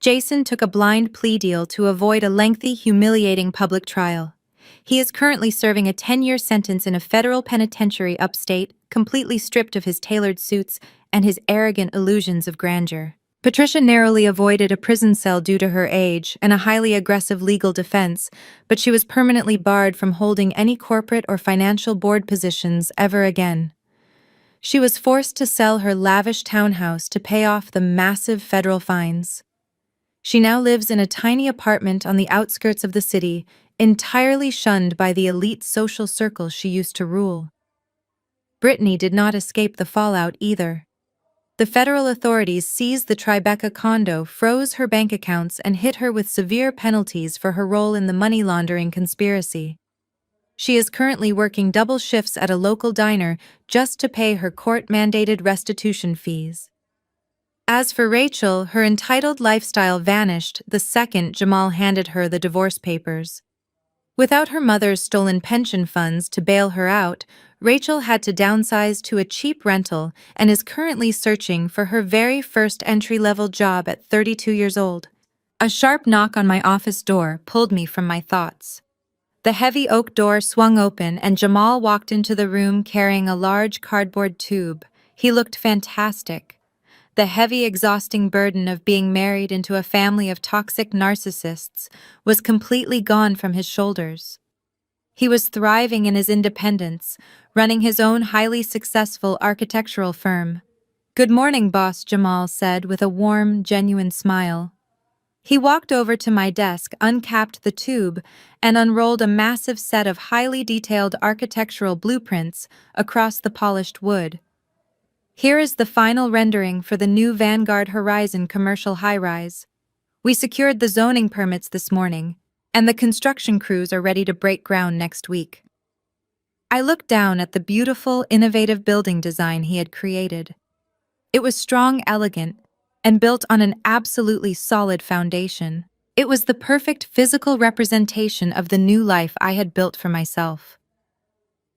Jason took a blind plea deal to avoid a lengthy, humiliating public trial. He is currently serving a 10-year sentence in a federal penitentiary upstate, completely stripped of his tailored suits and his arrogant illusions of grandeur. Patricia narrowly avoided a prison cell due to her age and a highly aggressive legal defense, but she was permanently barred from holding any corporate or financial board positions ever again. She was forced to sell her lavish townhouse to pay off the massive federal fines. She now lives in a tiny apartment on the outskirts of the city, entirely shunned by the elite social circles she used to rule. Brittany did not escape the fallout either. The federal authorities seized the Tribeca condo, froze her bank accounts, and hit her with severe penalties for her role in the money laundering conspiracy. She is currently working double shifts at a local diner just to pay her court-mandated restitution fees. As for Rachel, her entitled lifestyle vanished the second Jamal handed her the divorce papers. Without her mother's stolen pension funds to bail her out, Rachel had to downsize to a cheap rental and is currently searching for her very first entry-level job at 32 years old. A sharp knock on my office door pulled me from my thoughts. The heavy oak door swung open and Jamal walked into the room carrying a large cardboard tube. He looked fantastic. The heavy, exhausting burden of being married into a family of toxic narcissists was completely gone from his shoulders. He was thriving in his independence, running his own highly successful architectural firm. "Good morning, boss," Jamal said with a warm, genuine smile. He walked over to my desk, uncapped the tube, and unrolled a massive set of highly detailed architectural blueprints across the polished wood. "Here is the final rendering for the new Vanguard Horizon commercial high-rise. We secured the zoning permits this morning, and the construction crews are ready to break ground next week." I looked down at the beautiful, innovative building design he had created. It was strong, elegant, and built on an absolutely solid foundation. It was the perfect physical representation of the new life I had built for myself.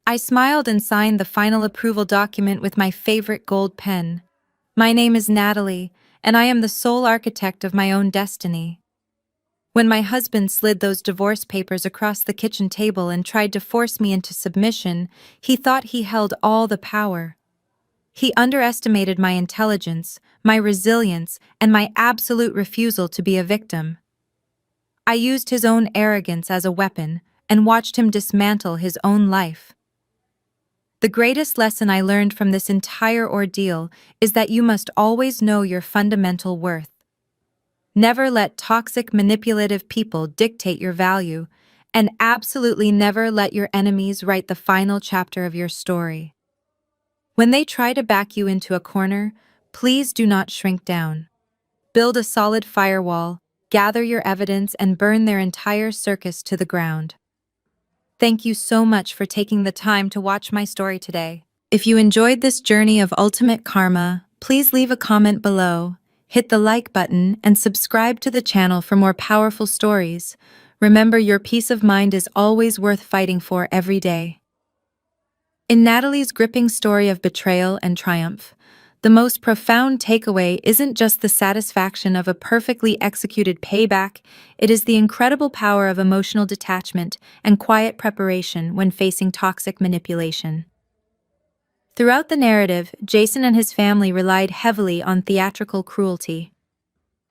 I smiled and signed the final approval document with my favorite gold pen. My name is Natalie, and I am the sole architect of my own destiny. When my husband slid those divorce papers across the kitchen table and tried to force me into submission, he thought he held all the power. He underestimated my intelligence, my resilience, and my absolute refusal to be a victim. I used his own arrogance as a weapon and watched him dismantle his own life. The greatest lesson I learned from this entire ordeal is that you must always know your fundamental worth. Never let toxic, manipulative people dictate your value, and absolutely never let your enemies write the final chapter of your story. When they try to back you into a corner, please do not shrink down. Build a solid firewall, gather your evidence, and burn their entire circus to the ground. Thank you so much for taking the time to watch my story today. If you enjoyed this journey of ultimate karma, please leave a comment below, hit the like button, and subscribe to the channel for more powerful stories. Remember, your peace of mind is always worth fighting for every day. In Natalie's gripping story of betrayal and triumph, the most profound takeaway isn't just the satisfaction of a perfectly executed payback, it is the incredible power of emotional detachment and quiet preparation when facing toxic manipulation. Throughout the narrative, Jason and his family relied heavily on theatrical cruelty.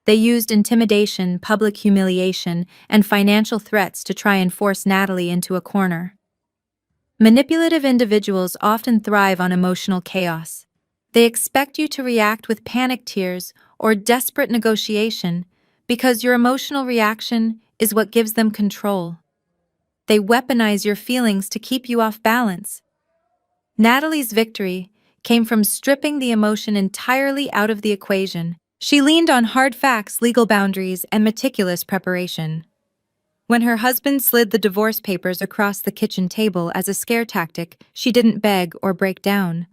They used intimidation, public humiliation, and financial threats to try and force Natalie into a corner. Manipulative individuals often thrive on emotional chaos. They expect you to react with panic tears or desperate negotiation because your emotional reaction is what gives them control. They weaponize your feelings to keep you off balance. Natalie's victory came from stripping the emotion entirely out of the equation. She leaned on hard facts, legal boundaries, and meticulous preparation. When her husband slid the divorce papers across the kitchen table as a scare tactic, she didn't beg or break down.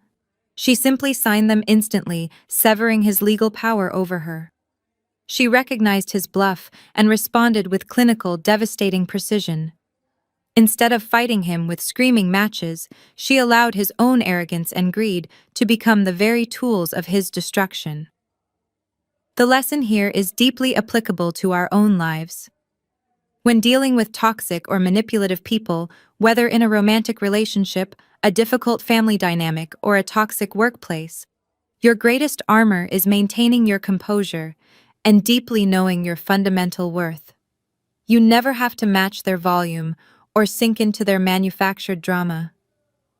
She simply signed them instantly, severing his legal power over her. She recognized his bluff and responded with clinical, devastating precision. Instead of fighting him with screaming matches, she allowed his own arrogance and greed to become the very tools of his destruction. The lesson here is deeply applicable to our own lives. When dealing with toxic or manipulative people, whether in a romantic relationship, a difficult family dynamic, or a toxic workplace, your greatest armor is maintaining your composure and deeply knowing your fundamental worth. You never have to match their volume or sink into their manufactured drama.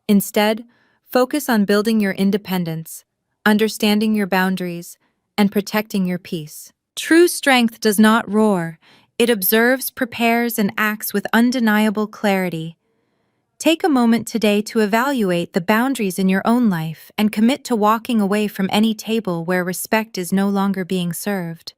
Instead, focus on building your independence, understanding your boundaries, and protecting your peace. True strength does not roar. It observes, prepares, and acts with undeniable clarity. Take a moment today to evaluate the boundaries in your own life and commit to walking away from any table where respect is no longer being served.